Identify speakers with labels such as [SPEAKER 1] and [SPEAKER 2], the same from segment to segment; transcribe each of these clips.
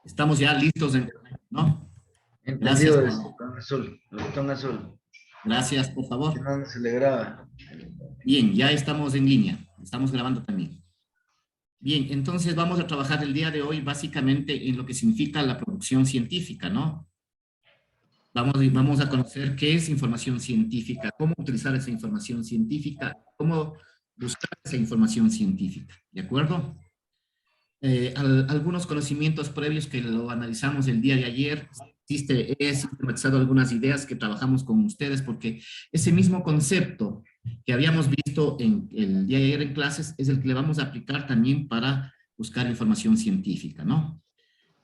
[SPEAKER 1] Estamos ya listos, ¿no? Gracias,
[SPEAKER 2] Entendido, el botón azul, el botón azul.
[SPEAKER 1] gracias, por
[SPEAKER 2] Si
[SPEAKER 1] favor.
[SPEAKER 2] no, no se le graba.
[SPEAKER 1] Bien, ya estamos en línea, estamos grabando también. Bien, entonces vamos a trabajar el día de hoy básicamente en lo que significa la producción científica, ¿no? Vamos a conocer qué es información científica, cómo utilizar esa información científica, cómo buscar esa información científica, ¿de acuerdo? Algunos conocimientos previos que lo analizamos el día de ayer. He sistematizado algunas ideas que trabajamos con ustedes porque ese mismo concepto que habíamos visto en el día de ayer en clases es el que le vamos a aplicar también para buscar información científica, ¿no?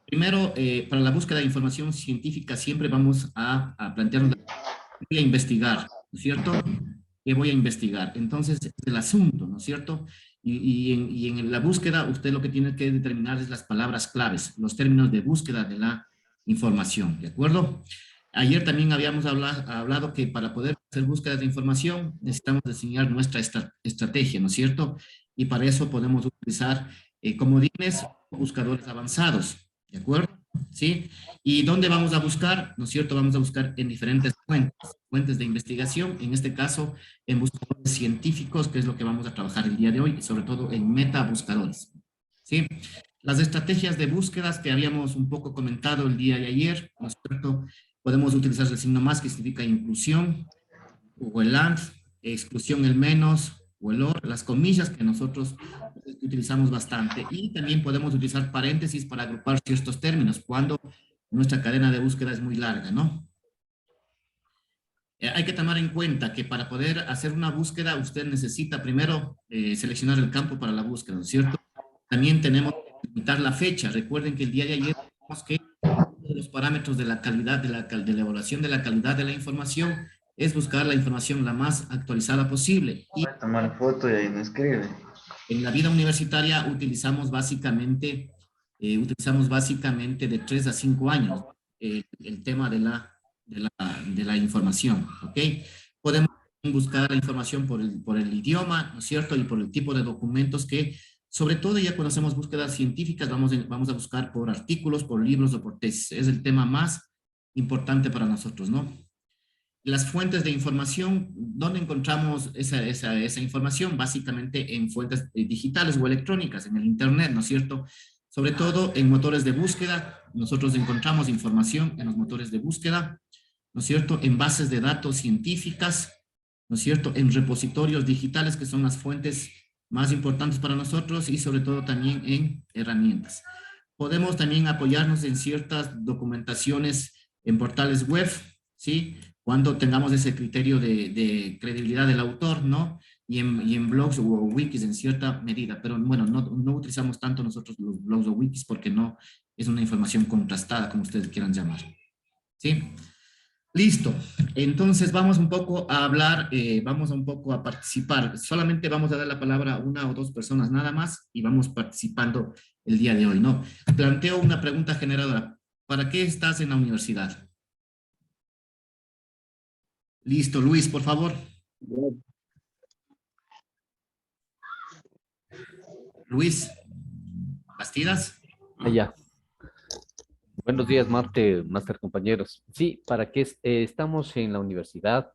[SPEAKER 1] Primero, para la búsqueda de información científica siempre vamos a plantearnos, voy a investigar, ¿no es cierto? ¿Qué voy a investigar? Entonces, es el asunto, ¿no es cierto? Y en la búsqueda, usted lo que tiene que determinar es las palabras claves, los términos de búsqueda de la información, ¿de acuerdo? Ayer también habíamos hablado que para poder hacer búsqueda de información necesitamos diseñar nuestra estrategia, ¿no es cierto? Y para eso podemos utilizar comodines o buscadores avanzados, ¿de acuerdo? ¿Sí? ¿Y dónde vamos a buscar? ¿No es cierto? Vamos a buscar en diferentes fuentes de investigación, en este caso en buscadores científicos, que es lo que vamos a trabajar el día de hoy, y sobre todo en metabuscadores. ¿Sí? Las estrategias de búsquedas que habíamos un poco comentado el día de ayer, ¿no es cierto? Podemos utilizar el signo más, que significa inclusión, o el and, exclusión el menos, o el or, las comillas que nosotros utilizamos bastante. Y también podemos utilizar paréntesis para agrupar ciertos términos cuando nuestra cadena de búsqueda es muy larga, ¿no? Hay que tomar en cuenta que para poder hacer una búsqueda, usted necesita primero seleccionar el campo para la búsqueda, ¿no es cierto? También tenemos que limitar la fecha. Recuerden que el día de ayer vimos que uno de los parámetros de la calidad, de la evaluación de la calidad de la información es buscar la información la más actualizada posible. Y
[SPEAKER 2] Voy a tomar foto y ahí me escribe.
[SPEAKER 1] en la vida universitaria utilizamos básicamente de 3 a 5 años el tema de la información, ¿ok? Podemos buscar la información por el idioma, ¿no es cierto? Y por el tipo de documentos que, sobre todo ya cuando hacemos búsquedas científicas, vamos a buscar por artículos, por libros o por tesis. Es el tema más importante para nosotros, ¿no? Las fuentes de información, ¿dónde encontramos esa información? Básicamente en fuentes digitales o electrónicas, en el Internet, ¿no es cierto? Sobre todo en motores de búsqueda, nosotros encontramos información en los motores de búsqueda, ¿no es cierto? En bases de datos científicas, ¿no es cierto? En repositorios digitales, que son las fuentes más importantes para nosotros, y sobre todo también en herramientas. Podemos también apoyarnos en ciertas documentaciones en portales web, ¿sí? Cuando tengamos ese criterio de credibilidad del autor, ¿no? Y en blogs o wikis en cierta medida, pero bueno, no utilizamos tanto nosotros los blogs o wikis porque no es una información contrastada, como ustedes quieran llamar, ¿sí? Listo. Entonces vamos un poco a hablar, vamos un poco a participar. Solamente vamos a dar la palabra a una o dos personas nada más y vamos participando el día de hoy, ¿no? Planteo una pregunta generadora. ¿Para qué estás en la universidad? Listo, Luis, por favor. Luis, ¿Bastidas?
[SPEAKER 3] Ya. Buenos días, Master compañeros. Sí, ¿para qué estamos en la universidad?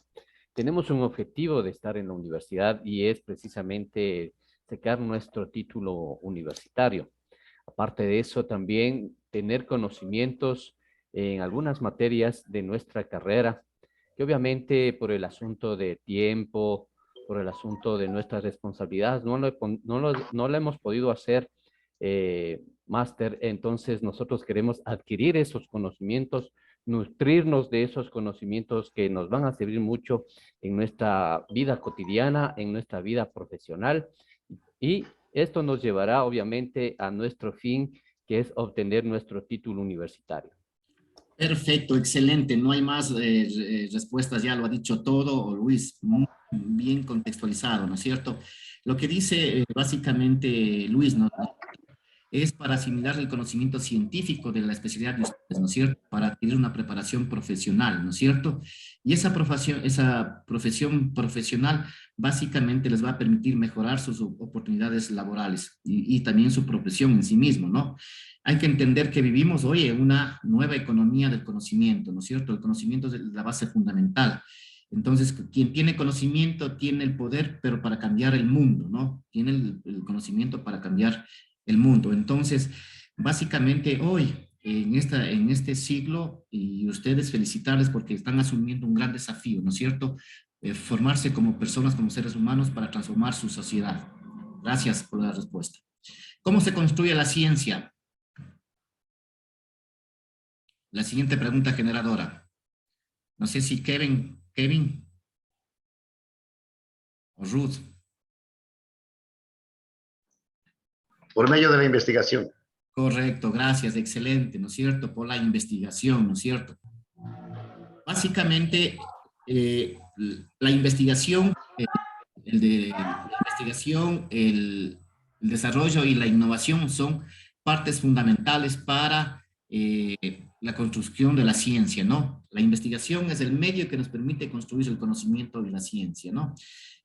[SPEAKER 3] Tenemos un objetivo de estar en la universidad y es precisamente sacar nuestro título universitario. Aparte de eso, también tener conocimientos en algunas materias de nuestra carrera, que obviamente por el asunto de tiempo, por el asunto de nuestras responsabilidades, no lo hemos podido hacer máster. Entonces nosotros queremos adquirir esos conocimientos, nutrirnos de esos conocimientos que nos van a servir mucho en nuestra vida cotidiana, en nuestra vida profesional, y esto nos llevará obviamente a nuestro fin, que es obtener nuestro título universitario.
[SPEAKER 1] Perfecto, excelente. No hay más respuestas, ya lo ha dicho todo, Luis, muy bien contextualizado, ¿no es cierto? Lo que dice básicamente Luis, ¿no? Es para asimilar el conocimiento científico de la especialidad de ustedes, ¿no es cierto? Para adquirir una preparación profesional, ¿no es cierto? Y esa profesión profesional básicamente les va a permitir mejorar sus oportunidades laborales y también su profesión en sí mismo, ¿no? Hay que entender que vivimos hoy en una nueva economía del conocimiento, ¿no es cierto? El conocimiento es la base fundamental. Entonces, quien tiene conocimiento tiene el poder, pero para cambiar el mundo, ¿no? Tiene el conocimiento para cambiar el mundo. Entonces, básicamente hoy, en este siglo, y ustedes felicitarles porque están asumiendo un gran desafío, ¿no es cierto? Formarse como personas, como seres humanos para transformar su sociedad. Gracias por la respuesta. ¿Cómo se construye la ciencia? La siguiente pregunta generadora. No sé si Kevin o Ruth.
[SPEAKER 4] Por medio de la investigación.
[SPEAKER 1] Correcto, gracias, excelente, ¿no es cierto? Por la investigación, ¿no es cierto? Básicamente, la investigación, el desarrollo y la innovación son partes fundamentales para la construcción de la ciencia, ¿no? La investigación es el medio que nos permite construir el conocimiento de la ciencia, ¿no?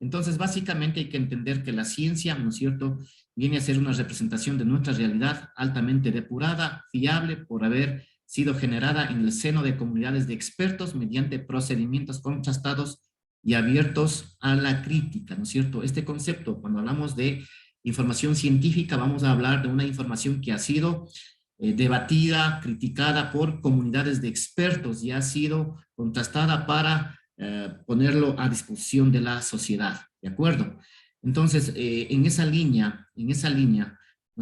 [SPEAKER 1] Entonces, básicamente hay que entender que la ciencia, ¿no es cierto?, viene a ser una representación de nuestra realidad altamente depurada, fiable, por haber sido generada en el seno de comunidades de expertos mediante procedimientos contrastados y abiertos a la crítica, ¿no es cierto? Este concepto, cuando hablamos de información científica, vamos a hablar de una información que ha sido debatida, criticada por comunidades de expertos y ha sido contrastada para ponerlo a disposición de la sociedad, ¿de acuerdo? Entonces, en esa línea, ¿no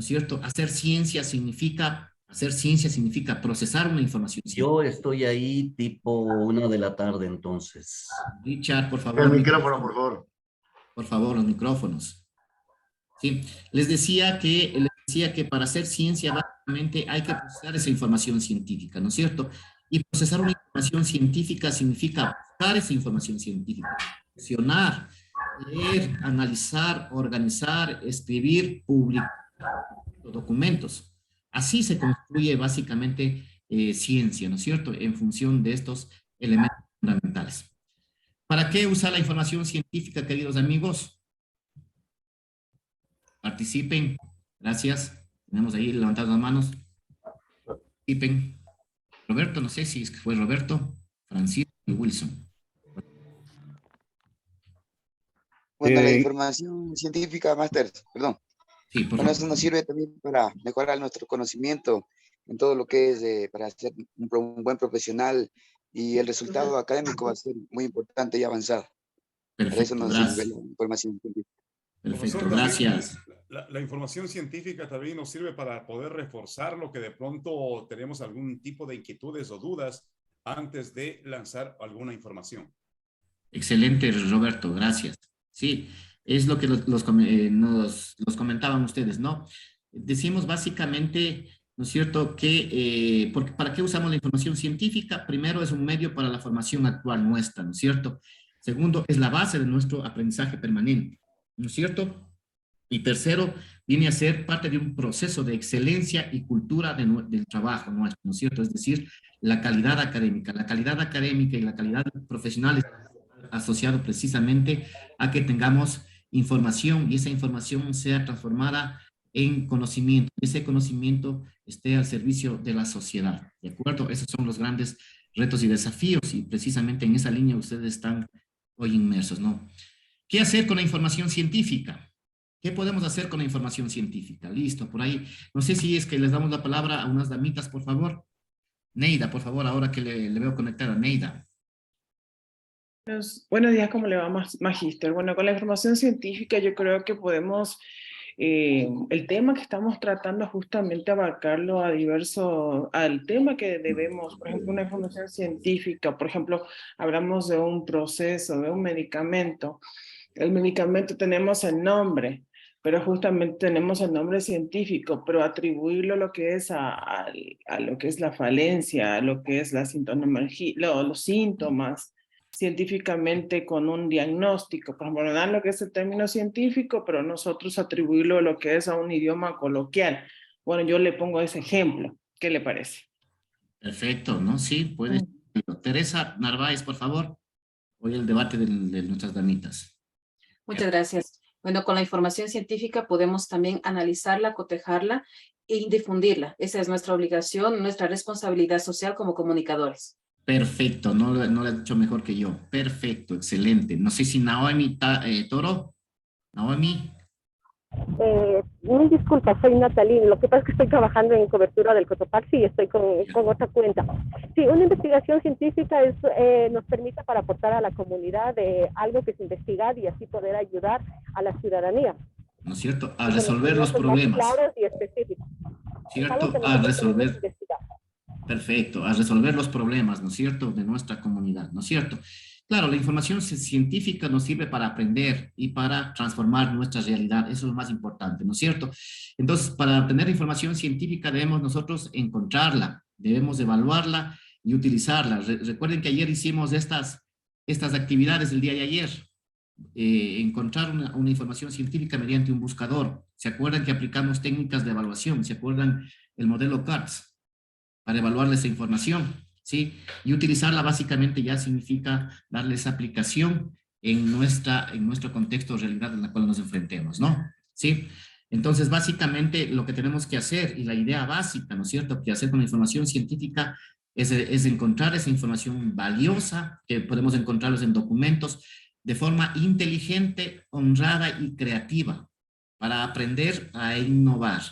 [SPEAKER 1] es cierto? Hacer ciencia significa procesar una información científica.
[SPEAKER 5] Yo estoy ahí tipo 1 de la tarde, entonces.
[SPEAKER 1] Richard, por
[SPEAKER 4] El
[SPEAKER 1] favor.
[SPEAKER 4] micrófono, por favor.
[SPEAKER 1] Por favor, los micrófonos. Sí, les decía que para hacer ciencia básicamente hay que procesar esa información científica, ¿no es cierto? Y procesar una información científica significa buscar esa información científica, seleccionar, leer, analizar, organizar, escribir, publicar documentos. Así se construye básicamente ciencia, ¿no es cierto? En función de estos elementos fundamentales. ¿Para qué usar la información científica, queridos amigos? Participen. Gracias. Tenemos ahí levantadas las manos. Participen. Roberto, no sé si es que fue Roberto, Francisco y Wilson.
[SPEAKER 6] Bueno, la información científica, máster, perdón.
[SPEAKER 1] Sí, por
[SPEAKER 6] Bueno,
[SPEAKER 1] favor.
[SPEAKER 6] eso nos sirve también para mejorar nuestro conocimiento en todo lo que es para ser un buen profesional, y el resultado académico va a ser muy importante y avanzado. Para eso
[SPEAKER 1] Perfecto,
[SPEAKER 6] nos sirve
[SPEAKER 1] gracias.
[SPEAKER 6] la información científica.
[SPEAKER 1] Perfecto,
[SPEAKER 7] Profesor, también
[SPEAKER 1] gracias.
[SPEAKER 7] la información científica también nos sirve para poder reforzar lo que de pronto tenemos algún tipo de inquietudes o dudas antes de lanzar alguna información.
[SPEAKER 1] Excelente, Roberto, gracias. Sí, es lo que nos comentaban ustedes, ¿no? Decimos básicamente, ¿no es cierto?, que ¿para qué usamos la información científica? Primero, es un medio para la formación actual nuestra, ¿no es cierto? Segundo, es la base de nuestro aprendizaje permanente, ¿no es cierto? Y tercero, viene a ser parte de un proceso de excelencia y cultura del trabajo nuestro, ¿no es cierto? Es decir, la calidad académica. La calidad académica y la calidad profesional es asociado precisamente a que tengamos información y esa información sea transformada en conocimiento. Ese conocimiento esté al servicio de la sociedad, ¿de acuerdo? Esos son los grandes retos y desafíos y precisamente en esa línea ustedes están hoy inmersos, ¿no? ¿Qué hacer con la información científica? ¿Qué podemos hacer con la información científica? Listo, por ahí. No sé si es que les damos la palabra a unas damitas, por favor. Neida, por favor, ahora que le veo conectada. Neida.
[SPEAKER 8] Buenos días, ¿cómo le va, Magíster? Bueno, con la información científica yo creo que podemos, el tema que estamos tratando justamente abarcarlo al tema que debemos, por ejemplo, una información científica, por ejemplo, hablamos de un proceso, de un medicamento. El medicamento tenemos el nombre, pero justamente tenemos el nombre científico, pero atribuirlo a lo que es a lo que es la falencia, a lo que es la sintomatología, los síntomas, científicamente con un diagnóstico, por ejemplo, dan lo que es el término científico, pero nosotros atribuirlo a lo que es a un idioma coloquial. Bueno, yo le pongo ese ejemplo. ¿Qué le parece?
[SPEAKER 1] Perfecto, ¿no? Sí, puede. Teresa Narváez, por favor. Hoy el debate de nuestras damitas.
[SPEAKER 9] Muchas gracias. Bueno, con la información científica podemos también analizarla, cotejarla y difundirla. Esa es nuestra obligación, nuestra responsabilidad social como comunicadores.
[SPEAKER 1] Perfecto, no lo has dicho mejor que yo. Perfecto, excelente. No sé si Naomi Toro. Naomi.
[SPEAKER 10] Mil disculpas, soy Natalín. Lo que pasa es que estoy trabajando en cobertura del Cotopaxi y estoy con otra cuenta. Sí, una investigación científica nos permite para aportar a la comunidad algo que es investigar y así poder ayudar a la ciudadanía.
[SPEAKER 1] ¿No es cierto? A resolver los problemas.
[SPEAKER 10] Claros y específicos.
[SPEAKER 1] ¿Cierto? A resolver. Perfecto, a resolver los problemas, ¿no es cierto?, de nuestra comunidad, ¿no es cierto? Claro, la información científica nos sirve para aprender y para transformar nuestra realidad, eso es lo más importante, ¿no es cierto? Entonces, para tener información científica debemos nosotros encontrarla, debemos evaluarla y utilizarla. Recuerden que ayer hicimos estas actividades el día de ayer, encontrar una información científica mediante un buscador. ¿Se acuerdan que aplicamos técnicas de evaluación? ¿Se acuerdan el modelo CARTS? Para evaluar esa información, ¿sí? Y utilizarla básicamente ya significa darles aplicación en nuestro contexto de realidad en la cual nos enfrentemos, ¿no? ¿Sí? Entonces, básicamente lo que tenemos que hacer, y la idea básica, ¿no es cierto?, que hacer con la información científica es encontrar esa información valiosa, que podemos encontrarlos en documentos, de forma inteligente, honrada y creativa, para aprender a innovar,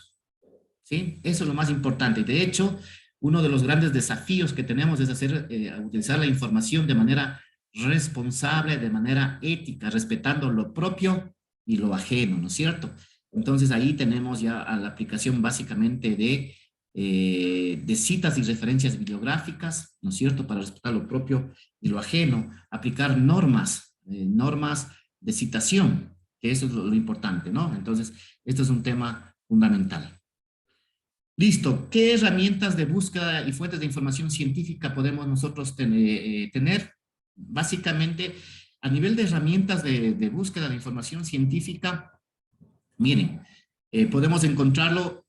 [SPEAKER 1] ¿sí? Eso es lo más importante. De hecho, uno de los grandes desafíos que tenemos es utilizar la información de manera responsable, de manera ética, respetando lo propio y lo ajeno, ¿no es cierto? Entonces ahí tenemos ya a la aplicación básicamente de citas y referencias bibliográficas, ¿no es cierto? Para respetar lo propio y lo ajeno, aplicar normas de citación, que eso es lo importante, ¿no? Entonces, esto es un tema fundamental. Listo, ¿qué herramientas de búsqueda y fuentes de información científica podemos nosotros tener? Básicamente, a nivel de herramientas de búsqueda de información científica, miren, podemos encontrarlo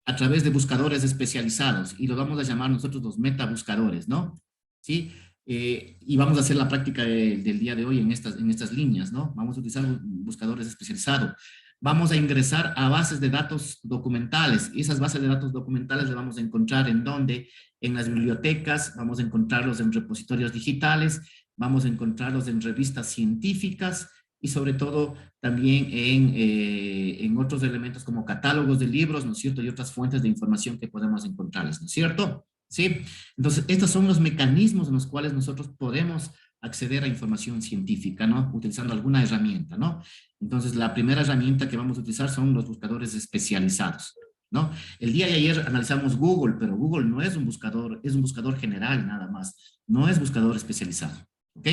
[SPEAKER 1] a través de buscadores especializados y lo vamos a llamar nosotros los metabuscadores, ¿no? ¿Sí? Y vamos a hacer la práctica del día de hoy en estas líneas, ¿no? Vamos a utilizar buscadores especializados. Vamos a ingresar a bases de datos documentales. Y esas bases de datos documentales las vamos a encontrar ¿en dónde? En las bibliotecas, vamos a encontrarlos en repositorios digitales, vamos a encontrarlos en revistas científicas y sobre todo también en otros elementos como catálogos de libros, ¿no es cierto? Y otras fuentes de información que podemos encontrarles, ¿no es cierto? ¿Sí? Entonces, estos son los mecanismos en los cuales nosotros podemos acceder a información científica, ¿no? Utilizando alguna herramienta, ¿no? Entonces, la primera herramienta que vamos a utilizar son los buscadores especializados, ¿no? El día de ayer analizamos Google, pero Google no es un buscador, es un buscador general nada más, no es buscador especializado, ¿ok?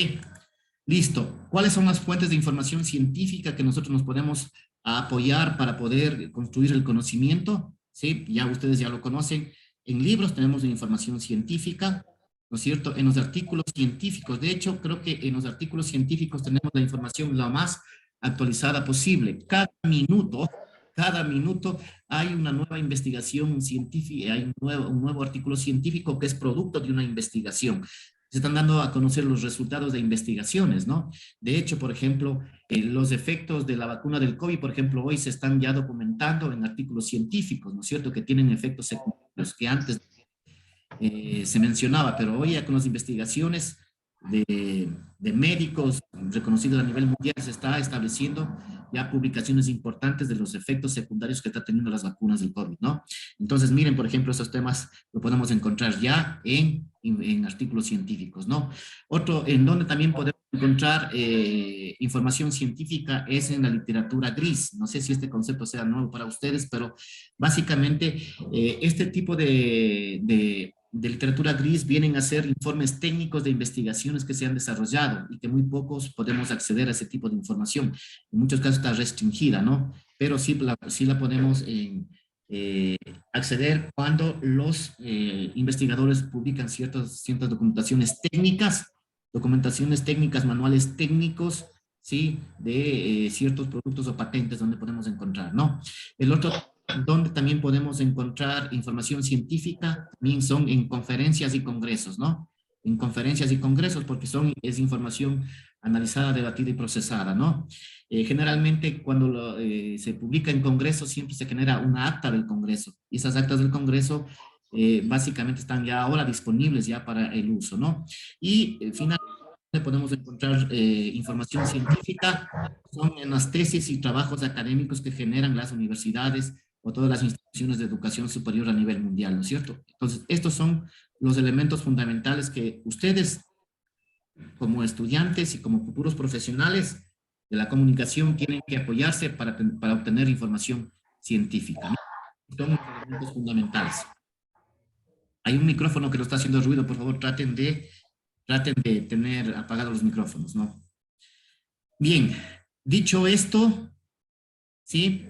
[SPEAKER 1] Listo. ¿Cuáles son las fuentes de información científica que nosotros nos podemos apoyar para poder construir el conocimiento? ¿Sí? Ya ustedes ya lo conocen. En libros tenemos información científica, ¿no es cierto? En los artículos científicos, de hecho, creo que en los artículos científicos tenemos la información la más actualizada posible. Cada minuto hay una nueva investigación científica, hay un nuevo artículo científico que es producto de una investigación. Se están dando a conocer los resultados de investigaciones, ¿no? De hecho, por ejemplo, los efectos de la vacuna del COVID, por ejemplo, hoy se están ya documentando en artículos científicos, ¿no es cierto? Que tienen efectos secundarios que antes se mencionaba, pero hoy ya con las investigaciones de médicos reconocidos a nivel mundial se está estableciendo ya publicaciones importantes de los efectos secundarios que está teniendo las vacunas del COVID, ¿no? Entonces, miren, por ejemplo, estos temas lo podemos encontrar ya en artículos científicos, ¿no? Otro en donde también podemos encontrar información científica es en la literatura gris. No sé si este concepto sea nuevo para ustedes, pero básicamente este tipo de literatura gris vienen a ser informes técnicos de investigaciones que se han desarrollado y que muy pocos podemos acceder a ese tipo de información. En muchos casos está restringida, ¿no? Pero sí la podemos acceder cuando los investigadores publican ciertas documentaciones técnicas, manuales técnicos, ¿sí? De ciertos productos o patentes donde podemos encontrar, ¿no? El otro donde también podemos encontrar información científica también son en conferencias y congresos, ¿no? En conferencias y congresos porque es información analizada, debatida y procesada, ¿no? Generalmente cuando se publica en Congreso siempre se genera una acta del Congreso y esas actas del Congreso básicamente están ya ahora disponibles ya para el uso, ¿no? Y finalmente podemos encontrar información científica, son en las tesis y trabajos académicos que generan las universidades o todas las instituciones de educación superior a nivel mundial, ¿no es cierto? Entonces, estos son los elementos fundamentales que ustedes, como estudiantes y como futuros profesionales de la comunicación, tienen que apoyarse para obtener información científica, ¿no? Son elementos fundamentales. Hay un micrófono que lo está haciendo ruido, por favor, traten de tener apagados los micrófonos, ¿no? Bien, dicho esto, ¿sí?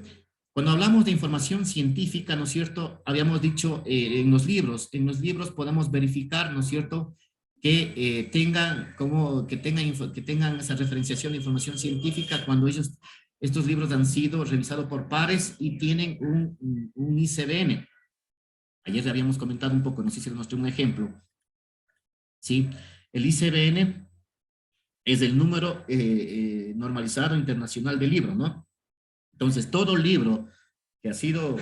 [SPEAKER 1] Cuando hablamos de información científica, ¿no es cierto? Habíamos dicho en los libros podemos verificar, ¿no es cierto?, que tengan esa referenciación de información científica cuando estos libros han sido revisados por pares y tienen un ICBN. Ayer habíamos comentado un poco, no sé si les mostré un ejemplo. ¿Sí? El ICBN es el número normalizado internacional del libro, ¿no? Entonces, todo libro que ha sido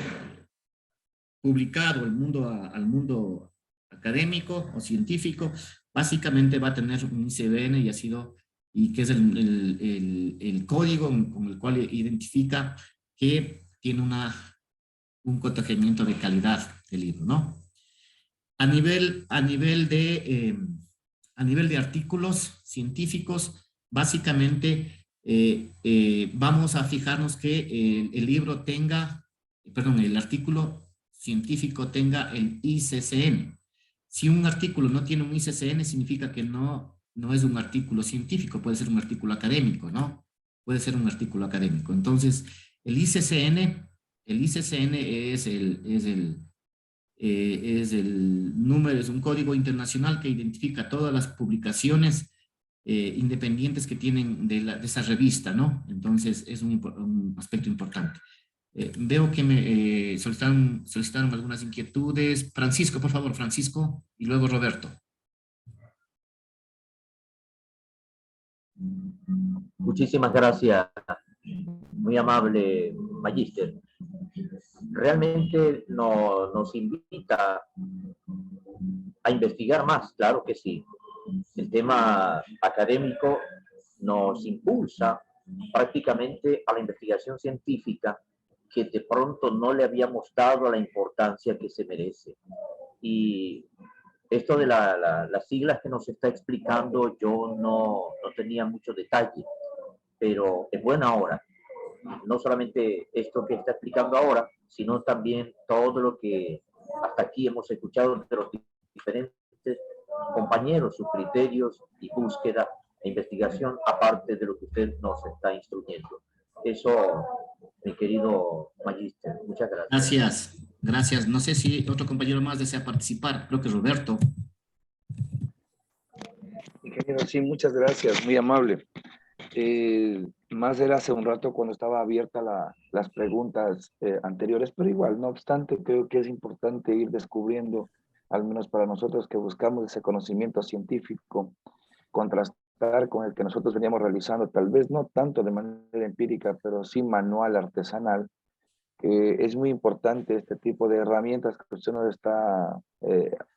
[SPEAKER 1] publicado al mundo académico o científico, básicamente va a tener un ICBN y que es el código con el cual identifica que tiene un protegimiento de calidad del libro, ¿no? A nivel de artículos científicos, básicamente vamos a fijarnos que el artículo científico tenga el ICCN. Si un artículo no tiene un ICCN, significa que no es un artículo científico, puede ser un artículo académico, ¿no? Puede ser un artículo académico. Entonces, el ICCN es el número, es un código internacional que identifica todas las publicaciones independientes que tienen de esa revista, ¿no? Entonces, es un aspecto importante. Veo que me solicitaron algunas inquietudes. Francisco, por favor, Francisco, y luego Roberto.
[SPEAKER 11] Muchísimas gracias, muy amable Magíster. Realmente nos invita a investigar más, claro que sí. El tema académico nos impulsa prácticamente a la investigación científica que de pronto no le habíamos dado la importancia que se merece. Y esto de las siglas que nos está explicando, yo no tenía mucho detalle, pero es buena hora. No solamente esto que está explicando ahora, sino también todo lo que hasta aquí hemos escuchado de los diferentes compañeros, sus criterios y búsqueda e investigación, aparte de lo que usted nos está instruyendo. Eso, mi querido Magíster, muchas gracias.
[SPEAKER 1] Gracias. No sé si otro compañero más desea participar. Creo que Roberto.
[SPEAKER 12] Ingeniero, sí, muchas gracias, muy amable. Más era hace un rato cuando estaba abierta las preguntas anteriores, pero igual, no obstante, creo que es importante ir descubriendo, al menos para nosotros que buscamos ese conocimiento científico, contrastar con el que nosotros veníamos realizando, tal vez no tanto de manera empírica, pero sí manual, artesanal. Es muy importante este tipo de herramientas que usted nos está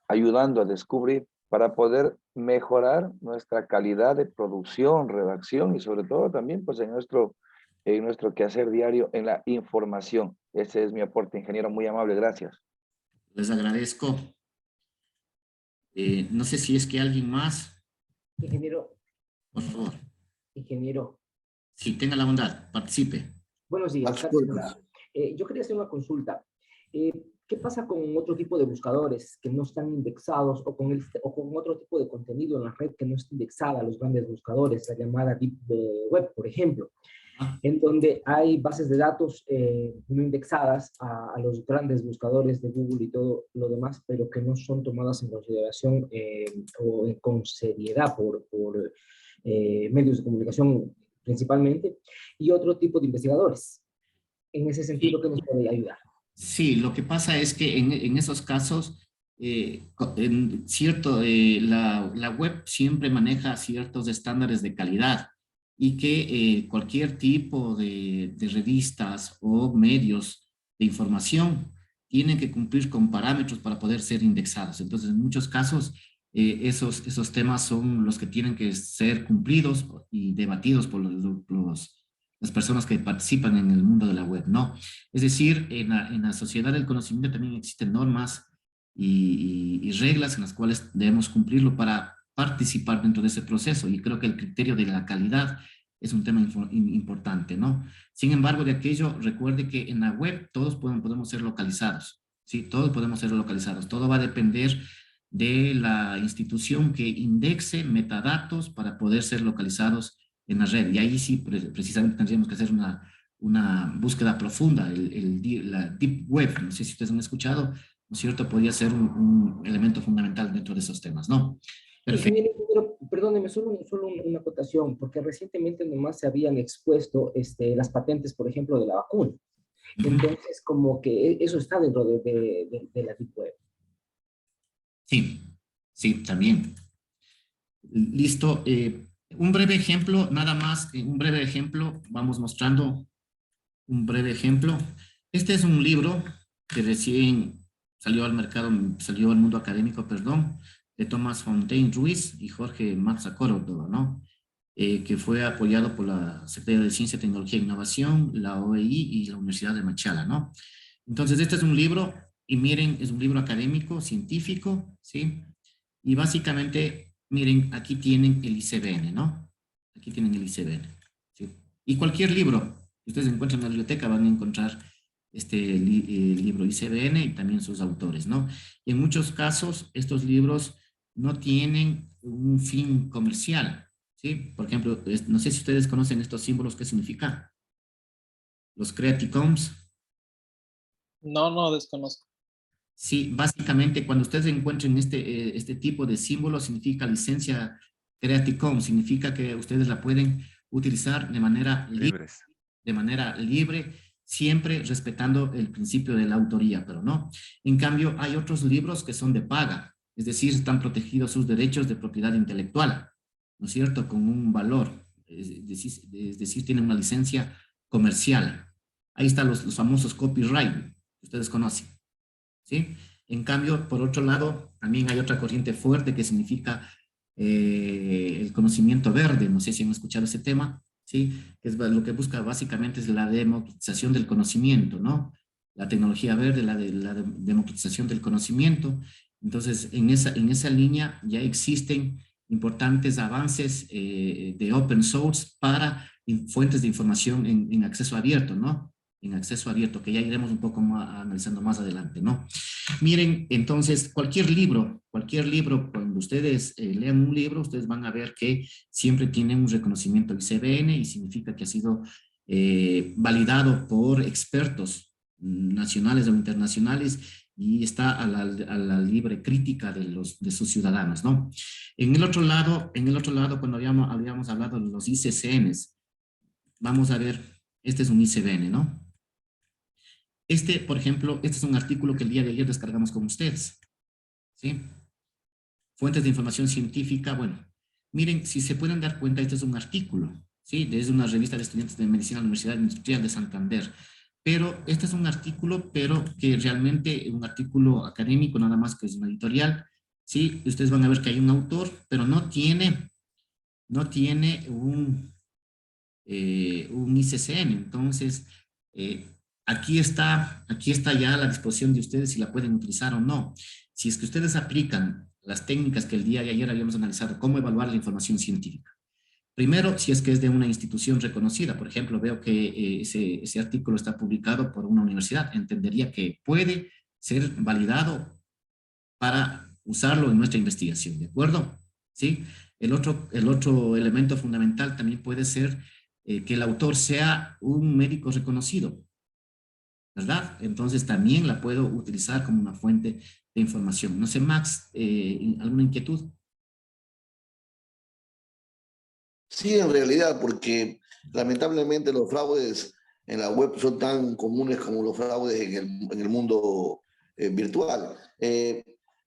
[SPEAKER 12] ayudando a descubrir para poder mejorar nuestra calidad de producción, redacción y sobre todo también pues en nuestro quehacer diario en la información. Ese es mi aporte, ingeniero, muy amable, gracias.
[SPEAKER 1] Les agradezco. No sé si es que alguien más.
[SPEAKER 13] Ingeniero.
[SPEAKER 1] Por favor.
[SPEAKER 13] Ingeniero.
[SPEAKER 1] Sí, tenga la bondad, participe.
[SPEAKER 13] Buenos días. Yo quería hacer una consulta. ¿Qué pasa con otro tipo de buscadores que no están indexados o con otro tipo de contenido en la red que no está indexada, los grandes buscadores, la llamada Deep Web, por ejemplo, en donde hay bases de datos no indexadas a los grandes buscadores de Google y todo lo demás, pero que no son tomadas en consideración o con seriedad por medios de comunicación principalmente, y otro tipo de investigadores? En ese sentido, ¿qué nos puede ayudar?
[SPEAKER 1] Sí, lo que pasa es que en esos casos la web siempre maneja ciertos estándares de calidad y que cualquier tipo de revistas o medios de información tienen que cumplir con parámetros para poder ser indexados. Entonces, en muchos casos, esos temas son los que tienen que ser cumplidos y debatidos por las personas que participan en el mundo de la web, ¿no? Es decir, en la sociedad del conocimiento también existen normas y reglas en las cuales debemos cumplirlo para participar dentro de ese proceso, y creo que el criterio de la calidad es un tema importante, ¿no? Sin embargo, de aquello, recuerde que en la web todos podemos ser localizados, ¿sí? Todos podemos ser localizados, todo va a depender de la institución que indexe metadatos para poder ser localizados en la red, y ahí sí precisamente tendríamos que hacer una búsqueda profunda, la Deep Web, no sé si ustedes han escuchado, ¿no es cierto? Podría ser un elemento fundamental dentro de esos temas, ¿no? Perfecto.
[SPEAKER 13] Ingeniero, perdóneme, solo una acotación, porque recientemente nomás se habían expuesto las patentes, por ejemplo, de la vacuna. Entonces, como que eso está dentro de la Deep Web.
[SPEAKER 1] Sí, sí, también. Listo. Un breve ejemplo, nada más, un breve ejemplo, vamos mostrando un breve ejemplo. Este es un libro que recién salió al mercado, salió al mundo académico, perdón, de Tomás Fontaine Ruiz y Jorge Mazzacórdoba, ¿no? Que fue apoyado por la Secretaría de Ciencia, Tecnología e Innovación, la OEI y la Universidad de Machala, ¿no? Entonces, este es un libro, y miren, es un libro académico, científico, ¿sí? Y básicamente, miren, aquí tienen el ICBN, ¿no? Aquí tienen el ICBN, ¿sí? Y cualquier libro que ustedes encuentren en la biblioteca van a encontrar este libro ICBN y también sus autores, ¿no? Y en muchos casos, estos libros no tienen un fin comercial, ¿sí? Por ejemplo, no sé si ustedes conocen estos símbolos, ¿qué significan? Los Creative Commons.
[SPEAKER 14] No, desconozco.
[SPEAKER 1] Sí, básicamente cuando ustedes encuentren este tipo de símbolos, significa licencia Creative Commons, significa que ustedes la pueden utilizar de manera libre, siempre respetando el principio de la autoría, pero no. En cambio, hay otros libros que son de paga, es decir, están protegidos sus derechos de propiedad intelectual, ¿no es cierto? Con un valor, es decir, tienen una licencia comercial. Ahí están los famosos copyright, que ustedes conocen, ¿sí? En cambio, por otro lado, también hay otra corriente fuerte que significa el conocimiento verde, no sé si han escuchado ese tema, ¿sí? Que es lo que busca básicamente es la democratización del conocimiento, ¿no? La tecnología verde, la democratización del conocimiento. Entonces, en esa línea ya existen importantes avances de open source para fuentes de información en acceso abierto, ¿no? En acceso abierto, que ya iremos un poco más analizando más adelante, ¿no? Miren, entonces, cualquier libro, cuando ustedes lean un libro, ustedes van a ver que siempre tiene un reconocimiento ICBN y significa que ha sido validado por expertos nacionales o internacionales y está a la libre crítica de sus ciudadanos, ¿no? En el otro lado, cuando habíamos hablado de los ICCNs, vamos a ver, este es un ICBN, ¿no? Por ejemplo, este es un artículo que el día de ayer descargamos con ustedes, ¿sí? Fuentes de información científica, bueno, miren, si se pueden dar cuenta, este es un artículo, ¿sí? Desde una revista de estudiantes de medicina de la Universidad Industrial de Santander, pero este es un artículo, pero que realmente es un artículo académico, nada más que es una editorial, ¿sí? Ustedes van a ver que hay un autor, pero no tiene un ICCN, entonces, aquí está ya a la disposición de ustedes si la pueden utilizar o no. Si es que ustedes aplican las técnicas que el día de ayer habíamos analizado, cómo evaluar la información científica. Primero, si es que es de una institución reconocida. Por ejemplo, veo que ese artículo está publicado por una universidad. Entendería que puede ser validado para usarlo en nuestra investigación, ¿de acuerdo? ¿Sí? El otro elemento fundamental también puede ser que el autor sea un médico reconocido, ¿verdad? Entonces también la puedo utilizar como una fuente de información. No sé, Max, ¿alguna inquietud?
[SPEAKER 15] Sí, en realidad, porque lamentablemente los fraudes en la web son tan comunes como los fraudes en el mundo virtual.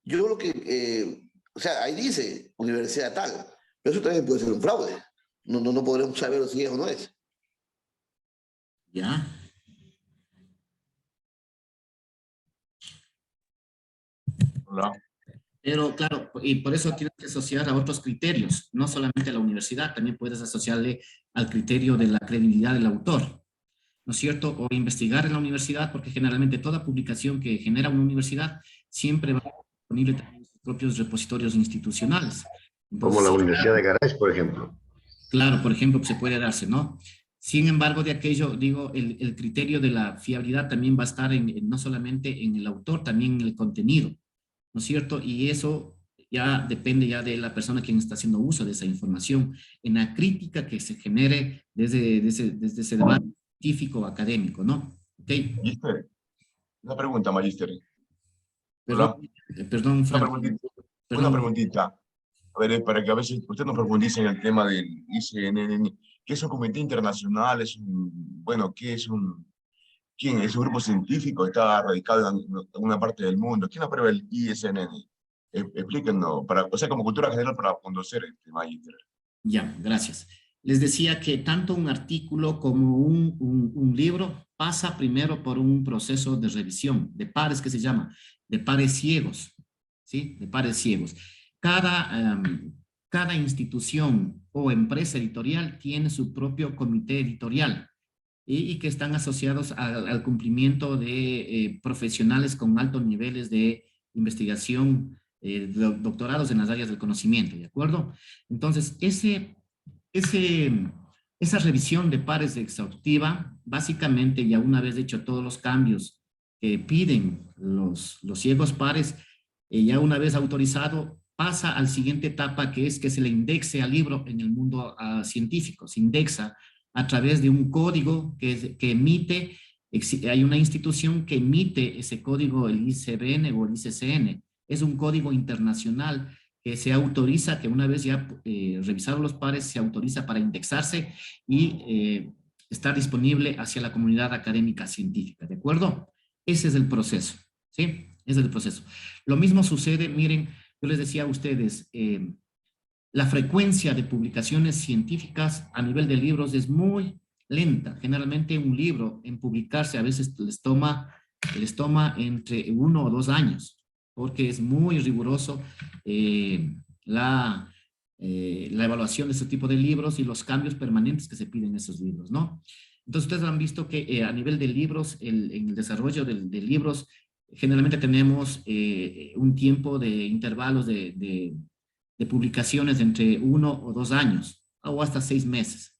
[SPEAKER 15] Yo creo que, o sea, ahí dice universidad tal, pero eso también puede ser un fraude. No podremos saber si es o no es.
[SPEAKER 1] Ya.
[SPEAKER 16] Hola.
[SPEAKER 1] Pero claro, y por eso tienes que asociar a otros criterios, no solamente a la universidad, también puedes asociarle al criterio de la credibilidad del autor, ¿no es cierto? O investigar en la universidad, porque generalmente toda publicación que genera una universidad siempre va a estar disponible también en sus propios repositorios institucionales.
[SPEAKER 4] Como
[SPEAKER 1] Entonces,
[SPEAKER 4] la Universidad de Garay, por ejemplo.
[SPEAKER 1] claro, por ejemplo, se puede darse, ¿no? Sin embargo, de aquello, digo, el criterio de la fiabilidad también va a estar no solamente en el autor, también en el contenido, ¿no es cierto? Y eso ya depende ya de la persona quien está haciendo uso de esa información, en la crítica que se genere desde ese debate científico o académico, ¿no? ¿Ok?
[SPEAKER 16] Magister, una pregunta, Magister.
[SPEAKER 1] Perdón,
[SPEAKER 16] Hola.
[SPEAKER 1] perdón,
[SPEAKER 16] Una
[SPEAKER 1] Frank.
[SPEAKER 16] preguntita.
[SPEAKER 1] Perdón.
[SPEAKER 16] Una preguntita. A ver, para que a veces usted nos profundice en el tema del ICNN. ¿Qué es un comité internacional? Bueno, ¿qué es quién es un grupo científico? ¿Está radicado en alguna parte del mundo? ¿Quién aprueba el ICNN? Explíquenos, o sea, como cultura general para conocer este Magister.
[SPEAKER 1] Ya, gracias. Les decía que tanto un artículo como un libro pasa primero por un proceso de revisión, de pares que se llama, de pares ciegos, ¿sí? De pares ciegos. Cada institución o empresa editorial tiene su propio comité editorial y que están asociados al cumplimiento de profesionales con altos niveles de investigación, doctorados en las áreas del conocimiento, ¿de acuerdo? Entonces, esa revisión de pares exhaustiva, básicamente ya una vez hecho todos los cambios que piden los ciegos pares, ya una vez autorizado, pasa a la siguiente etapa, que es que se le indexe al libro en el mundo científico. Se indexa a través de un código que emite, hay una institución que emite ese código, el ICBN o el ICCN. Es un código internacional que se autoriza, que una vez ya revisados los pares, se autoriza para indexarse y estar disponible hacia la comunidad académica científica, ¿de acuerdo? Ese es el proceso, ¿sí? Ese es el proceso. Lo mismo sucede, miren, yo les decía a ustedes, la frecuencia de publicaciones científicas a nivel de libros es muy lenta. Generalmente un libro en publicarse a veces les toma entre 1 o 2 años, porque es muy riguroso la evaluación de este tipo de libros y los cambios permanentes que se piden en esos libros, ¿no? Entonces ustedes han visto que a nivel de libros, en el desarrollo de libros, generalmente tenemos un tiempo de intervalos de publicaciones entre 1 o 2 años, o hasta 6 meses,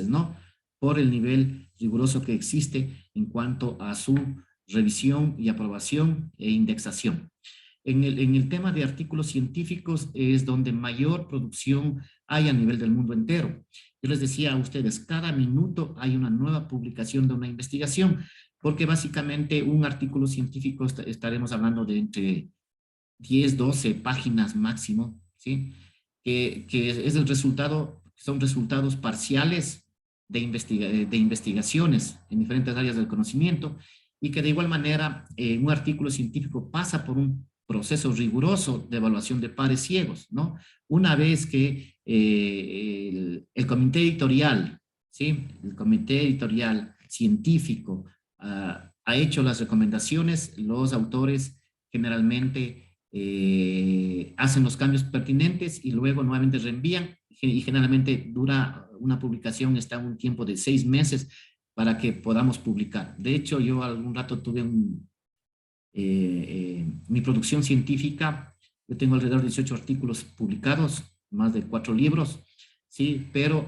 [SPEAKER 1] ¿no? Por el nivel riguroso que existe en cuanto a su revisión y aprobación e indexación. En el tema de artículos científicos es donde mayor producción hay a nivel del mundo entero. Yo les decía a ustedes, cada minuto hay una nueva publicación de una investigación, porque básicamente un artículo científico estaremos hablando de entre 10, 12 páginas máximo, ¿sí? Que es el resultado, son resultados parciales de investigaciones en diferentes áreas del conocimiento, y que de igual manera un artículo científico pasa por un proceso riguroso de evaluación de pares ciegos, ¿no? Una vez que el comité editorial, ¿sí? El comité editorial científico ha hecho las recomendaciones, los autores generalmente hacen los cambios pertinentes y luego nuevamente reenvían, y generalmente dura una publicación, está un tiempo de 6 meses para que podamos publicar. De hecho, yo algún rato tuve mi producción científica, yo tengo alrededor de 18 artículos publicados, más de 4 libros, sí, pero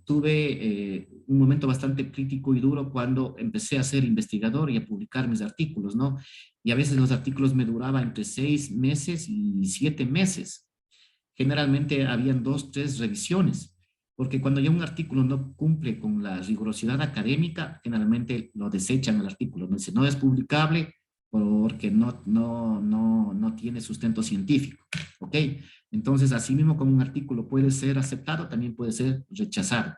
[SPEAKER 1] tuve un momento bastante crítico y duro cuando empecé a ser investigador y a publicar mis artículos, ¿no? Y a veces los artículos me duraban entre 6 meses y 7 meses. Generalmente habían 2, 3 revisiones, porque cuando ya un artículo no cumple con la rigurosidad académica, generalmente lo desechan el artículo. No dice, no es publicable porque no tiene sustento científico, ¿ok? Entonces, así mismo como un artículo puede ser aceptado, también puede ser rechazado.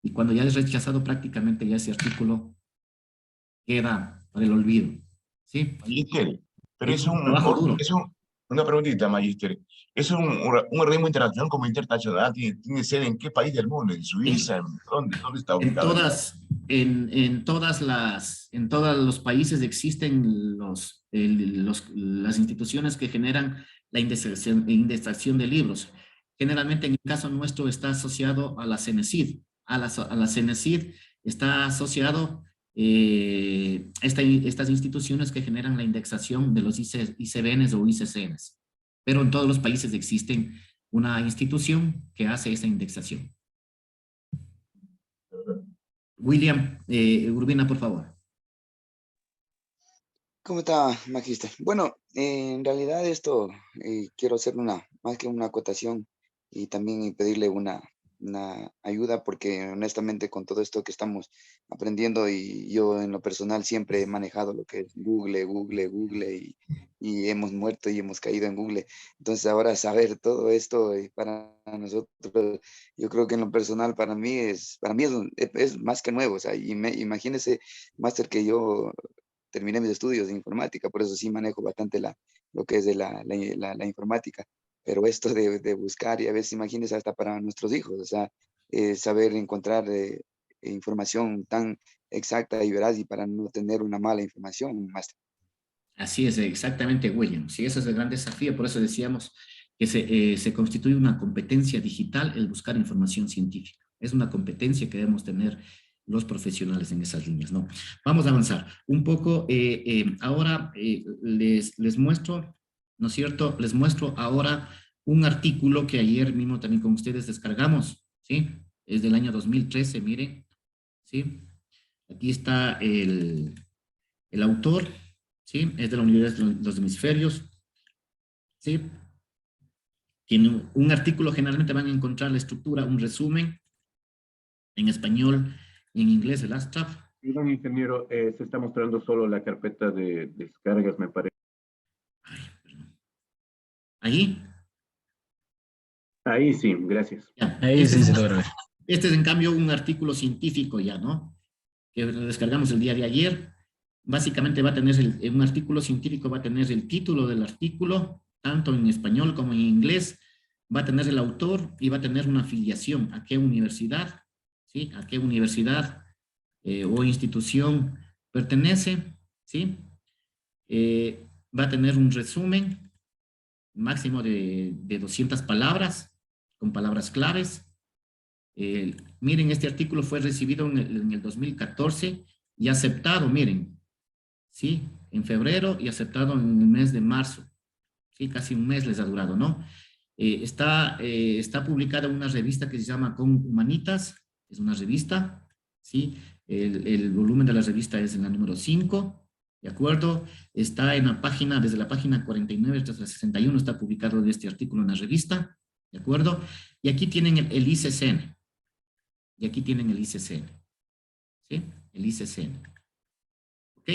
[SPEAKER 1] Y cuando ya es rechazado, prácticamente ya ese artículo queda para el olvido, ¿sí?
[SPEAKER 16] Magister, Pero es
[SPEAKER 1] trabajo duro.
[SPEAKER 16] una preguntita, Magíster. ¿Es un organismo internacional como internacional? ¿Tiene sede en qué país del mundo? ¿En Suiza? ¿Dónde está
[SPEAKER 1] En
[SPEAKER 16] ubicado?
[SPEAKER 1] en todos los países existen las instituciones que generan la indexación de libros. Generalmente en el caso nuestro está asociado a la CENESID. A la CENESID está asociado estas instituciones que generan la indexación de los ICBNs o ICCNs. Pero en todos los países existen una institución que hace esa indexación. William Urbina, por favor.
[SPEAKER 6] ¿Cómo está, Magister? Bueno, en realidad esto quiero hacer más que una acotación y también pedirle una ayuda, porque honestamente con todo esto que estamos aprendiendo, y yo en lo personal siempre he manejado lo que es Google y hemos muerto y hemos caído en Google. Entonces ahora saber todo esto para nosotros, yo creo que en lo personal para mí es más que nuevo. O sea, imagínese, máster, que yo terminé mis estudios de informática, por eso sí manejo bastante lo que es de la informática. Pero esto de buscar, y a veces imagínense hasta para nuestros hijos, o sea, saber encontrar información tan exacta y veraz, y para no tener una mala información, máster.
[SPEAKER 1] Así es, exactamente, William. Sí, ese es el gran desafío, por eso decíamos que se constituye una competencia digital el buscar información científica. Es una competencia que debemos tener los profesionales en esas líneas, ¿no? Vamos a avanzar un poco. Ahora les muestro, ¿no es cierto? Les muestro ahora un artículo que ayer mismo también con ustedes descargamos, ¿sí? Es del año 2013, miren, ¿sí? Aquí está el autor, ¿sí? Es de la Universidad de los Hemisferios, ¿sí? Tiene un artículo, generalmente van a encontrar la estructura, un resumen en español y en inglés, el abstract.
[SPEAKER 17] Perdón, ingeniero, se está mostrando solo la carpeta de descargas, me parece.
[SPEAKER 1] ¿Ahí?
[SPEAKER 17] Ahí sí, gracias.
[SPEAKER 1] Ya. Ahí sí se logra ver. Este es en cambio un artículo científico ya, ¿no? Que lo descargamos el día de ayer. Básicamente va a tener un artículo científico, va a tener el título del artículo, tanto en español como en inglés, va a tener el autor y va a tener una afiliación, a qué universidad, ¿sí? A qué universidad o institución pertenece, ¿sí? Va a tener un resumen máximo de 200 palabras, con palabras claves. Miren, este artículo fue recibido en el 2014 y aceptado, miren, ¿sí? En febrero, y aceptado en el mes de marzo, ¿sí? Casi un mes les ha durado, ¿no? Está publicada en una revista que se llama Con Humanitas, es una revista, ¿sí? El volumen de la revista es en la número 5, ¿de acuerdo? Está en la página, desde la página 49 hasta la 61 está publicado este artículo en la revista, ¿de acuerdo? Y aquí tienen el ICCN, y aquí tienen el ICCN, ¿sí? El ICCN, ¿ok?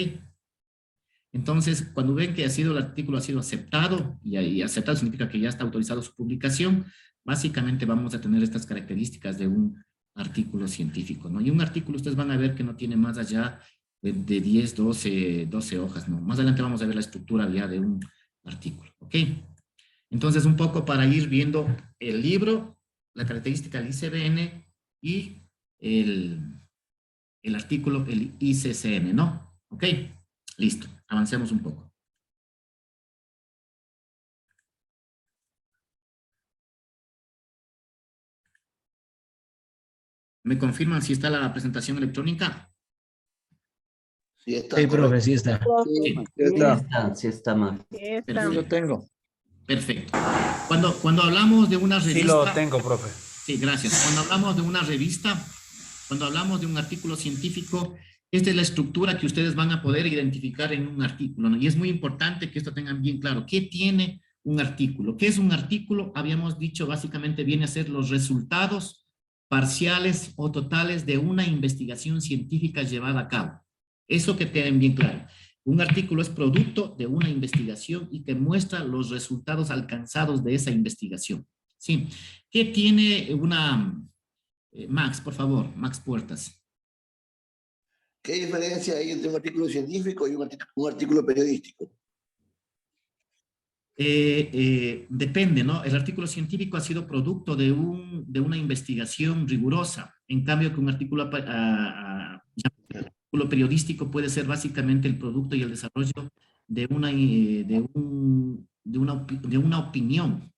[SPEAKER 1] Entonces, cuando ven que el artículo ha sido aceptado, y aceptado significa que ya está autorizado su publicación, básicamente vamos a tener estas características de un artículo científico, ¿no? Y un artículo ustedes van a ver que no tiene más allá de 10, 12 hojas, ¿no? Más adelante vamos a ver la estructura ya de un artículo, ¿ok? Entonces, un poco para ir viendo el libro, la característica del ICBN y el artículo, el ICCN, ¿no? ¿Ok? Listo, avancemos un poco. ¿Me confirman si está la presentación electrónica?
[SPEAKER 15] Sí, está.
[SPEAKER 5] Sí, profe, sí está.
[SPEAKER 15] Sí está mal.
[SPEAKER 1] Perfecto.
[SPEAKER 14] Lo tengo.
[SPEAKER 1] Perfecto. Cuando hablamos de una revista...
[SPEAKER 14] Sí lo tengo, profe.
[SPEAKER 1] Sí, gracias. Cuando hablamos de una revista, cuando hablamos de un artículo científico, esta es la estructura que ustedes van a poder identificar en un artículo, ¿no? Y es muy importante que esto tengan bien claro. ¿Qué tiene un artículo? ¿Qué es un artículo? Habíamos dicho, básicamente viene a ser los resultados parciales o totales de una investigación científica llevada a cabo. Eso que tengan bien claro. Un artículo es producto de una investigación y que muestra los resultados alcanzados de esa investigación. ¿Sí? ¿Qué tiene una... Max, por favor, Max Puertas.
[SPEAKER 15] ¿Qué diferencia hay entre un artículo científico y un artículo periodístico?
[SPEAKER 1] Depende, ¿no? El artículo científico ha sido producto de una investigación rigurosa. En cambio, que un artículo periodístico puede ser básicamente el producto y el desarrollo de una opinión,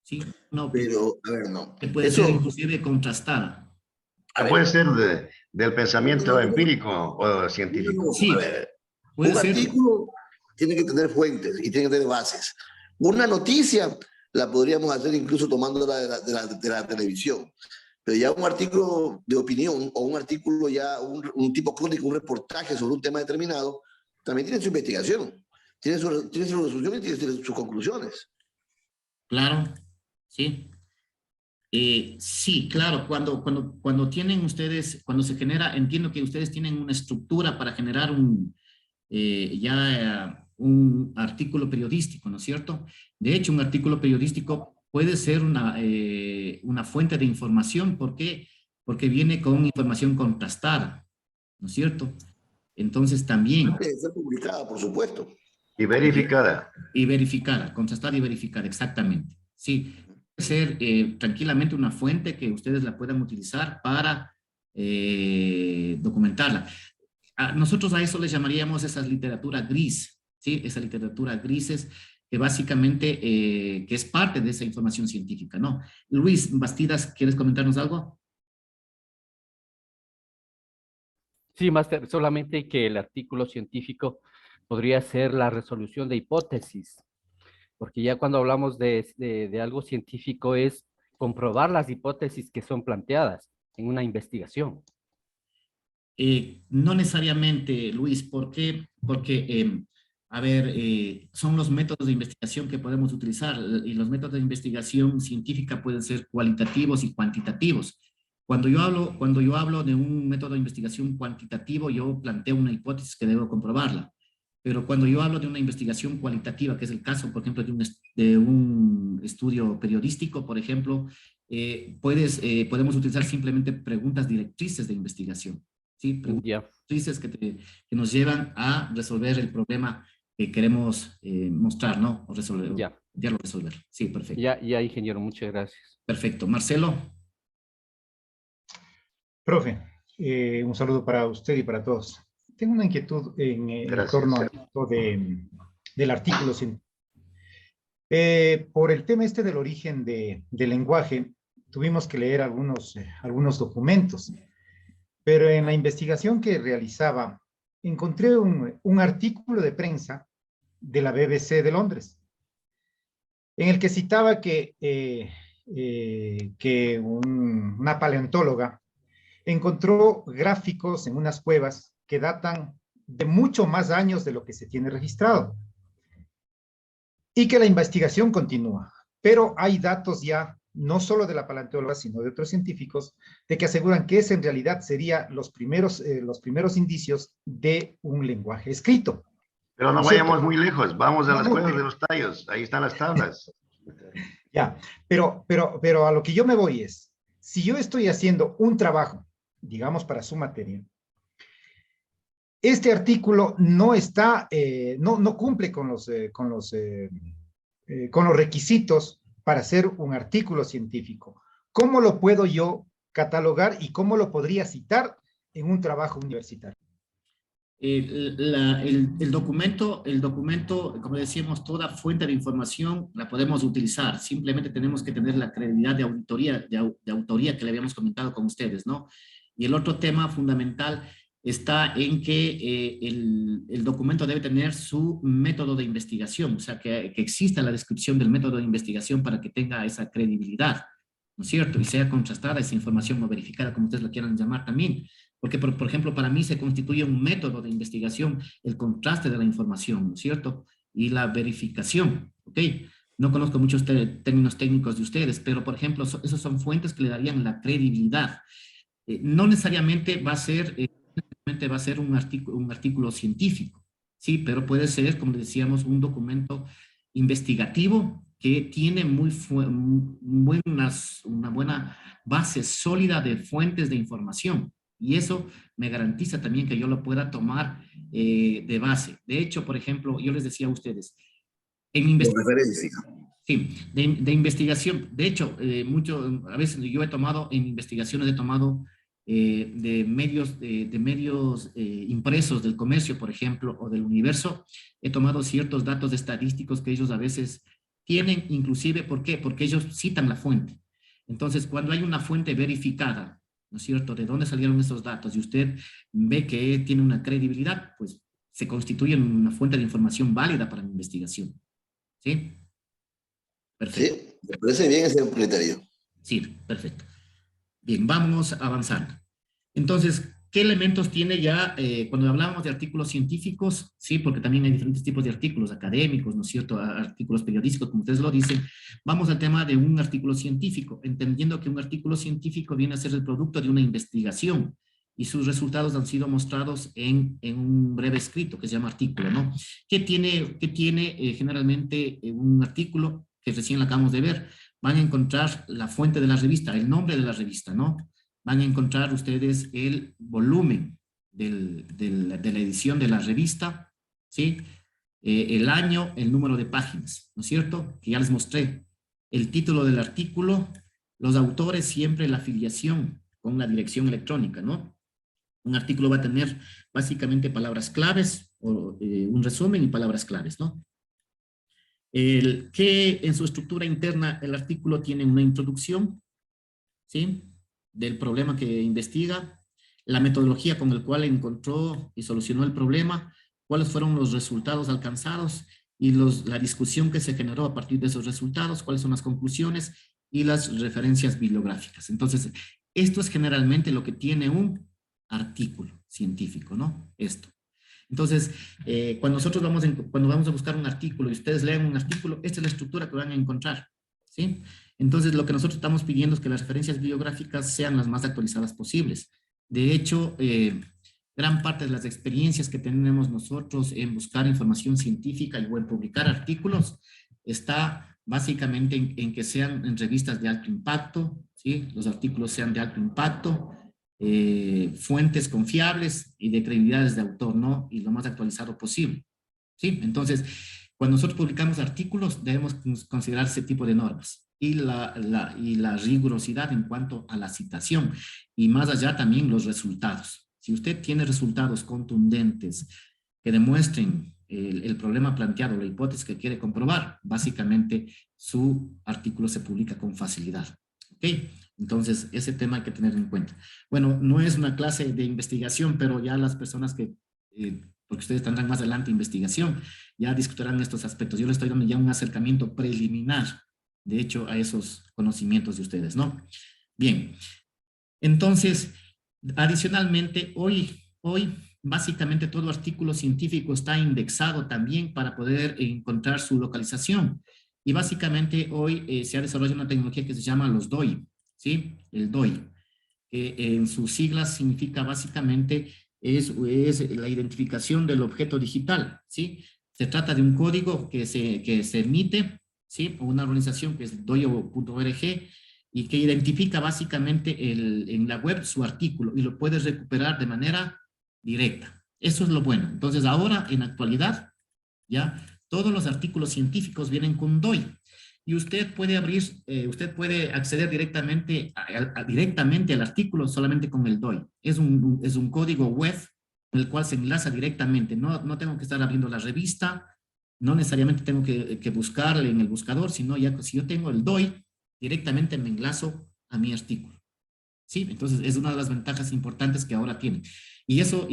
[SPEAKER 1] ¿sí? Una opinión.
[SPEAKER 15] Pero, a ver, no.
[SPEAKER 1] Que puede ser inclusive contrastada.
[SPEAKER 4] Puede ser del pensamiento empírico o científico.
[SPEAKER 1] Sí,
[SPEAKER 15] a ver,
[SPEAKER 1] puede
[SPEAKER 15] un
[SPEAKER 1] ser.
[SPEAKER 15] artículo tiene que tener fuentes y tiene que tener bases. Una noticia la podríamos hacer incluso tomándola de la televisión. Pero ya un artículo de opinión o un artículo ya, un tipo crónico, un reportaje sobre un tema determinado, también tiene su investigación, tiene su resolución y tiene sus conclusiones.
[SPEAKER 1] Claro, sí. Sí, claro, cuando tienen ustedes, cuando se genera, entiendo que ustedes tienen una estructura para generar un artículo periodístico, ¿no es cierto? De hecho, un artículo periodístico puede ser una fuente de información. ¿Por qué? Porque viene con información contrastada, ¿no es cierto? Entonces también...
[SPEAKER 15] Puede ser publicada, por supuesto.
[SPEAKER 4] Y verificada.
[SPEAKER 1] Y verificada, contrastada y verificada, exactamente. Sí, puede ser tranquilamente una fuente que ustedes la puedan utilizar para documentarla. Nosotros a eso le llamaríamos esa literatura gris, ¿sí? Esa literatura grises que básicamente que es parte de esa información científica, ¿no? Luis Bastidas, ¿quieres comentarnos algo?
[SPEAKER 3] Sí, máster, solamente que el artículo científico podría ser la resolución de hipótesis, porque ya cuando hablamos de algo científico es comprobar las hipótesis que son planteadas en una investigación.
[SPEAKER 1] No necesariamente, Luis. ¿Por qué? Porque, a ver, son los métodos de investigación que podemos utilizar, y los métodos de investigación científica pueden ser cualitativos y cuantitativos. Cuando yo hablo de un método de investigación cuantitativo, yo planteo una hipótesis que debo comprobarla. Pero cuando yo hablo de una investigación cualitativa, que es el caso, por ejemplo, de un estudio periodístico, por ejemplo, podemos utilizar simplemente preguntas directrices de investigación, ¿sí? Preguntas directrices que nos llevan a resolver el problema que queremos mostrar, ¿no? O resolver, ya lo resolver. Sí, perfecto.
[SPEAKER 3] Ya, ingeniero, muchas gracias.
[SPEAKER 1] Perfecto. Marcelo.
[SPEAKER 18] Profe, un saludo para usted y para todos. Tengo una inquietud en torno al del artículo científico. Por el tema del origen del lenguaje, tuvimos que leer algunos documentos, pero en la investigación que realizaba, encontré un artículo de prensa de la BBC de Londres, en el que citaba que una paleontóloga encontró gráficos en unas cuevas que datan de mucho más años de lo que se tiene registrado. Y que la investigación continúa. Pero hay datos ya, no solo de la paleontóloga, sino de otros científicos, de que aseguran que ese en realidad serían los primeros indicios de un lenguaje escrito.
[SPEAKER 4] Pero no vayamos muy lejos, vamos a las cuevas de los tallos, ahí están las tablas.
[SPEAKER 18] Ya, pero a lo que yo me voy es, si yo estoy haciendo un trabajo, digamos para su materia, este artículo no cumple con los requisitos para ser un artículo científico. ¿Cómo lo puedo yo catalogar y cómo lo podría citar en un trabajo universitario?
[SPEAKER 1] El documento, como decíamos, toda fuente de información la podemos utilizar. Simplemente tenemos que tener la credibilidad de autoría que le habíamos comentado con ustedes, ¿no? Y el otro tema fundamental está en que el documento debe tener su método de investigación, o sea, que exista la descripción del método de investigación para que tenga esa credibilidad, ¿no es cierto? Y sea contrastada esa información o verificada, como ustedes lo quieran llamar también. Porque, por ejemplo, para mí se constituye un método de investigación el contraste de la información, ¿no es cierto? Y la verificación, ¿ok? No conozco muchos términos técnicos de ustedes, pero, por ejemplo, esos son fuentes que le darían la credibilidad. No necesariamente va a ser un artículo científico, ¿sí? Pero puede ser, como decíamos, un documento investigativo que tiene una buena base sólida de fuentes de información. Y eso me garantiza también que yo lo pueda tomar de base. De hecho, por ejemplo, yo les decía a ustedes, En
[SPEAKER 15] de referencia.
[SPEAKER 1] Sí, de investigación. De hecho, a veces yo he tomado, en investigaciones he tomado de medios impresos del comercio, por ejemplo, o del universo, he tomado ciertos datos estadísticos que ellos a veces tienen, inclusive, ¿por qué? Porque ellos citan la fuente. Entonces, cuando hay una fuente verificada, ¿no es cierto?, de dónde salieron esos datos, y usted ve que tiene una credibilidad, pues se constituye en una fuente de información válida para la investigación. ¿Sí? Perfecto.
[SPEAKER 15] Sí, me parece bien ese criterio.
[SPEAKER 1] Sí, perfecto. Bien, vamos avanzando. Entonces, ¿qué elementos tiene ya cuando hablábamos de artículos científicos? Sí, porque también hay diferentes tipos de artículos académicos, ¿no es cierto? Artículos periodísticos, como ustedes lo dicen. Vamos al tema de un artículo científico, entendiendo que un artículo científico viene a ser el producto de una investigación y sus resultados han sido mostrados en un breve escrito que se llama artículo, ¿no? ¿Qué tiene generalmente un artículo? Que recién acabamos de ver? Van a encontrar la fuente de la revista, el nombre de la revista, ¿no? Van a encontrar ustedes el volumen de la edición de la revista, ¿sí? El año, el número de páginas, ¿no es cierto? Que ya les mostré. El título del artículo, los autores, siempre la afiliación con la dirección electrónica, ¿no? Un artículo va a tener básicamente palabras claves, o un resumen y palabras claves, ¿no? Que en su estructura interna el artículo tiene una introducción, ¿sí?, del problema que investiga, la metodología con la cual encontró y solucionó el problema, cuáles fueron los resultados alcanzados y la discusión que se generó a partir de esos resultados, cuáles son las conclusiones y las referencias bibliográficas. Entonces, esto es generalmente lo que tiene un artículo científico, ¿no? Esto. Entonces, cuando nosotros cuando vamos a buscar un artículo y ustedes leen un artículo, esta es la estructura que van a encontrar, ¿sí? Entonces, lo que nosotros estamos pidiendo es que las referencias bibliográficas sean las más actualizadas posibles. De hecho, gran parte de las experiencias que tenemos nosotros en buscar información científica y en publicar artículos está básicamente en que sean en revistas de alto impacto, ¿sí? Los artículos sean de alto impacto, fuentes confiables y de credibilidades de autor, ¿no? Y lo más actualizado posible, ¿sí? Entonces, cuando nosotros publicamos artículos, debemos considerar ese tipo de normas y la rigurosidad en cuanto a la citación y más allá también los resultados. Si usted tiene resultados contundentes que demuestren el problema planteado, la hipótesis que quiere comprobar, básicamente su artículo se publica con facilidad, ¿ok? Entonces, ese tema hay que tener en cuenta. Bueno, no es una clase de investigación, pero ya las personas que, porque ustedes tendrán más adelante investigación, ya discutirán estos aspectos. Yo les estoy dando ya un acercamiento preliminar, de hecho, a esos conocimientos de ustedes, ¿no? Bien, entonces, adicionalmente, hoy básicamente todo artículo científico está indexado también para poder encontrar su localización. Y básicamente hoy se ha desarrollado una tecnología que se llama los DOI, ¿sí? El DOI, que en sus siglas significa básicamente es la identificación del objeto digital, ¿sí? Se trata de un código que se emite, ¿sí? Por una organización que es doio.org y que identifica básicamente en la web su artículo y lo puedes recuperar de manera directa. Eso es lo bueno. Entonces ahora, en la actualidad, ya todos los artículos científicos vienen con DOI. Y usted puede usted puede acceder directamente al artículo solamente con el DOI. Es un código web en el cual se enlaza directamente. No tengo que estar abriendo la revista, no necesariamente tengo que buscarle en el buscador, sino ya si yo tengo el DOI, directamente me enlazo a mi artículo. ¿Sí? Entonces es una de las ventajas importantes que ahora tienen. Y esto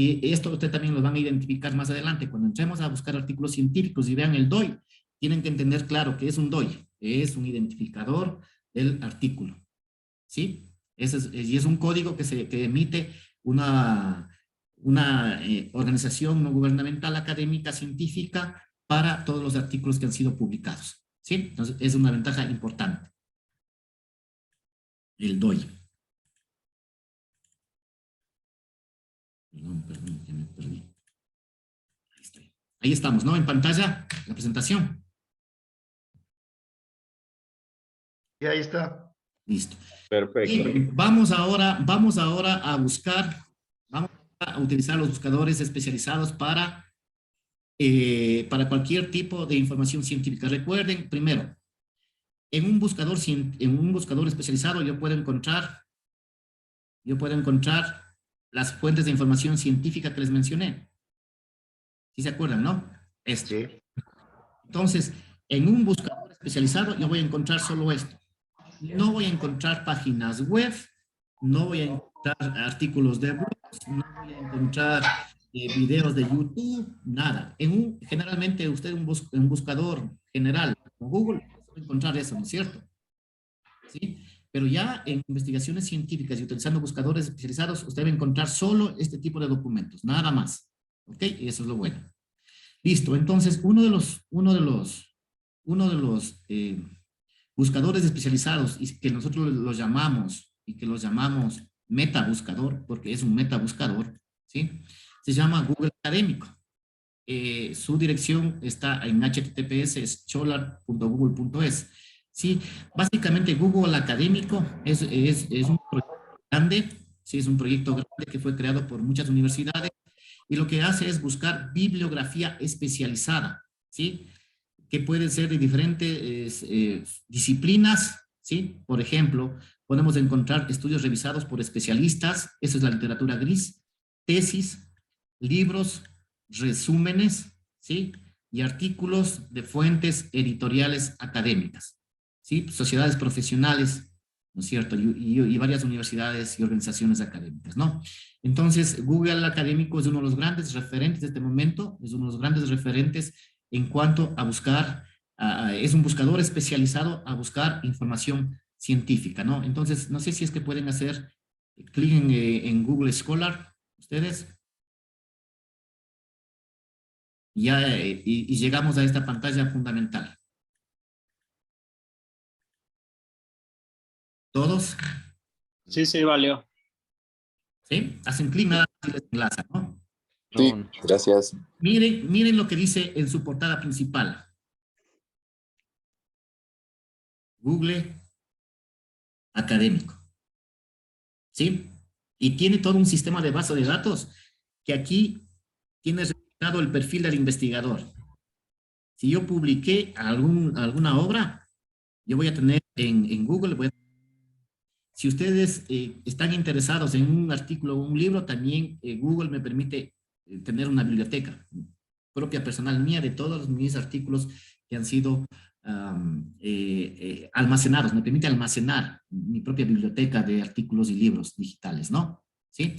[SPEAKER 1] usted también lo van a identificar más adelante. Cuando entremos a buscar artículos científicos y vean el DOI, tienen que entender claro que es un DOI, es un identificador del artículo, ¿sí? Y es un código que emite una organización no gubernamental académica científica para todos los artículos que han sido publicados, ¿sí? Entonces es una ventaja importante. El DOI. Perdón, que me perdí. Ahí estamos, ¿no? En pantalla, la presentación.
[SPEAKER 4] Y ahí está.
[SPEAKER 1] Listo.
[SPEAKER 17] Perfecto.
[SPEAKER 1] Y vamos ahora a buscar, vamos a utilizar los buscadores especializados para para cualquier tipo de información científica. Recuerden, primero, en un buscador especializado yo puedo encontrar las fuentes de información científica que les mencioné. ¿Sí se acuerdan, no? Entonces, en un buscador especializado yo voy a encontrar solo esto. No voy a encontrar páginas web, no voy a encontrar artículos de blogs, no voy a encontrar videos de YouTube, nada. Generalmente usted en un buscador general como Google puede encontrar eso, ¿no es cierto? ¿Sí? Pero ya en investigaciones científicas y utilizando buscadores especializados, usted va a encontrar solo este tipo de documentos, nada más. ¿Ok? Y eso es lo bueno. Listo, entonces uno de los buscadores especializados y que nosotros los llamamos metabuscador, porque es un metabuscador, ¿sí? Se llama Google Académico. Su dirección está en https scholar.google.es. Sí, básicamente Google Académico es un proyecto grande, sí, es un proyecto grande que fue creado por muchas universidades y lo que hace es buscar bibliografía especializada, ¿sí? Que puede ser de diferentes disciplinas, ¿sí? Por ejemplo, podemos encontrar estudios revisados por especialistas, eso es la literatura gris, tesis, libros, resúmenes, ¿sí? Y artículos de fuentes editoriales académicas, ¿sí? Sociedades profesionales, ¿no es cierto? Y varias universidades y organizaciones académicas, ¿no? Entonces, Google Académico es uno de los grandes referentes de este momento, es uno de los grandes referentes en cuanto a buscar, es un buscador especializado a buscar información científica, ¿no? Entonces, no sé si es que pueden hacer clic en Google Scholar, ustedes. Ya, y llegamos a esta pantalla fundamental. ¿Todos?
[SPEAKER 14] Sí, sí, valió.
[SPEAKER 1] ¿Sí? Hacen clic nada más y les enlaza, ¿no?
[SPEAKER 19] Sí, gracias.
[SPEAKER 1] Miren lo que dice en su portada principal. Google Académico. ¿Sí? Y tiene todo un sistema de base de datos que aquí tiene registrado el perfil del investigador. Si yo publiqué alguna obra, yo voy a tener en Google, si ustedes están interesados en un artículo o un libro, también Google me permite tener una biblioteca propia personal mía de todos mis artículos que han sido almacenados. Me permite almacenar mi propia biblioteca de artículos y libros digitales, ¿no? ¿Sí?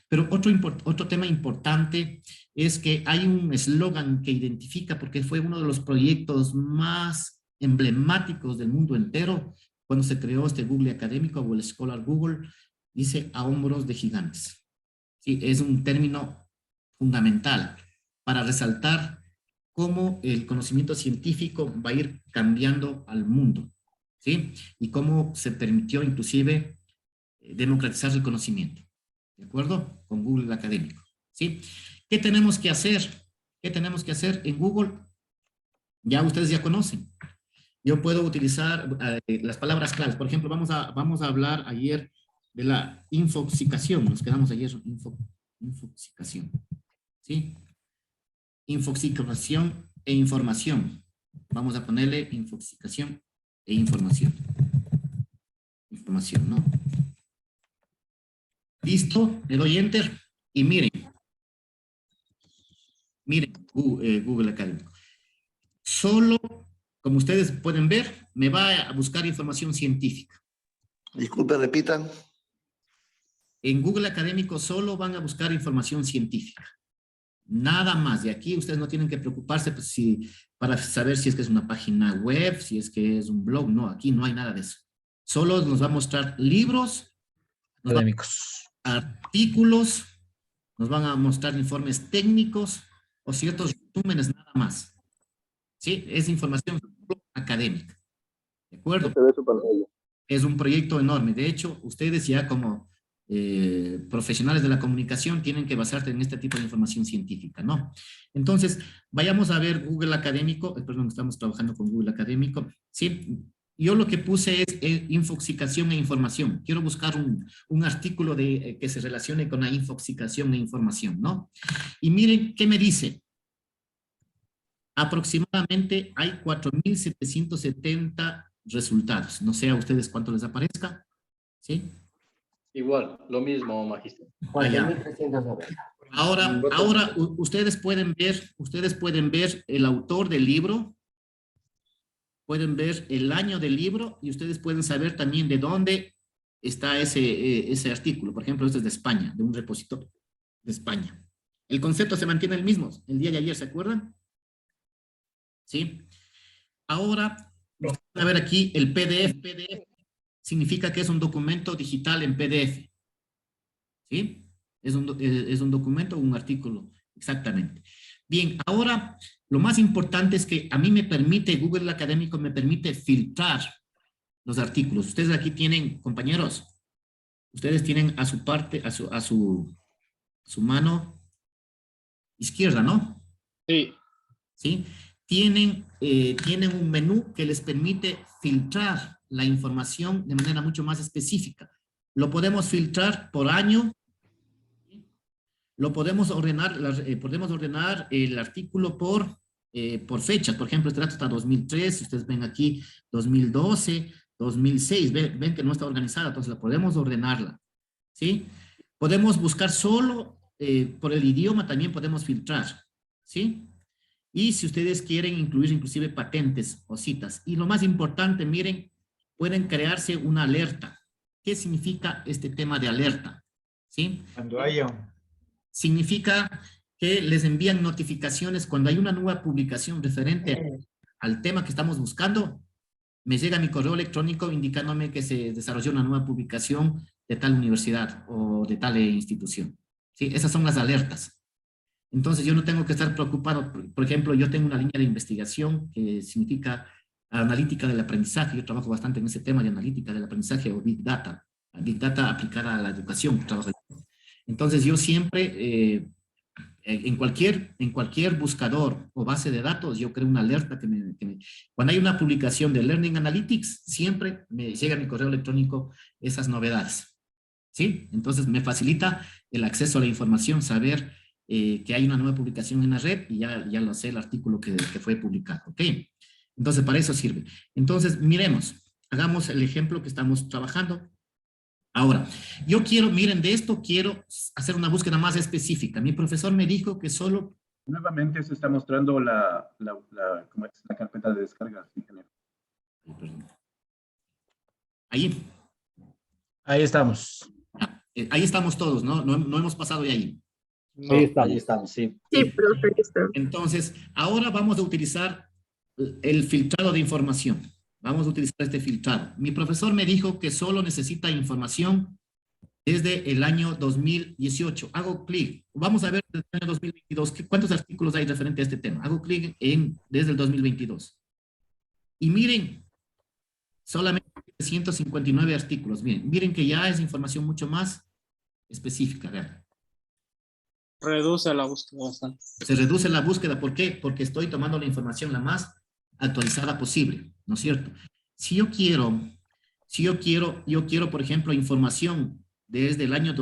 [SPEAKER 1] Pero otro tema importante es que hay un eslogan que identifica, porque fue uno de los proyectos más emblemáticos del mundo entero, cuando se creó este Google Académico o el Scholar Google, dice a hombros de gigantes. ¿Sí? Es un término fundamental para resaltar cómo el conocimiento científico va a ir cambiando al mundo, ¿sí? Y cómo se permitió inclusive democratizar el conocimiento, ¿de acuerdo? Con Google Académico, ¿sí? ¿Qué tenemos que hacer? ¿Qué tenemos que hacer en Google? Ya ustedes ya conocen. Yo puedo utilizar las palabras claves. Por ejemplo, vamos a hablar ayer de la infoxicación. Nos quedamos ayer infoxicación. ¿Sí? Infoxicación e información. Vamos a ponerle infoxicación e información. Información, ¿no? Listo, le doy enter y miren. Miren, Google Académico. Solo, como ustedes pueden ver, me va a buscar información científica.
[SPEAKER 15] Disculpe, repitan.
[SPEAKER 1] En Google Académico solo van a buscar información científica. Nada más. De aquí ustedes no tienen que preocuparse pues, para saber si es que es una página web, si es que es un blog. No, aquí no hay nada de eso. Solo nos va a mostrar libros, académicos, artículos, nos van a mostrar informes técnicos o ciertos resúmenes nada más. ¿Sí? Es información académica. ¿De acuerdo? Es un proyecto enorme. De hecho, ustedes ya como profesionales de la comunicación tienen que basarse en este tipo de información científica, ¿no? Entonces, vayamos a ver Google Académico. Perdón, estamos trabajando con Google Académico. ¿Sí? Yo lo que puse es infoxicación e información. Quiero buscar un artículo que se relacione con la infoxicación e información, ¿no? Y miren, ¿qué me dice? Aproximadamente hay 4.770 resultados. No sé a ustedes cuánto les aparezca. ¿Sí?
[SPEAKER 14] Igual, lo mismo, magíster.
[SPEAKER 1] Allá. Ahora ustedes pueden ver el autor del libro, pueden ver el año del libro y ustedes pueden saber también de dónde está ese artículo. Por ejemplo, este es de España, de un repositorio de España. El concepto se mantiene el mismo, el día de ayer, ¿se acuerdan? ¿Sí? Ahora, van a ver aquí el PDF. PDF significa que es un documento digital en PDF. ¿Sí? Es un documento o un artículo, exactamente. Bien, ahora lo más importante es que a mí me permite, Google Académico me permite filtrar los artículos. Ustedes aquí tienen, compañeros, ustedes tienen a su parte, a su mano izquierda, ¿no?
[SPEAKER 14] Sí.
[SPEAKER 1] ¿Sí? Tienen un menú que les permite filtrar la información de manera mucho más específica. Lo podemos filtrar por año, lo podemos ordenar el artículo por fechas. Por ejemplo, este dato está 2003, ustedes ven aquí 2012, 2006, ven que no está organizada, entonces la podemos ordenarla, ¿sí? Podemos buscar solo por el idioma, también podemos filtrar, ¿sí? Y si ustedes quieren incluir inclusive patentes o citas. Y lo más importante, miren, pueden crearse una alerta. ¿Qué significa este tema de alerta? ¿Sí?
[SPEAKER 18] Cuando haya...
[SPEAKER 1] Significa que les envían notificaciones cuando hay una nueva publicación referente al tema que estamos buscando. Me llega mi correo electrónico indicándome que se desarrolló una nueva publicación de tal universidad o de tal institución. ¿Sí? Esas son las alertas. Entonces yo no tengo que estar preocupado. Por ejemplo, yo tengo una línea de investigación que significa analítica del aprendizaje. Yo trabajo bastante en ese tema de analítica del aprendizaje o Big Data. Big Data aplicada a la educación. Entonces yo siempre, en cualquier buscador o base de datos, yo creo una alerta cuando hay una publicación de Learning Analytics, siempre me llega a mi correo electrónico esas novedades. ¿Sí? Entonces me facilita el acceso a la información, saber que hay una nueva publicación en la red y ya lo sé el artículo que fue publicado. ¿Ok? Entonces para eso sirve. Entonces miremos, hagamos el ejemplo que estamos trabajando. Ahora, yo quiero, miren, de esto quiero hacer una búsqueda más específica. Mi profesor me dijo que solo...
[SPEAKER 17] Nuevamente se está mostrando ¿cómo es? La carpeta de descarga, ingeniero.
[SPEAKER 1] Ahí.
[SPEAKER 14] Ahí estamos.
[SPEAKER 1] Ahí estamos todos, ¿no? No hemos pasado de ahí.
[SPEAKER 14] No, ahí estamos, sí.
[SPEAKER 1] Sí, profe, aquí está. Entonces, ahora vamos a utilizar el filtrado de información. Vamos a utilizar este filtrado. Mi profesor me dijo que solo necesita información desde el año 2018. Hago clic. Vamos a ver desde el año 2022. ¿Cuántos artículos hay referente a este tema? Hago clic desde el 2022. Y miren, solamente 159 artículos. Miren que ya es información mucho más específica. Vean.
[SPEAKER 14] Reduce la búsqueda bastante.
[SPEAKER 1] Se reduce la búsqueda. ¿Por qué? Porque estoy tomando la información la más actualizada posible, ¿no es cierto? Si yo quiero, por ejemplo, información desde el año,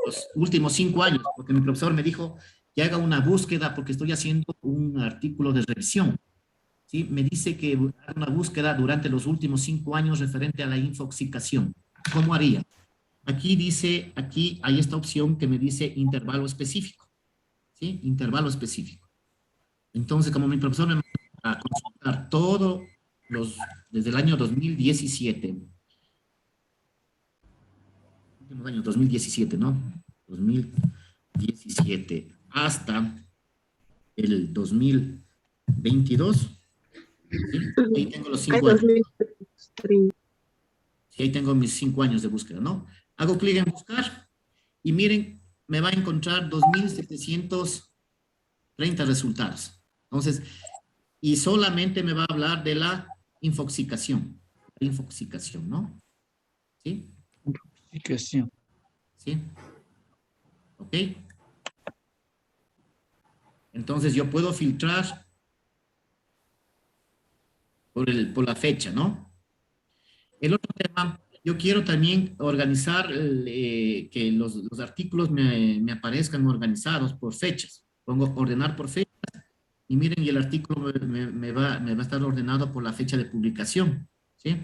[SPEAKER 1] los últimos 5 años, porque mi profesor me dijo que haga una búsqueda porque estoy haciendo un artículo de revisión, ¿sí? Me dice que haga una búsqueda durante los últimos 5 años referente a la infoxicación. ¿Cómo haría? Aquí hay esta opción que me dice intervalo específico, ¿sí? Intervalo específico. Entonces, como mi profesor me mandó a consultar desde el año 2017, últimos años, 2017, ¿no? 2017 hasta el 2022. ¿Sí? Ahí tengo los 5 años. Sí, ahí tengo mis 5 años de búsqueda, ¿no? Hago clic en buscar y miren, me va a encontrar 2.730 resultados. Entonces, y solamente me va a hablar de la infoxicación. Infoxicación, ¿no? ¿Sí?
[SPEAKER 14] Infoxicación.
[SPEAKER 1] ¿Sí? ¿Ok? Entonces yo puedo filtrar por la fecha, ¿no? El otro tema, yo quiero también organizar que los artículos me aparezcan organizados por fechas. Pongo ordenar por fechas Y miren, y el artículo me va a estar ordenado por la fecha de publicación, ¿sí?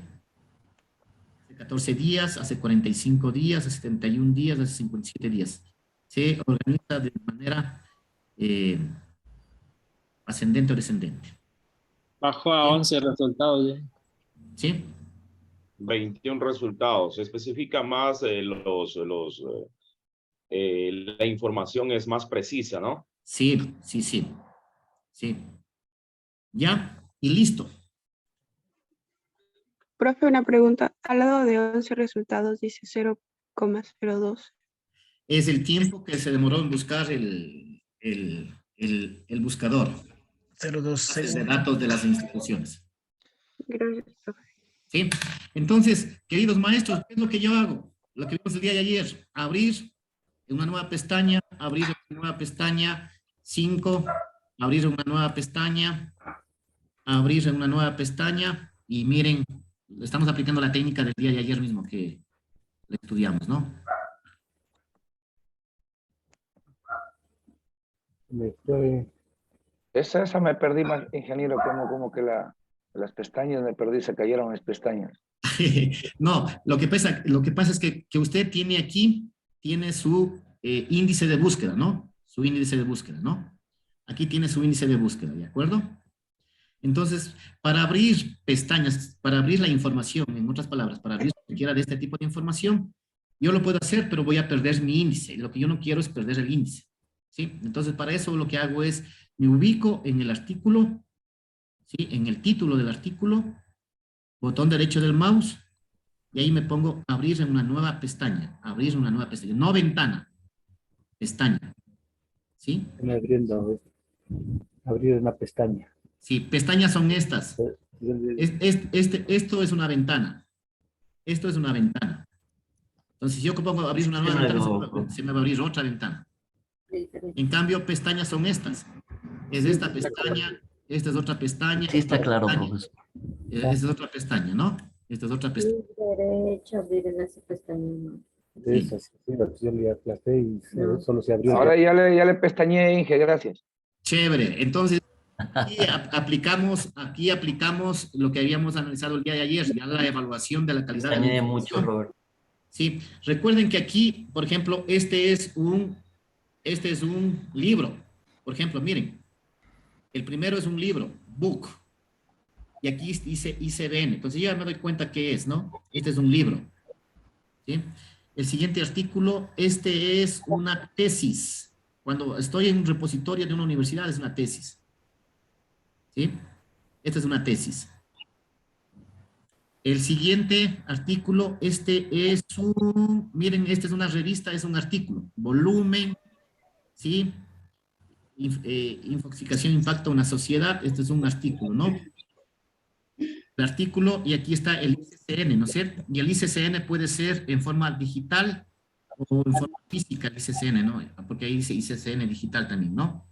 [SPEAKER 1] Hace 14 días, hace 45 días, hace 71 días, hace 57 días. Se organiza de manera ascendente o descendente.
[SPEAKER 14] Bajó a 11 resultados ya.
[SPEAKER 1] ¿Sí?
[SPEAKER 20] 21 resultados. Se especifica más la información es más precisa, ¿no?
[SPEAKER 1] Sí, sí, sí. Sí. ¿Ya? Y listo.
[SPEAKER 21] Profe, una pregunta. Al lado de 11 resultados dice 0,02.
[SPEAKER 1] Es el tiempo que se demoró en buscar el buscador.
[SPEAKER 14] 0,26.
[SPEAKER 1] De datos de las instituciones.
[SPEAKER 21] Gracias, profe.
[SPEAKER 1] ¿Sí? Entonces, queridos maestros, ¿qué es lo que yo hago? Lo que vimos el día de ayer. Abrir una nueva pestaña, abrir una nueva pestaña, 5, abrir una nueva pestaña, abrir una nueva pestaña, y miren, estamos aplicando la técnica del día de ayer mismo que estudiamos, ¿no?
[SPEAKER 12] Esa me perdí más, ingeniero, como que las pestañas me perdí, se cayeron las pestañas.
[SPEAKER 1] No, lo que pasa es que usted tiene aquí, tiene su índice de búsqueda, ¿no? Su índice de búsqueda, ¿no? Aquí tiene su índice de búsqueda, ¿de acuerdo? Entonces, para abrir pestañas, para abrir la información, en otras palabras, para abrir cualquiera de este tipo de información, yo lo puedo hacer, pero voy a perder mi índice. Lo que yo no quiero es perder el índice, ¿sí? Entonces, para eso lo que hago es, me ubico en el artículo, ¿sí? En el título del artículo, botón derecho del mouse, y ahí me pongo abrir en una nueva pestaña, no ventana, pestaña, ¿sí?
[SPEAKER 22] Abrir una pestaña.
[SPEAKER 1] Sí, pestañas son estas. Esto es una ventana. Esto es una ventana. Entonces, si yo pongo abrir una nueva ventana, se me va a abrir otra ventana. En cambio, pestañas son estas. Es esta pestaña, esta es otra pestaña.
[SPEAKER 5] Sí, está claro,
[SPEAKER 1] profesor. Esta es otra pestaña, ¿no? Esta es otra pestaña.
[SPEAKER 22] Derecho, abrir en esa pestaña. De esas, sí, yo le aplasté y solo se abrió.
[SPEAKER 12] Ahora ya le pestañeé, Inge, gracias.
[SPEAKER 1] Chévere. Entonces, aquí aplicamos lo que habíamos analizado el día de ayer, ya la evaluación de la calidad.
[SPEAKER 5] Pestañeé mucho, Robert.
[SPEAKER 1] Sí, recuerden que aquí, por ejemplo, este es un libro. Por ejemplo, miren, el primero es un libro, book, y aquí dice ICBN, entonces yo ya me doy cuenta qué es, ¿no? Este es un libro, ¿sí? El siguiente artículo, este es una tesis. Cuando estoy en un repositorio de una universidad es una tesis, ¿sí? Esta es una tesis. El siguiente artículo, miren, esta es una revista, es un artículo, volumen, ¿sí? Infoxicación impacta a una sociedad, este es un artículo, ¿no? El artículo, y aquí está el ICCN, ¿no es cierto? Y el ICCN puede ser en forma digital o en forma física, el ICCN, ¿no? Porque ahí dice ICCN digital también, ¿no?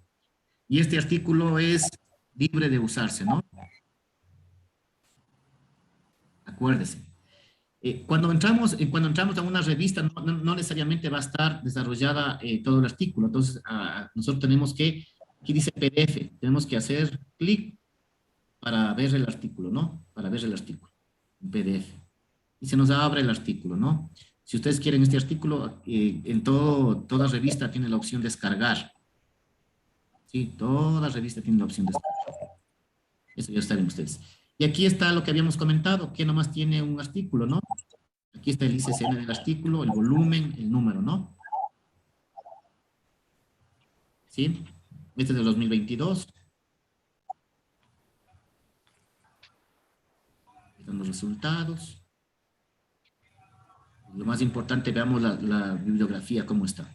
[SPEAKER 1] Y este artículo es libre de usarse, ¿no? Acuérdese. Cuando entramos a una revista, no necesariamente va a estar desarrollada todo el artículo. Entonces, nosotros tenemos que, aquí dice PDF, tenemos que hacer clic para ver el artículo, ¿no? Para ver el artículo, en PDF. Y se nos abre el artículo, ¿no? Si ustedes quieren este artículo, en toda revista tiene la opción descargar. Sí, toda revista tiene la opción descargar. Eso ya saben ustedes. Y aquí está lo que habíamos comentado, que nomás tiene un artículo, ¿no? Aquí está el ICCN del artículo, el volumen, el número, ¿no? ¿Sí? Este es del 2022. Están los resultados. Lo más importante, veamos la bibliografía, cómo está.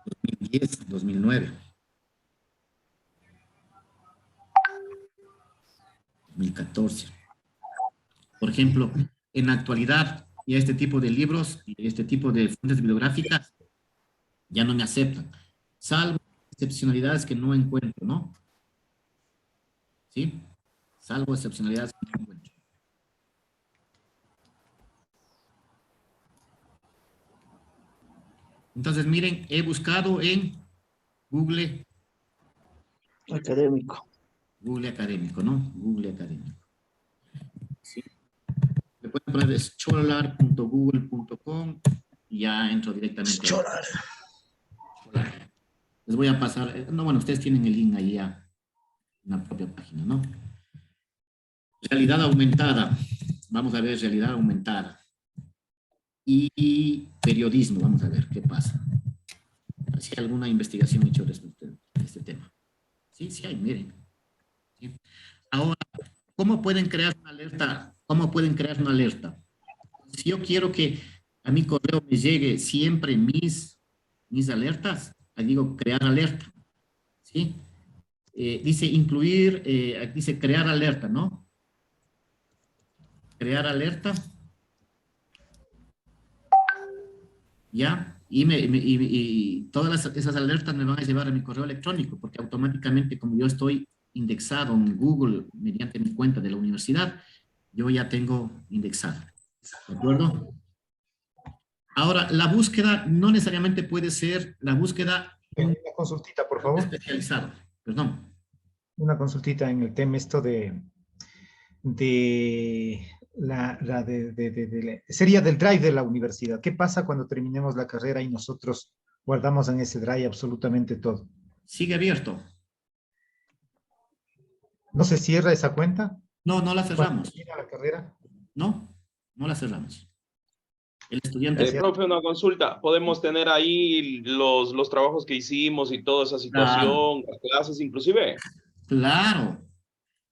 [SPEAKER 1] 2010, 2009. 2014. Por ejemplo, en la actualidad, ya este tipo de libros, este tipo de fuentes bibliográficas, ya no me aceptan, salvo excepcionalidades que no encuentro, ¿no? ¿Sí? Salvo excepcionalidades que no encuentro. Entonces, miren, he buscado en Google
[SPEAKER 14] Académico.
[SPEAKER 1] Google Académico, ¿no? Google Académico. Sí. Le pueden poner scholar.google.com y ya entro directamente.
[SPEAKER 14] Scholar.
[SPEAKER 1] Les voy a pasar, no, bueno, ustedes tienen el link ahí ya en la propia página, ¿no? Realidad aumentada. Vamos a ver realidad aumentada. Y periodismo, vamos a ver qué pasa. Si hay alguna investigación hecha respecto a este tema. Sí, sí hay, miren. ¿Sí? Ahora, ¿cómo pueden crear una alerta? ¿Cómo pueden crear una alerta? Si yo quiero que a mi correo me llegue siempre mis alertas, ahí digo crear alerta. ¿Sí? Dice incluir, dice crear alerta, ¿no? Crear alerta. ¿Ya? Y todas esas alertas me van a llevar a mi correo electrónico, porque automáticamente, como yo estoy indexado en Google mediante mi cuenta de la universidad, yo ya tengo indexado. ¿De acuerdo? Ahora, la búsqueda no necesariamente puede ser la búsqueda...
[SPEAKER 18] Una consultita, por favor.
[SPEAKER 1] Especializado, perdón.
[SPEAKER 18] Una consultita en el tema esto sería del drive de la universidad. ¿Qué pasa cuando terminemos la carrera y nosotros guardamos en ese drive absolutamente todo?
[SPEAKER 1] Sigue abierto.
[SPEAKER 18] ¿No se cierra esa cuenta?
[SPEAKER 1] No, no la cerramos.
[SPEAKER 18] ¿Termina la carrera?
[SPEAKER 1] No, no la cerramos. El estudiante...
[SPEAKER 20] profe, una consulta. ¿Podemos tener ahí los trabajos que hicimos y toda esa situación, las clases inclusive?
[SPEAKER 1] Claro.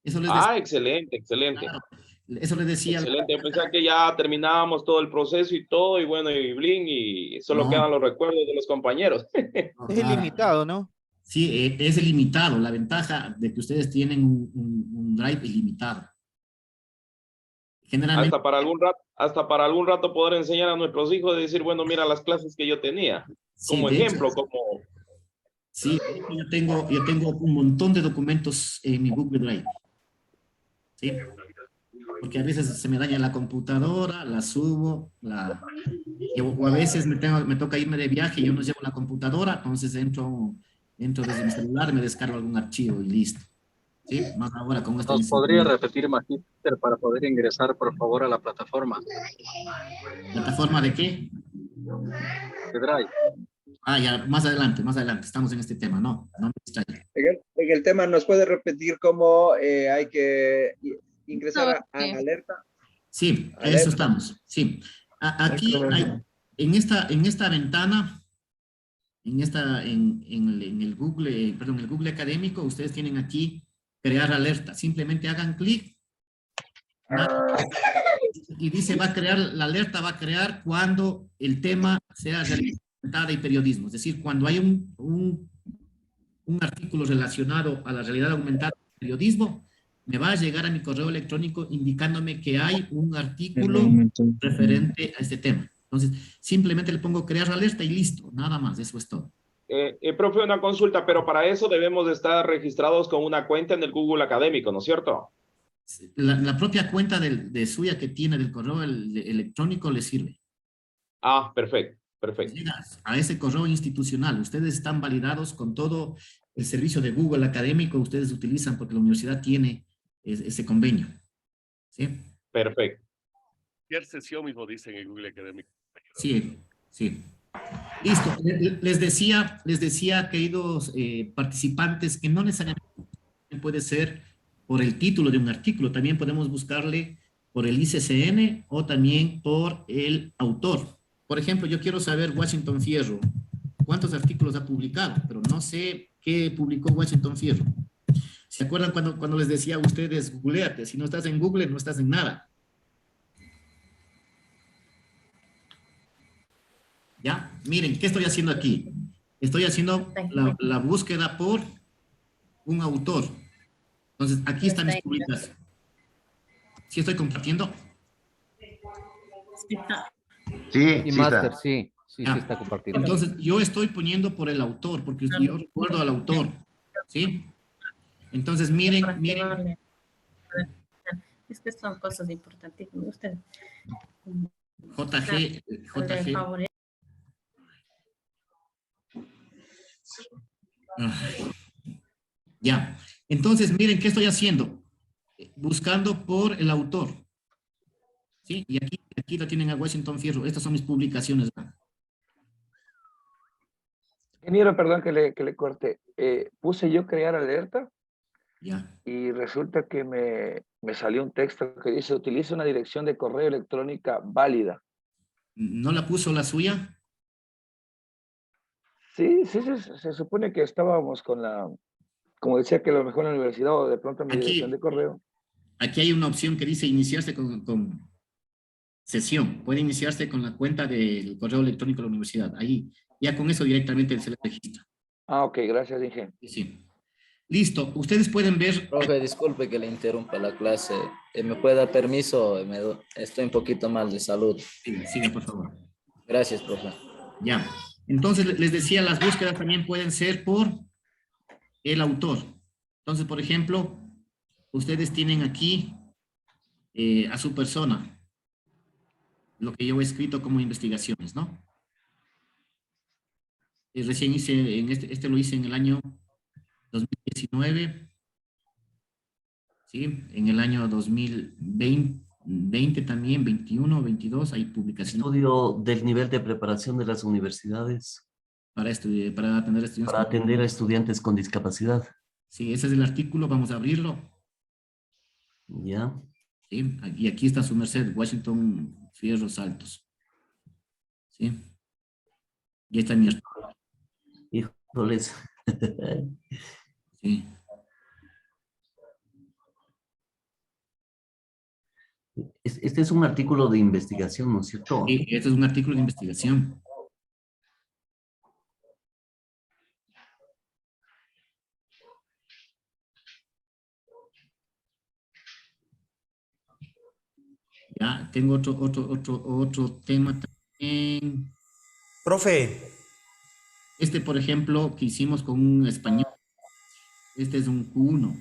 [SPEAKER 1] Eso les decía.
[SPEAKER 20] Excelente, excelente.
[SPEAKER 1] Claro. Eso les decía.
[SPEAKER 20] Excelente. Yo pensaba que ya terminábamos todo el proceso y todo, y bueno, y bling, y solo quedan los recuerdos de los compañeros.
[SPEAKER 2] Es ilimitado, ¿no?
[SPEAKER 1] Sí, es ilimitado. La ventaja de que ustedes tienen un drive ilimitado. Generalmente...
[SPEAKER 20] Hasta para algún rato poder enseñar a nuestros hijos y decir, bueno, mira las clases que yo tenía.
[SPEAKER 1] Sí,
[SPEAKER 20] como ejemplo, como...
[SPEAKER 1] Sí, yo tengo un montón de documentos en mi Google Drive. ¿Sí? Porque a veces se me daña la computadora, la subo, o a veces me toca irme de viaje y yo no llevo la computadora, entonces entro desde mi celular, me descargo algún archivo y listo. ¿Sí? Más ahora con esto.
[SPEAKER 7] ¿Nos podría repetir, Magíster, para poder ingresar, por favor, a la plataforma?
[SPEAKER 1] ¿Plataforma de qué?
[SPEAKER 7] De Drive.
[SPEAKER 1] Ah, ya, más adelante, estamos en este tema, no me extraña.
[SPEAKER 23] En el tema, ¿nos puede repetir cómo hay que ingresar a alerta?
[SPEAKER 1] Sí, a
[SPEAKER 23] alerta.
[SPEAKER 1] eso estamos, sí. Aquí hay, en esta ventana, en el Google, perdón, el Google Académico, ustedes tienen aquí crear alerta. Simplemente hagan clic y dice va a crear la alerta, va a crear cuando el tema sea realidad aumentada y periodismo. Es decir, cuando hay un artículo relacionado a la realidad aumentada y periodismo, me va a llegar a mi correo electrónico indicándome que hay un artículo referente a este tema. Entonces, simplemente le pongo crear alerta y listo, nada más, eso es todo.
[SPEAKER 20] Profe, una consulta, pero para eso debemos de estar registrados con una cuenta en el Google Académico, ¿no es cierto?
[SPEAKER 1] La propia cuenta de suya que tiene del correo electrónico le sirve.
[SPEAKER 20] Ah, perfecto, perfecto.
[SPEAKER 1] A ese correo institucional, ustedes están validados con todo el servicio de Google Académico, ustedes utilizan porque la universidad tiene ese convenio. ¿Sí?
[SPEAKER 20] Perfecto.
[SPEAKER 24] Cualquier sesión mismo dicen en Google Académico.
[SPEAKER 1] Sí, sí. Listo. Les decía, queridos participantes, que no necesariamente puede ser por el título de un artículo, también podemos buscarle por el ICCN o también por el autor. Por ejemplo, yo quiero saber Washington Fierro, cuántos artículos ha publicado, pero no sé qué publicó Washington Fierro. ¿Se acuerdan cuando les decía a ustedes, googleate? Si no estás en Google, no estás en nada. ¿Ya? Miren, ¿qué estoy haciendo aquí? Estoy haciendo la búsqueda por un autor. Entonces, aquí están mis publicaciones. ¿Sí estoy compartiendo?
[SPEAKER 4] Sí,
[SPEAKER 3] Master, sí está compartiendo.
[SPEAKER 1] Entonces, yo estoy poniendo por el autor, porque yo recuerdo al autor. ¿Sí? Entonces, miren.
[SPEAKER 25] Es que son cosas importantes que me gustan.
[SPEAKER 1] JG. Ya. Entonces, miren, ¿qué estoy haciendo? Buscando por el autor. ¿Sí? Y aquí lo tienen a Washington Fierro. Estas son mis publicaciones.
[SPEAKER 12] Ingeniero, perdón que le corte. Puse yo crear alerta
[SPEAKER 1] Ya.
[SPEAKER 12] y resulta que me salió un texto que dice utiliza una dirección de correo electrónica válida.
[SPEAKER 1] ¿No la puso la suya?
[SPEAKER 12] Sí, se supone que estábamos con la, como decía que a lo mejor en la universidad o de pronto mi dirección de correo.
[SPEAKER 1] Aquí hay una opción que dice iniciarse con sesión. Puede iniciarse con la cuenta del correo electrónico de la universidad. Ahí, ya con eso directamente se le registra.
[SPEAKER 12] Ah, ok, gracias, Inge.
[SPEAKER 1] Sí. Listo, ustedes pueden ver...
[SPEAKER 8] Profe, disculpe que le interrumpa la clase. ¿Me puede dar permiso? Estoy un poquito mal de salud.
[SPEAKER 1] Sí, siga, por favor.
[SPEAKER 8] Gracias, profe.
[SPEAKER 1] Ya. Entonces, les decía, las búsquedas también pueden ser por el autor. Entonces, por ejemplo, ustedes tienen aquí a su persona, lo que yo he escrito como investigaciones, ¿no? Recién hice, este lo hice en el año 2019, ¿sí? En el año 2020 también, 21, 22, hay publicaciones.
[SPEAKER 5] Estudio del nivel de preparación de las universidades.
[SPEAKER 1] Para atender a estudiantes.
[SPEAKER 5] Para atender a estudiantes con discapacidad.
[SPEAKER 1] Sí, ese es el artículo, vamos a abrirlo.
[SPEAKER 5] Ya.
[SPEAKER 1] Sí, y aquí está su merced, Washington Fierros Altos. Sí. Y está mi artículo.
[SPEAKER 5] Híjoles.
[SPEAKER 1] Sí.
[SPEAKER 5] Este es un artículo de investigación, ¿no es cierto?
[SPEAKER 1] Sí, este es un artículo de investigación. Ya, tengo otro tema también.
[SPEAKER 9] Profe.
[SPEAKER 1] Este, por ejemplo, que hicimos con un español. Este es un Q1.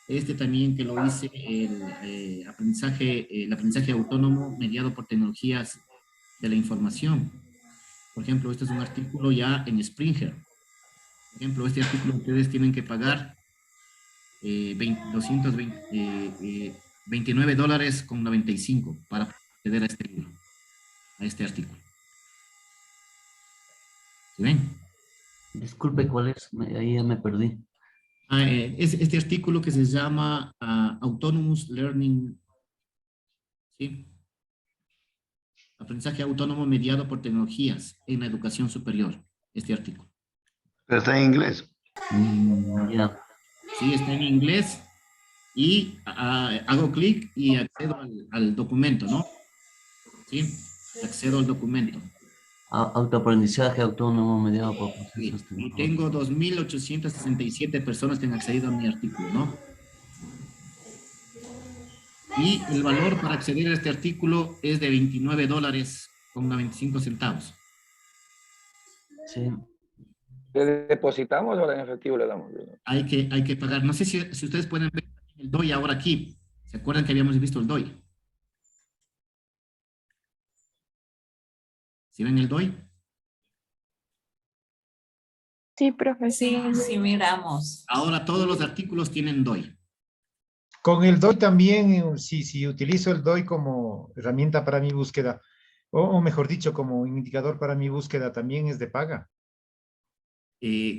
[SPEAKER 1] Este también que lo hice, el aprendizaje autónomo mediado por tecnologías de la información. Por ejemplo, este es un artículo ya en Springer. Por ejemplo, este artículo ustedes tienen que pagar $29.95 para acceder a este libro, a este artículo. ¿Sí ven?
[SPEAKER 5] Disculpe, ¿cuál es? Ahí ya me perdí.
[SPEAKER 1] Es este artículo que se llama Autonomous Learning, ¿sí? Aprendizaje autónomo mediado por tecnologías en la educación superior, este artículo.
[SPEAKER 4] Pero está en inglés.
[SPEAKER 5] Ya.
[SPEAKER 1] Sí, está en inglés y hago clic y accedo al documento, ¿no? Sí, accedo al documento.
[SPEAKER 5] Autoaprendizaje autónomo mediado por
[SPEAKER 1] procesos. Y tengo 2.867 personas que han accedido a mi artículo, ¿no? Y el valor para acceder a este artículo es de $29.95.
[SPEAKER 5] Sí.
[SPEAKER 12] ¿Le depositamos o en efectivo le damos?
[SPEAKER 1] Hay que pagar. No sé si ustedes pueden ver el DOI ahora aquí. ¿Se acuerdan que habíamos visto el DOI? ¿Sí ven el DOI?
[SPEAKER 21] Sí, profe.
[SPEAKER 10] Sí, sí, miramos.
[SPEAKER 1] Ahora todos los artículos tienen DOI.
[SPEAKER 18] Con el DOI también, si utilizo el DOI como herramienta para mi búsqueda, o mejor dicho, como indicador para mi búsqueda, también es de paga.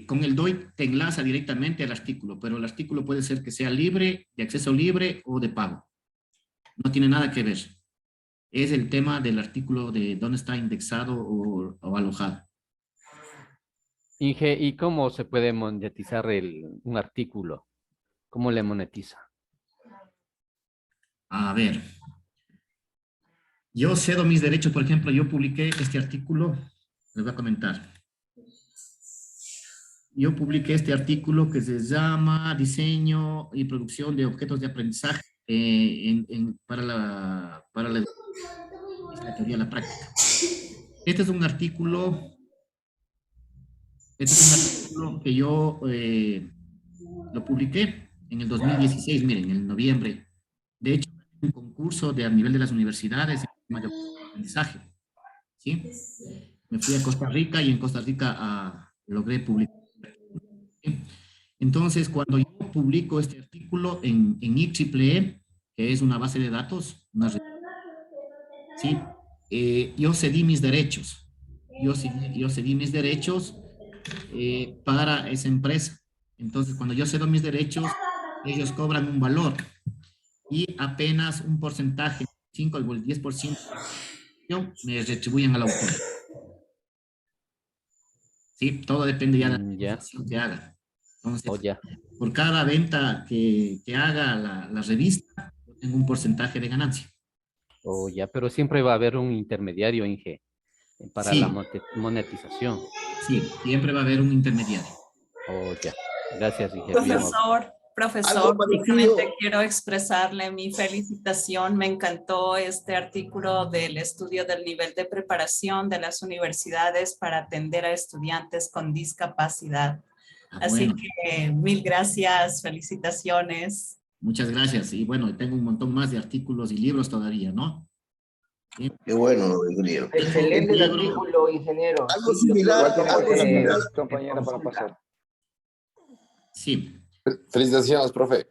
[SPEAKER 1] Con el DOI te enlaza directamente al artículo, pero el artículo puede ser que sea libre, de acceso libre o de pago. No tiene nada que ver. Es el tema del artículo de dónde está indexado o alojado.
[SPEAKER 3] Inge, ¿y cómo se puede monetizar un artículo? ¿Cómo le monetiza?
[SPEAKER 1] A ver. Yo cedo mis derechos, por ejemplo, yo publiqué este artículo, les voy a comentar. Yo publiqué este artículo que se llama Diseño y Producción de Objetos de Aprendizaje para la teoría y la práctica. Este es un artículo que yo lo publiqué en el 2016, miren, en noviembre. De hecho, un concurso a nivel de las universidades en tema de aprendizaje. ¿Sí? Me fui a Costa Rica y en Costa Rica logré publicar. Entonces, cuando yo publico este artículo en IEEE, que es una base de datos, ¿sí? Yo cedí mis derechos. Yo cedí mis derechos para esa empresa. Entonces, cuando yo cedo mis derechos, ellos cobran un valor y apenas un porcentaje, 5 o el 10%, me retribuyen al autor. Sí, todo depende ya de la negociación que haga. Entonces, por cada venta que haga la revista, tengo un porcentaje de ganancia.
[SPEAKER 3] Ya, pero siempre va a haber un intermediario, Inge, para
[SPEAKER 1] Sí.
[SPEAKER 3] la monetización.
[SPEAKER 1] Sí, siempre va a haber un intermediario.
[SPEAKER 3] Ya. Gracias, Inge.
[SPEAKER 10] Profesor, únicamente quiero expresarle mi felicitación. Me encantó este artículo del estudio del nivel de preparación de las universidades para atender a estudiantes con discapacidad. Así
[SPEAKER 1] bueno.
[SPEAKER 10] que mil gracias, felicitaciones.
[SPEAKER 1] Muchas gracias. Y bueno, tengo un montón más de artículos y libros todavía, ¿no? ¿Sí?
[SPEAKER 15] Qué bueno, ingeniero.
[SPEAKER 6] Excelente el artículo, ingeniero.
[SPEAKER 15] Algo similar,
[SPEAKER 12] compañera, para pasar.
[SPEAKER 1] Sí.
[SPEAKER 19] Felicitaciones, profe.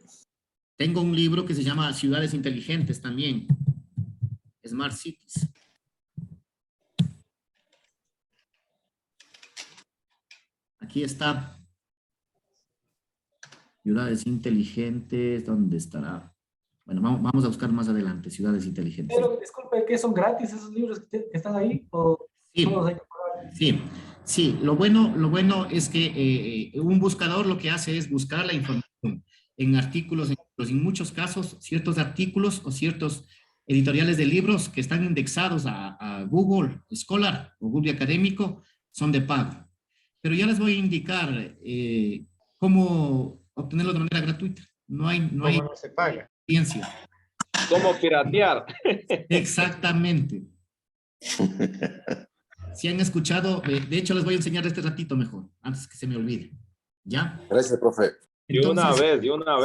[SPEAKER 1] Tengo un libro que se llama Ciudades Inteligentes también. Smart Cities. Aquí está. Ciudades Inteligentes, ¿dónde estará? Bueno, vamos a buscar más adelante, Ciudades Inteligentes.
[SPEAKER 6] Pero, disculpe, ¿qué son gratis esos libros que están ahí? ¿O
[SPEAKER 1] sí,
[SPEAKER 6] todos hay que pagar?
[SPEAKER 1] sí, sí. Lo bueno es que un buscador lo que hace es buscar la información en artículos, en muchos casos, ciertos artículos o ciertos editoriales de libros que están indexados a Google Scholar o Google Académico son de pago. Pero ya les voy a indicar cómo obtenerlo de manera gratuita. No hay
[SPEAKER 18] se paga.
[SPEAKER 1] Ciencia.
[SPEAKER 20] ¿Cómo piratear?
[SPEAKER 1] Exactamente. Si han escuchado, de hecho les voy a enseñar este ratito mejor, antes que se me olvide. ¿Ya?
[SPEAKER 19] Gracias, profe.
[SPEAKER 20] De una vez.
[SPEAKER 1] Sí, de una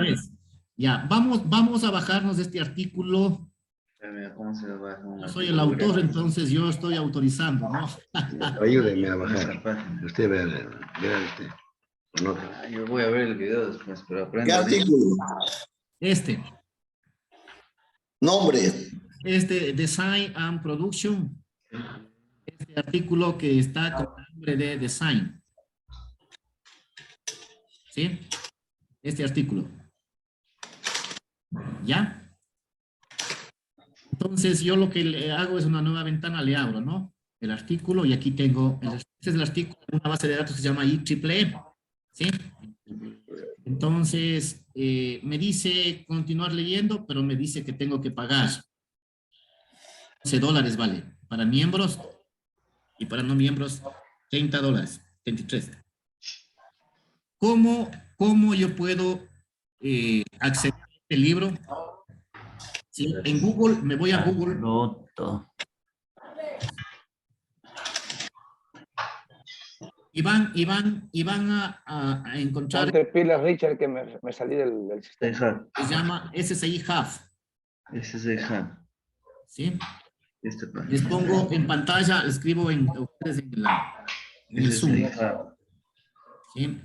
[SPEAKER 1] vez. Ya, vamos a bajarnos de este artículo.
[SPEAKER 9] ¿Cómo se baja?
[SPEAKER 1] Yo soy el autor, entonces yo estoy autorizando, ¿no?
[SPEAKER 9] Ayúdeme a bajar. Usted vea usted. Yo voy a ver el video después, pero aprenda.
[SPEAKER 15] ¿Qué artículo?
[SPEAKER 1] Este.
[SPEAKER 15] Nombre.
[SPEAKER 1] Este, Design and Production. Este artículo que está con el nombre de Design. ¿Sí? Este artículo. ¿Ya? Entonces yo lo que le hago es una nueva ventana, le abro, ¿no? El artículo y aquí tengo, este es el artículo de una base de datos que se llama IEEE. ¿Sí? Entonces, me dice continuar leyendo, pero me dice que tengo que pagar. $11 vale. Para miembros y para no miembros, $30, 33. ¿Cómo yo puedo acceder a este libro? ¿Sí? En Google, me voy a Google. Y van a encontrar.
[SPEAKER 12] Ponte pilas, Richard, que me salí del sistema.
[SPEAKER 1] Se llama SSI Hub.
[SPEAKER 9] SSI Hub.
[SPEAKER 1] ¿Sí? Les pongo en pantalla, escribo en ustedes en el Zoom. ¿Sí?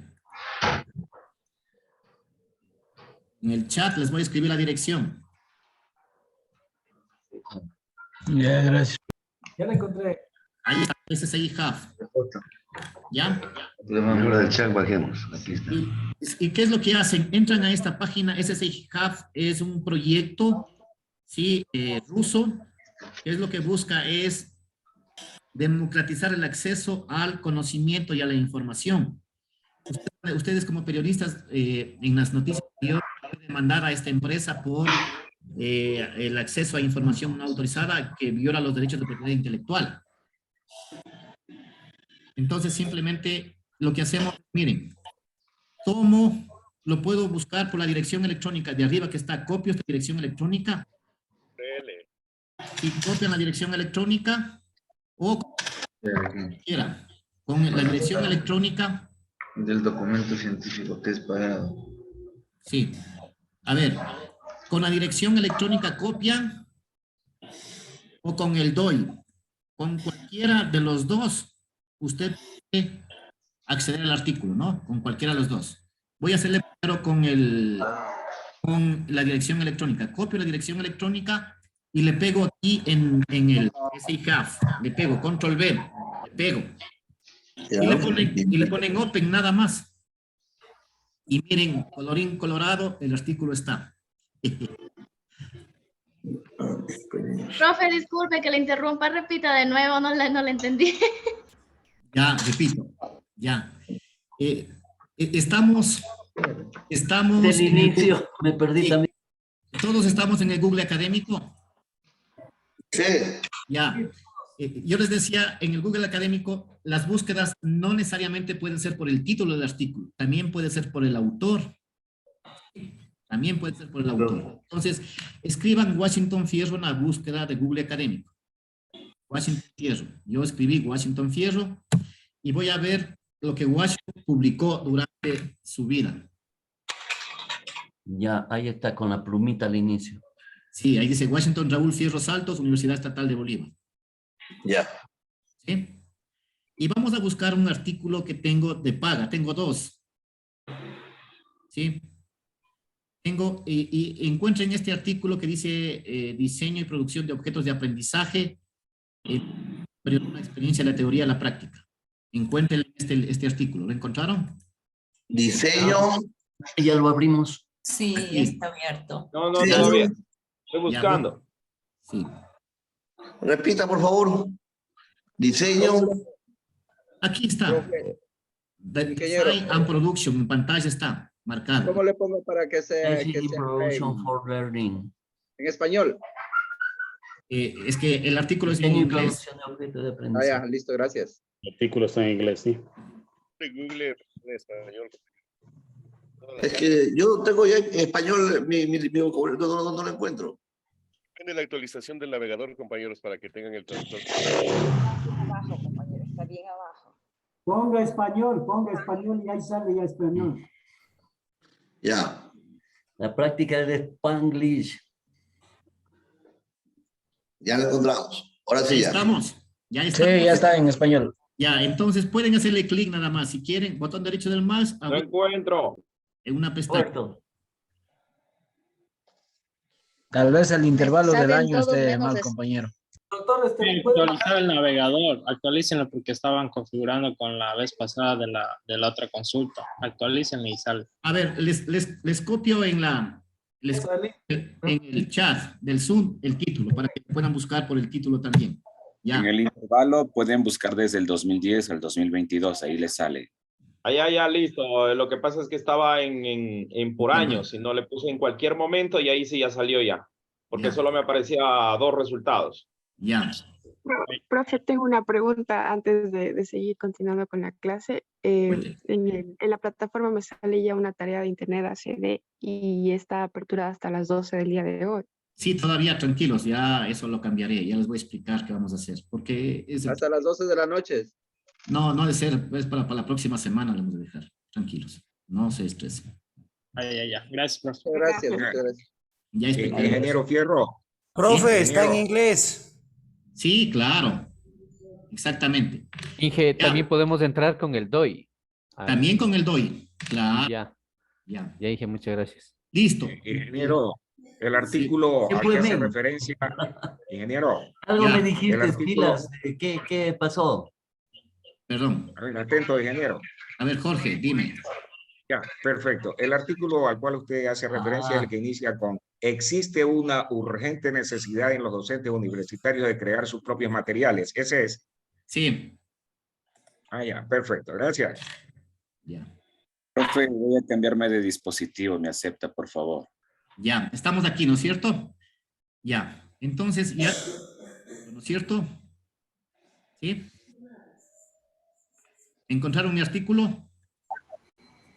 [SPEAKER 1] En el chat les voy a escribir la dirección.
[SPEAKER 14] Ya, gracias.
[SPEAKER 6] Ya la encontré.
[SPEAKER 1] Ahí está, SSI Hub. ¿Ya?
[SPEAKER 9] Ahora del chat bajemos. Aquí está.
[SPEAKER 1] ¿Y qué es lo que hacen? Entran a esta página. SSI Hub es un proyecto, ¿sí? Ruso. ¿Qué es lo que busca? Es democratizar el acceso al conocimiento y a la información. Ustedes como periodistas, en las noticias pueden demandar a esta empresa por el acceso a información no autorizada que viola los derechos de propiedad intelectual. Entonces, simplemente lo que hacemos, miren, lo puedo buscar por la dirección electrónica de arriba que está, copio esta dirección electrónica. Y copian la dirección electrónica o quiera, con la dirección electrónica.
[SPEAKER 9] Del documento científico que es pagado.
[SPEAKER 1] Sí. A ver, con la dirección electrónica copian o con el DOI. Con cualquiera de los dos, usted puede acceder al artículo, ¿no? Con cualquiera de los dos. Voy a hacerle primero con la dirección electrónica. Copio la dirección electrónica y le pego aquí en el SICAF. Le pego Control V, le pego. Y le ponen Open nada más. Y miren, colorín colorado, el artículo está.
[SPEAKER 11] Profe, disculpe que le interrumpa, repita de nuevo, no le entendí.
[SPEAKER 1] Ya, repito, ya. Estamos
[SPEAKER 5] Del inicio, me perdí también.
[SPEAKER 1] Todos estamos en el Google Académico.
[SPEAKER 15] Sí.
[SPEAKER 1] Ya. Yo les decía, en el Google Académico, las búsquedas no necesariamente pueden ser por el título del artículo, también puede ser por el autor. También puede ser por el autor. Entonces, escriban Washington Fierro en la búsqueda de Google Académico. Washington Fierro. Yo escribí Washington Fierro y voy a ver lo que Washington publicó durante su vida.
[SPEAKER 5] Ya, ahí está, con la plumita al inicio.
[SPEAKER 1] Sí, ahí dice Washington Raúl Fierro Saltos, Universidad Estatal de Bolívar.
[SPEAKER 15] Ya.
[SPEAKER 1] ¿Sí? Y vamos a buscar un artículo que tengo de paga. Tengo dos. ¿Sí? Tengo, y encuentren este artículo que dice diseño y producción de objetos de aprendizaje, una experiencia de la teoría a la práctica. Encuentren este artículo. ¿Lo encontraron?
[SPEAKER 15] Diseño.
[SPEAKER 5] Ya lo abrimos.
[SPEAKER 10] Sí,
[SPEAKER 1] Aquí
[SPEAKER 10] está abierto.
[SPEAKER 20] No,
[SPEAKER 15] Sí,
[SPEAKER 20] todavía. Estoy buscando.
[SPEAKER 1] Sí.
[SPEAKER 15] Repita, por favor. Diseño.
[SPEAKER 1] Aquí está. Design and Production. En pantalla está marcado.
[SPEAKER 23] ¿Cómo le pongo para que sea
[SPEAKER 5] Production for Learning.
[SPEAKER 23] en español?
[SPEAKER 1] Es que el artículo es en inglés.
[SPEAKER 23] Ah, ya, listo, gracias.
[SPEAKER 13] El artículo está en inglés, sí.
[SPEAKER 24] De Google en español.
[SPEAKER 15] Es que yo tengo ya en español mi vocabulario, no lo encuentro.
[SPEAKER 24] Depende de la actualización del navegador, compañeros, para que tengan el traductor.
[SPEAKER 16] Abajo, compañero, está bien abajo.
[SPEAKER 6] Ponga español y ahí sale ya español.
[SPEAKER 15] Ya.
[SPEAKER 5] La práctica del Spanglish.
[SPEAKER 15] Ya lo encontramos. Ahora sí ya.
[SPEAKER 1] ¿Estamos? Ya
[SPEAKER 6] Sí, ya está en español.
[SPEAKER 1] Ya, entonces pueden hacerle clic nada más. Si quieren, botón derecho del mouse.
[SPEAKER 20] No encuentro.
[SPEAKER 1] En una pestaña.
[SPEAKER 6] Tal vez el intervalo del
[SPEAKER 16] Saben
[SPEAKER 6] año
[SPEAKER 16] todos
[SPEAKER 6] esté
[SPEAKER 16] menos
[SPEAKER 6] mal,
[SPEAKER 16] eso.
[SPEAKER 6] compañero. Doctor,
[SPEAKER 7] Actualizar el navegador, actualícenlo porque estaban configurando con la vez pasada de la otra consulta. Actualícenlo y sale.
[SPEAKER 1] A ver, les copio en el chat del Zoom el título para que puedan buscar por el título también. Ya.
[SPEAKER 17] En el intervalo pueden buscar desde el 2010 al 2022, ahí les sale.
[SPEAKER 20] Ya, listo. Lo que pasa es que estaba en por años y no le puse en cualquier momento y ahí sí ya salió ya. Porque solo me aparecía 2 resultados.
[SPEAKER 1] Ya.
[SPEAKER 21] Profe, tengo una pregunta antes de seguir continuando con la clase. En la plataforma me sale ya una tarea de Internet ACD y está apertura hasta las 12 del día de hoy.
[SPEAKER 1] Sí, todavía tranquilos, ya eso lo cambiaré, ya les voy a explicar qué vamos a hacer, porque es...
[SPEAKER 23] Hasta las 12 de la noche.
[SPEAKER 1] No de ser, es para la próxima semana lo vamos a dejar, tranquilos, no se estresen.
[SPEAKER 7] Ya. Gracias, profe.
[SPEAKER 23] Gracias.
[SPEAKER 1] Ya expliqué.
[SPEAKER 22] Ingeniero Fierro.
[SPEAKER 2] Profe, está en inglés.
[SPEAKER 1] Sí, claro, exactamente.
[SPEAKER 3] Inge, también podemos entrar con el DOI.
[SPEAKER 1] También con el DOI, claro.
[SPEAKER 3] Ya, Inge, muchas gracias.
[SPEAKER 1] Listo.
[SPEAKER 22] Ingeniero, el artículo al que hace referencia. Ingeniero.
[SPEAKER 5] Algo me dijiste, pilas. ¿Qué pasó?
[SPEAKER 1] Perdón.
[SPEAKER 22] A ver, atento, ingeniero.
[SPEAKER 1] A ver, Jorge, dime.
[SPEAKER 22] Ya, perfecto. El artículo al cual usted hace referencia es el que inicia con: existe una urgente necesidad en los docentes universitarios de crear sus propios materiales. ¿Ese es?
[SPEAKER 1] Sí.
[SPEAKER 22] Ya, perfecto. Gracias.
[SPEAKER 1] Ya.
[SPEAKER 17] Profe, voy a cambiarme de dispositivo. ¿Me acepta, por favor?
[SPEAKER 1] Ya, estamos aquí, ¿no es cierto? Ya, entonces ya, ¿no es cierto? ¿Sí? ¿Encontraron mi artículo?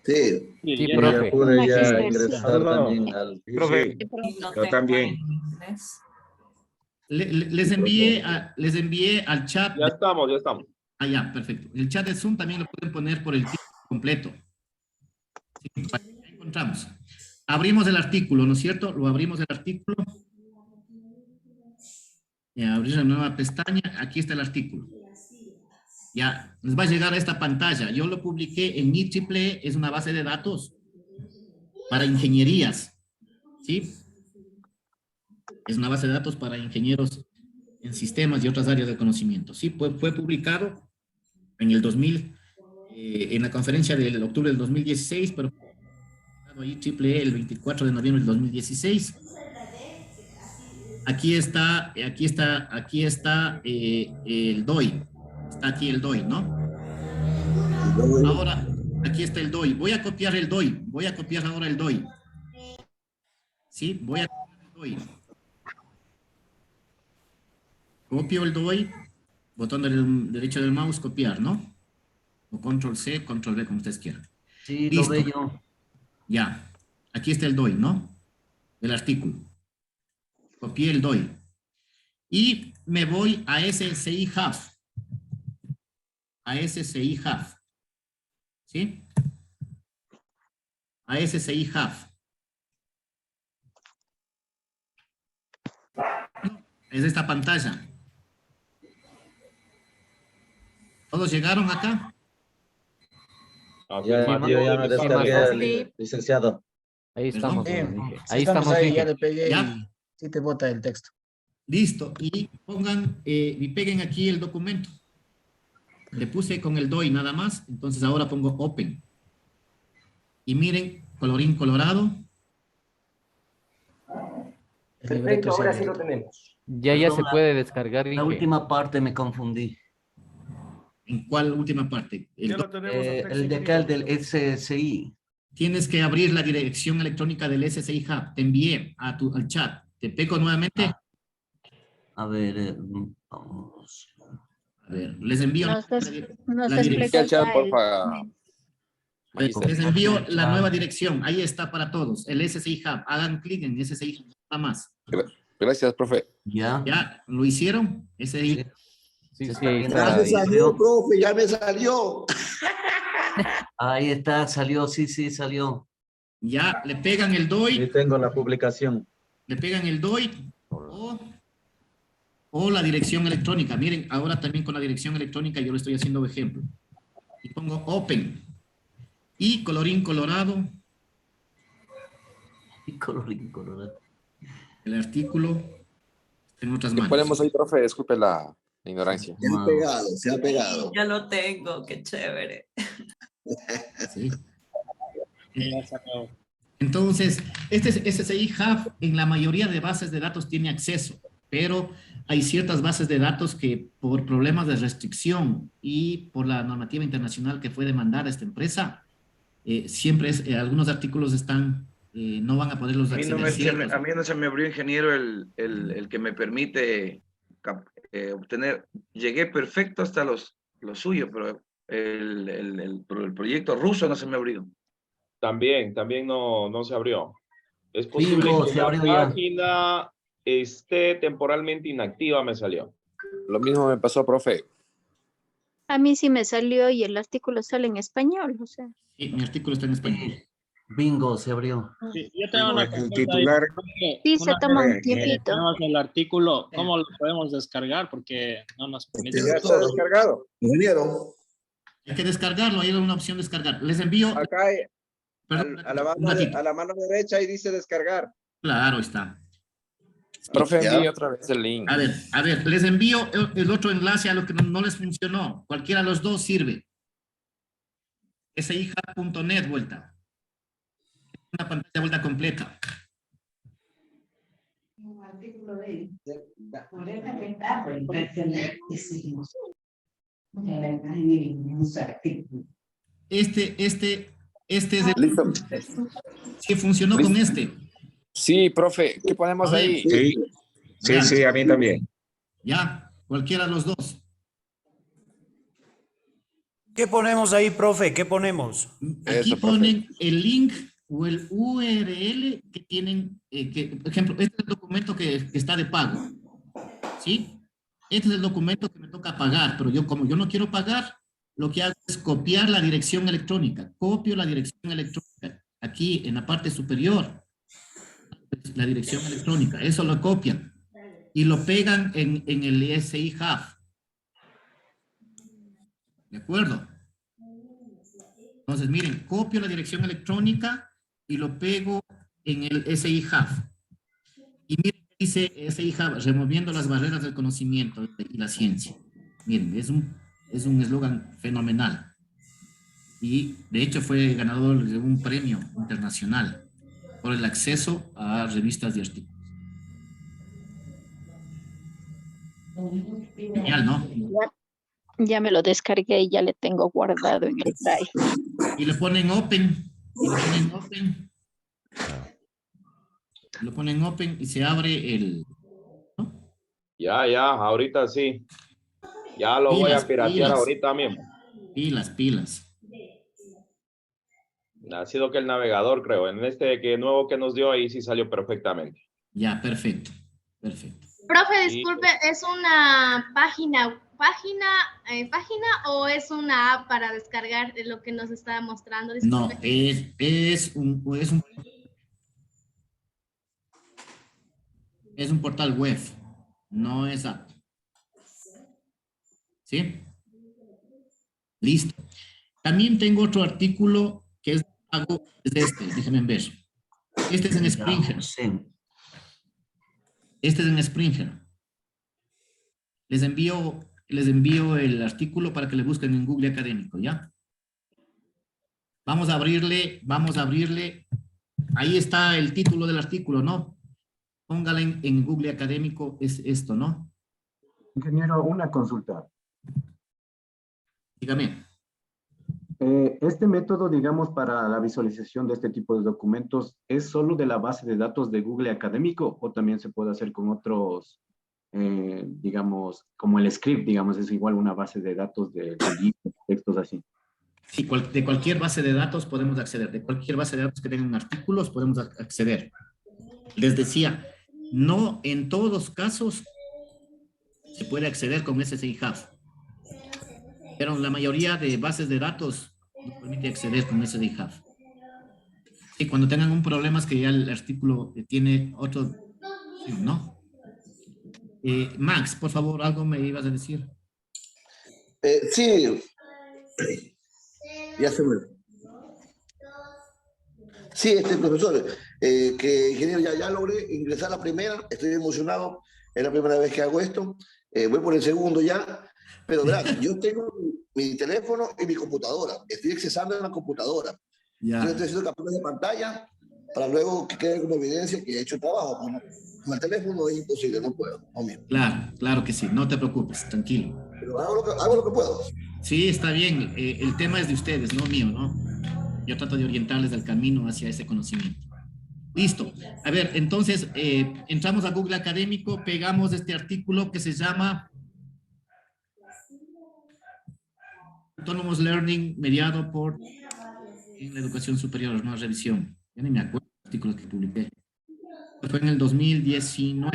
[SPEAKER 15] Sí.
[SPEAKER 3] Sí, profe.
[SPEAKER 9] Pude ya ingresar también al...
[SPEAKER 22] Profe, yo también.
[SPEAKER 1] Les envié al chat.
[SPEAKER 20] Ya estamos.
[SPEAKER 1] Ah, ya, perfecto. El chat de Zoom también lo pueden poner por el título completo. Sí, ya encontramos. Abrimos el artículo, ¿no es cierto? Lo abrimos el artículo. Abrir una nueva pestaña. Aquí está el artículo. Ya, les va a llegar a esta pantalla. Yo lo publiqué en IEEE, es una base de datos para ingenierías, ¿sí? Es una base de datos para ingenieros en sistemas y otras áreas de conocimiento. Sí, fue publicado en el 2000, en la conferencia del octubre del 2016, pero IEEE el 24 de noviembre del 2016. Aquí está el DOI. Está aquí el DOI, ¿no? Ahora, aquí está el DOI. Voy a copiar el DOI. Voy a copiar ahora el DOI. ¿Sí? Voy a copiar el DOI. Copio el DOI. Botón derecho del mouse, copiar, ¿no? O control C, control V, como ustedes quieran.
[SPEAKER 5] Sí,
[SPEAKER 1] listo.
[SPEAKER 5] lo veo. Ya.
[SPEAKER 1] Aquí está el DOI, ¿no? El artículo. Copié el DOI. Y me voy a SCI Hub. A SCI Hub. ¿Sí? A SCI Hub. Es esta pantalla. ¿Todos llegaron acá?
[SPEAKER 23] Yo ya me descargué, licenciado.
[SPEAKER 3] Ahí estamos.
[SPEAKER 23] Bien.
[SPEAKER 3] Ahí estamos.
[SPEAKER 23] Ahí,
[SPEAKER 3] Miguel.
[SPEAKER 23] ya le pegué
[SPEAKER 1] ¿Ya?
[SPEAKER 23] sí te bota el texto.
[SPEAKER 1] Listo. Y pongan, y peguen aquí el documento. Le puse con el DOI nada más. Entonces ahora pongo Open. Y miren, colorín colorado.
[SPEAKER 23] Perfecto, ahora sí lo tenemos.
[SPEAKER 3] Ya se puede descargar.
[SPEAKER 5] La última parte me confundí.
[SPEAKER 1] ¿En cuál última parte?
[SPEAKER 23] El de acá, el del SSI.
[SPEAKER 1] Tienes que abrir la dirección electrónica del SSI Hub. Te envié al chat. Te pego nuevamente.
[SPEAKER 5] A ver, vamos.
[SPEAKER 1] A ver, les envío
[SPEAKER 11] Nos
[SPEAKER 1] la dirección. Les envío la
[SPEAKER 19] Ah.
[SPEAKER 1] nueva dirección. Ahí está para todos. El SSI Hub. Hagan clic en SSI Hub. Nada más.
[SPEAKER 19] Gracias, profe.
[SPEAKER 1] ¿Ya lo hicieron? SSI.
[SPEAKER 3] Sí,
[SPEAKER 15] Ya me salió, profe, ya me salió.
[SPEAKER 5] Ahí está, salió, sí, salió.
[SPEAKER 1] Ya, le pegan el DOI.
[SPEAKER 23] Ahí tengo la publicación.
[SPEAKER 1] Le pegan el DOI o la dirección electrónica. Miren, ahora también con la dirección electrónica yo lo estoy haciendo de ejemplo. Y pongo Open. Y colorín colorado.
[SPEAKER 5] Y colorín colorado.
[SPEAKER 1] El artículo en otras manos.
[SPEAKER 19] Ponemos ahí, profe, disculpe la ignorancia.
[SPEAKER 15] Se ha pegado.
[SPEAKER 10] Ya lo tengo, qué chévere.
[SPEAKER 1] Sí. Entonces, este SSI Hub en la mayoría de bases de datos tiene acceso, pero hay ciertas bases de datos que por problemas de restricción y por la normativa internacional que fue demandada a esta empresa, siempre algunos artículos están, no van a poderlos acceder.
[SPEAKER 12] A mí no se me abrió, ingeniero, el que me permite obtener. Llegué perfecto hasta lo suyo, pero el proyecto ruso no se me abrió.
[SPEAKER 20] También no se abrió. Es posible que
[SPEAKER 5] se
[SPEAKER 20] la
[SPEAKER 5] abrió ya.
[SPEAKER 20] página esté temporalmente inactiva, me salió.
[SPEAKER 19] Lo mismo me pasó, profe.
[SPEAKER 11] A mí sí me salió y el artículo sale en español, o sea.
[SPEAKER 1] Sí, mi artículo está en español.
[SPEAKER 5] Bingo, se abrió.
[SPEAKER 7] Sí, yo tengo una pregunta ahí,
[SPEAKER 22] titular.
[SPEAKER 7] porque
[SPEAKER 11] Sí, se toma un
[SPEAKER 7] vez que
[SPEAKER 11] tiempito.
[SPEAKER 7] tenemos el artículo, ¿cómo lo podemos descargar? Porque no nos permite.
[SPEAKER 23] Ya está descargado.
[SPEAKER 15] Ingeniero.
[SPEAKER 1] Hay que descargarlo, hay una opción de descargar. Les envío.
[SPEAKER 23] Acá hay,
[SPEAKER 1] Perdón,
[SPEAKER 23] a la mano derecha ahí dice descargar.
[SPEAKER 1] Claro, está.
[SPEAKER 19] Profe, envíe otra vez el link.
[SPEAKER 1] A ver, les envío el otro enlace a lo que no les funcionó. Cualquiera de los dos sirve. SIHub.net vuelta. Una pantalla vuelta completa. Este es el...
[SPEAKER 19] Listo.
[SPEAKER 1] Sí, funcionó
[SPEAKER 19] Listo.
[SPEAKER 1] con este.
[SPEAKER 19] Sí, profe, ¿qué ponemos
[SPEAKER 1] A ver.
[SPEAKER 19] ahí?
[SPEAKER 22] Sí, a mí también.
[SPEAKER 1] Ya, cualquiera de los dos.
[SPEAKER 2] ¿Qué ponemos ahí, profe? ¿Qué ponemos?
[SPEAKER 1] Aquí
[SPEAKER 19] Eso, profe.
[SPEAKER 1] ponen el link o el URL que tienen, por ejemplo, este es el documento que está de pago. ¿Sí? Este es el documento que me toca pagar, pero como yo no quiero pagar, lo que hago es copiar la dirección electrónica. Copio la dirección electrónica. Aquí en la parte superior, la dirección electrónica. Eso lo copian y lo pegan en el SI Hub. ¿De acuerdo? Entonces, miren, copio la dirección electrónica y lo pego en el SI Hub. Y miren, dice SI Hub, removiendo las barreras del conocimiento y la ciencia. Miren, es un eslogan fenomenal. Y de hecho fue ganador de un premio internacional por el acceso a revistas y artículos. Genial, ¿no?
[SPEAKER 4] Ya me lo descargué y ya le tengo guardado en el Drive.
[SPEAKER 1] Y le ponen open. Y le ponen open. Lo ponen open y se abre el...
[SPEAKER 20] Ya, ahorita sí. Ya lo voy a piratear ahorita mismo.
[SPEAKER 1] Pilas.
[SPEAKER 20] Ha sido que el navegador, creo, en este nuevo que nos dio ahí sí salió perfectamente.
[SPEAKER 1] Ya, perfecto.
[SPEAKER 11] Profe, disculpe, ¿es una página o es una app para descargar de lo que nos está mostrando?
[SPEAKER 1] No,
[SPEAKER 11] Disculpe.
[SPEAKER 1] es un portal web, no es app. ¿Sí? Listo. También tengo otro artículo que es déjenme ver. Este es en Springer. Este es en Springer. Les envío el artículo para que le busquen en Google Académico, ¿ya? Vamos a abrirle. Ahí está el título del artículo, ¿no? Póngala en Google Académico, es esto, ¿no?
[SPEAKER 8] Ingeniero, una consulta.
[SPEAKER 1] Dígame.
[SPEAKER 8] Este método, digamos, para la visualización de este tipo de documentos, ¿es solo de la base de datos de Google Académico o también se puede hacer con otros, digamos, como el script, digamos, es igual una base de datos de textos así?
[SPEAKER 1] Sí, de cualquier base de datos podemos acceder. De cualquier base de datos que tengan artículos podemos acceder. Les decía, no en todos los casos se puede acceder con SSI Hub. Pero la mayoría de bases de datos nos permite acceder con SSI Hub. Y cuando tengan un problema es que ya el artículo tiene otro, ¿no? Max, por favor, algo me ibas a decir.
[SPEAKER 15] Sí. Ya se me... Sí, profesor, que ingeniero, ya logré ingresar a la primera, estoy emocionado, es la primera vez que hago esto, voy por el segundo ya, pero verás, yo tengo mi teléfono y mi computadora, estoy accesando en la computadora, yo estoy haciendo capturas de pantalla para luego que quede como evidencia que he hecho trabajo, con el teléfono es imposible, no puedo, no mío.
[SPEAKER 1] Claro que sí, no te preocupes, tranquilo.
[SPEAKER 15] Pero hago lo que puedo.
[SPEAKER 1] Sí, está bien, el tema es de ustedes, no mío, ¿no? Yo trato de orientarles al camino hacia ese conocimiento. Listo. A ver, entonces, entramos a Google Académico, pegamos este artículo que se llama Autonomous Learning mediado por en la educación superior, no revisión. Ya ni me acuerdo del artículo que publiqué. Fue en el 2019.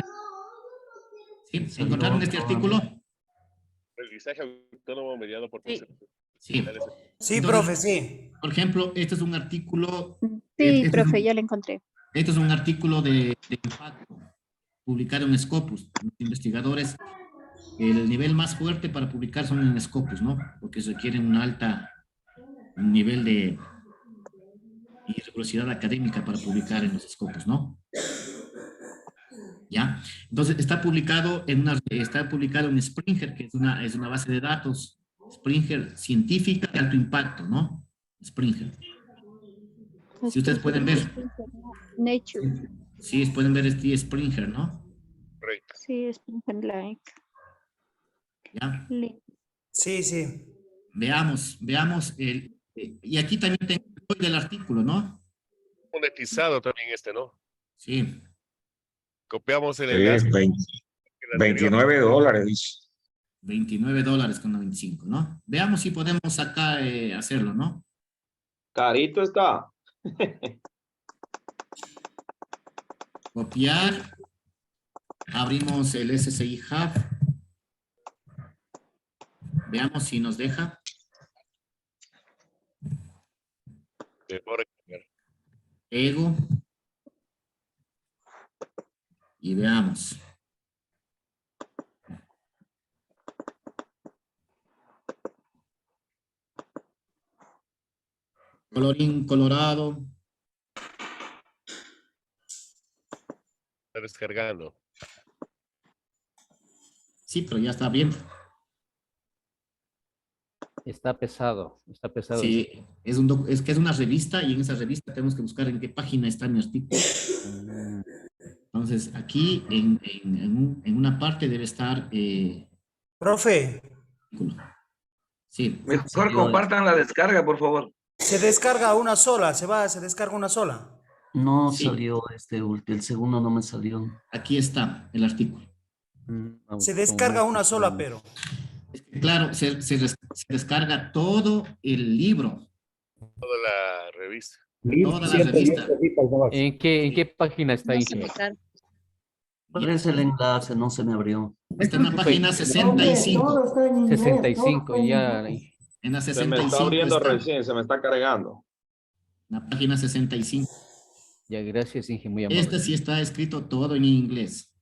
[SPEAKER 1] ¿Sí? ¿Encontraron este artículo?
[SPEAKER 24] Aprendizaje autónomo mediado por conceptos.
[SPEAKER 1] Sí,
[SPEAKER 2] entonces, profe, sí.
[SPEAKER 1] Por ejemplo, este es un artículo...
[SPEAKER 4] Sí, profe, ya lo encontré.
[SPEAKER 1] Este es un artículo de impacto publicado en Scopus. Los investigadores, el nivel más fuerte para publicar son en Scopus, ¿no? Porque requieren un nivel de rigurosidad académica para publicar en los Scopus, ¿no? ¿Ya? Entonces, está publicado en Springer, que es una base de datos, Springer científica de alto impacto, ¿no? Springer. Si ustedes pueden ver.
[SPEAKER 4] Nature.
[SPEAKER 1] Sí, pueden ver este Springer, ¿no?
[SPEAKER 24] Correcto.
[SPEAKER 4] Sí, Springer like.
[SPEAKER 1] ¿Ya?
[SPEAKER 2] Sí.
[SPEAKER 1] Veamos y aquí también tengo el del artículo, ¿no?
[SPEAKER 24] Monetizado también ¿no?
[SPEAKER 1] Sí.
[SPEAKER 24] Copiamos el
[SPEAKER 22] enlace. $29, dice.
[SPEAKER 1] $29,95, ¿no? Veamos si podemos acá hacerlo, ¿no?
[SPEAKER 20] Carito está.
[SPEAKER 1] Copiar. Abrimos el SSI Hub. Veamos si nos deja. Ego. Y veamos. Colorín colorado.
[SPEAKER 24] Está descargando.
[SPEAKER 1] Sí, pero ya está bien.
[SPEAKER 3] Está pesado, está pesado.
[SPEAKER 1] Sí, es que es una revista y en esa revista tenemos que buscar en qué página está mi artículo. Entonces, aquí en una parte debe estar...
[SPEAKER 2] Profe.
[SPEAKER 1] Sí.
[SPEAKER 12] Mejor compartan la descarga, por favor.
[SPEAKER 2] Se descarga una sola, se descarga una sola.
[SPEAKER 5] No
[SPEAKER 1] Sí.
[SPEAKER 5] salió el segundo no me salió.
[SPEAKER 1] Aquí está el artículo.
[SPEAKER 2] Se descarga una sola, pero.
[SPEAKER 1] Claro, se descarga todo el libro.
[SPEAKER 24] Toda la revista.
[SPEAKER 1] Toda la revista.
[SPEAKER 3] ¿En qué página está ahí?
[SPEAKER 5] ¿Cuál es el enlace? No se me abrió.
[SPEAKER 1] Está en la página 65.
[SPEAKER 3] 65, ya.
[SPEAKER 1] En la
[SPEAKER 20] Se
[SPEAKER 1] 65
[SPEAKER 20] me está abriendo
[SPEAKER 1] está.
[SPEAKER 20] recién, se me está cargando.
[SPEAKER 1] La página 65.
[SPEAKER 3] Ya, gracias, Inge, muy amable.
[SPEAKER 1] Este sí está escrito todo en inglés.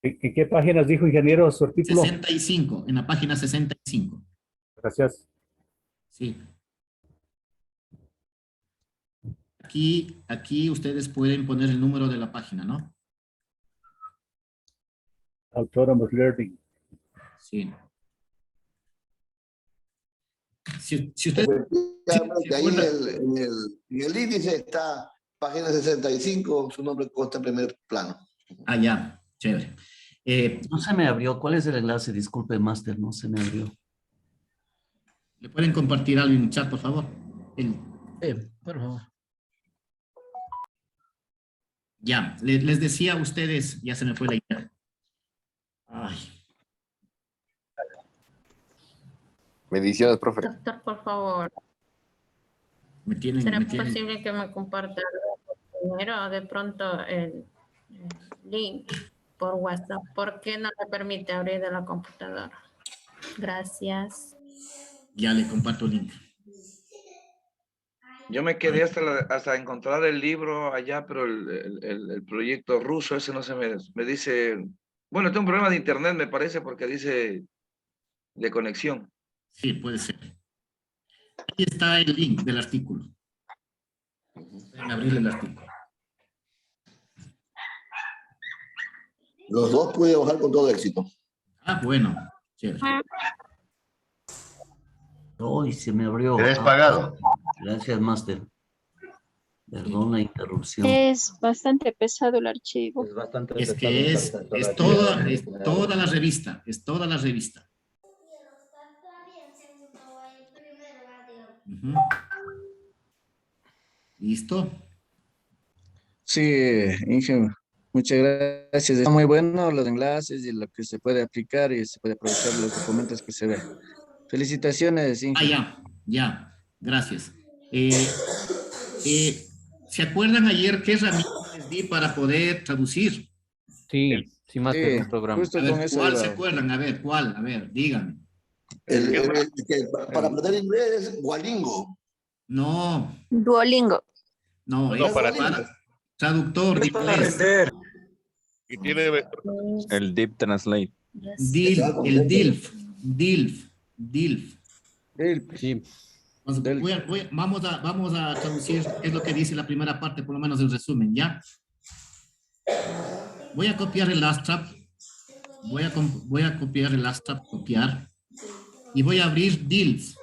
[SPEAKER 13] ¿En qué páginas dijo, ingeniero, su artículo?
[SPEAKER 1] 65, en la página 65.
[SPEAKER 13] Gracias.
[SPEAKER 1] Sí. Aquí ustedes pueden poner el número de la página, ¿no?
[SPEAKER 13] Autonomous Learning.
[SPEAKER 1] Sí. Si ustedes...
[SPEAKER 15] Ahí en el índice está página 65, su nombre consta en primer plano.
[SPEAKER 1] Ah, ya, chévere.
[SPEAKER 5] No se me abrió. ¿Cuál es el enlace? Disculpe, Máster, no se me abrió.
[SPEAKER 1] ¿Le pueden compartir algo en el chat, por favor?
[SPEAKER 5] Por favor.
[SPEAKER 1] Ya, les decía a ustedes, ya se me fue la idea. Ay.
[SPEAKER 19] Bendiciones, profe.
[SPEAKER 11] Doctor, por favor. ¿Será posible que me comparta primero de pronto el link por WhatsApp? ¿Por qué no le permite abrir de la computadora? Gracias.
[SPEAKER 1] Ya le comparto el link.
[SPEAKER 12] Yo me quedé hasta encontrar el libro allá, pero el proyecto ruso ese no se me dice... Bueno, tengo un problema de internet, me parece, porque dice de conexión.
[SPEAKER 1] Sí, puede ser. Aquí está el link del artículo. Pueden abrir el artículo.
[SPEAKER 15] Los dos pude bajar con todo éxito.
[SPEAKER 1] Ah, bueno. Chévere.
[SPEAKER 5] Uy, se me abrió.
[SPEAKER 9] ¿Eres pagado?
[SPEAKER 5] Gracias, Máster. Perdón la interrupción.
[SPEAKER 4] Es bastante pesado el archivo.
[SPEAKER 1] Es que es toda la revista. Es toda la revista. Uh-huh. ¿Listo?
[SPEAKER 14] Sí, Inge, muchas gracias. Está muy bueno los enlaces y lo que se puede aplicar y se puede aprovechar los documentos que se ven. Felicitaciones, Inge.
[SPEAKER 1] Ya, gracias. ¿Se acuerdan ayer qué herramientas les di para poder traducir?
[SPEAKER 3] Sí, más que un programa.
[SPEAKER 1] A ver, ¿cuál se acuerdan? A ver, ¿cuál? A ver, díganme.
[SPEAKER 15] Para aprender inglés es Duolingo.
[SPEAKER 1] No.
[SPEAKER 4] Duolingo.
[SPEAKER 1] No,
[SPEAKER 15] No,
[SPEAKER 1] es
[SPEAKER 15] para
[SPEAKER 1] traductor de inglés.
[SPEAKER 24] Y tiene...
[SPEAKER 19] El Deep Translate.
[SPEAKER 1] El DILF.
[SPEAKER 3] Sí.
[SPEAKER 1] Vamos a traducir qué es lo que dice la primera parte, por lo menos el resumen, ¿ya? Voy a copiar el abstract. Voy a copiar el abstract, y voy a abrir DILF.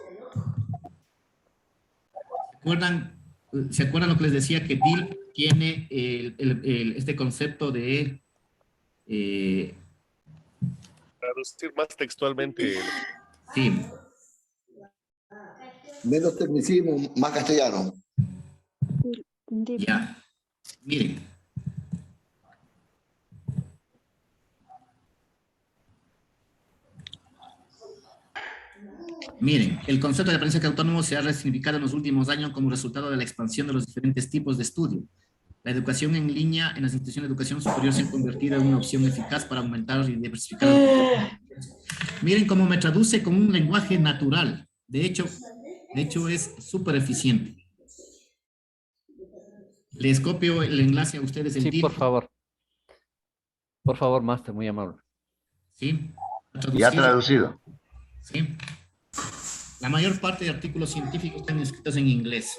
[SPEAKER 1] ¿Se acuerdan lo que les decía? Que DILF tiene este concepto de...
[SPEAKER 24] Traducir más textualmente.
[SPEAKER 1] Sí.
[SPEAKER 15] Menos tecnicismo, más castellano.
[SPEAKER 1] Ya. Miren. Miren, el concepto de aprendizaje autónomo se ha resignificado en los últimos años como resultado de la expansión de los diferentes tipos de estudio. La educación en línea en las instituciones de educación superior se ha convertido en una opción eficaz para aumentar y diversificar. Miren cómo me traduce con un lenguaje natural. De hecho es súper eficiente. Les copio el enlace a ustedes.
[SPEAKER 3] Sí, por favor. Por favor, Máster, muy amable.
[SPEAKER 1] Sí.
[SPEAKER 9] Ya traducido.
[SPEAKER 1] Sí. La mayor parte de artículos científicos están escritos en inglés.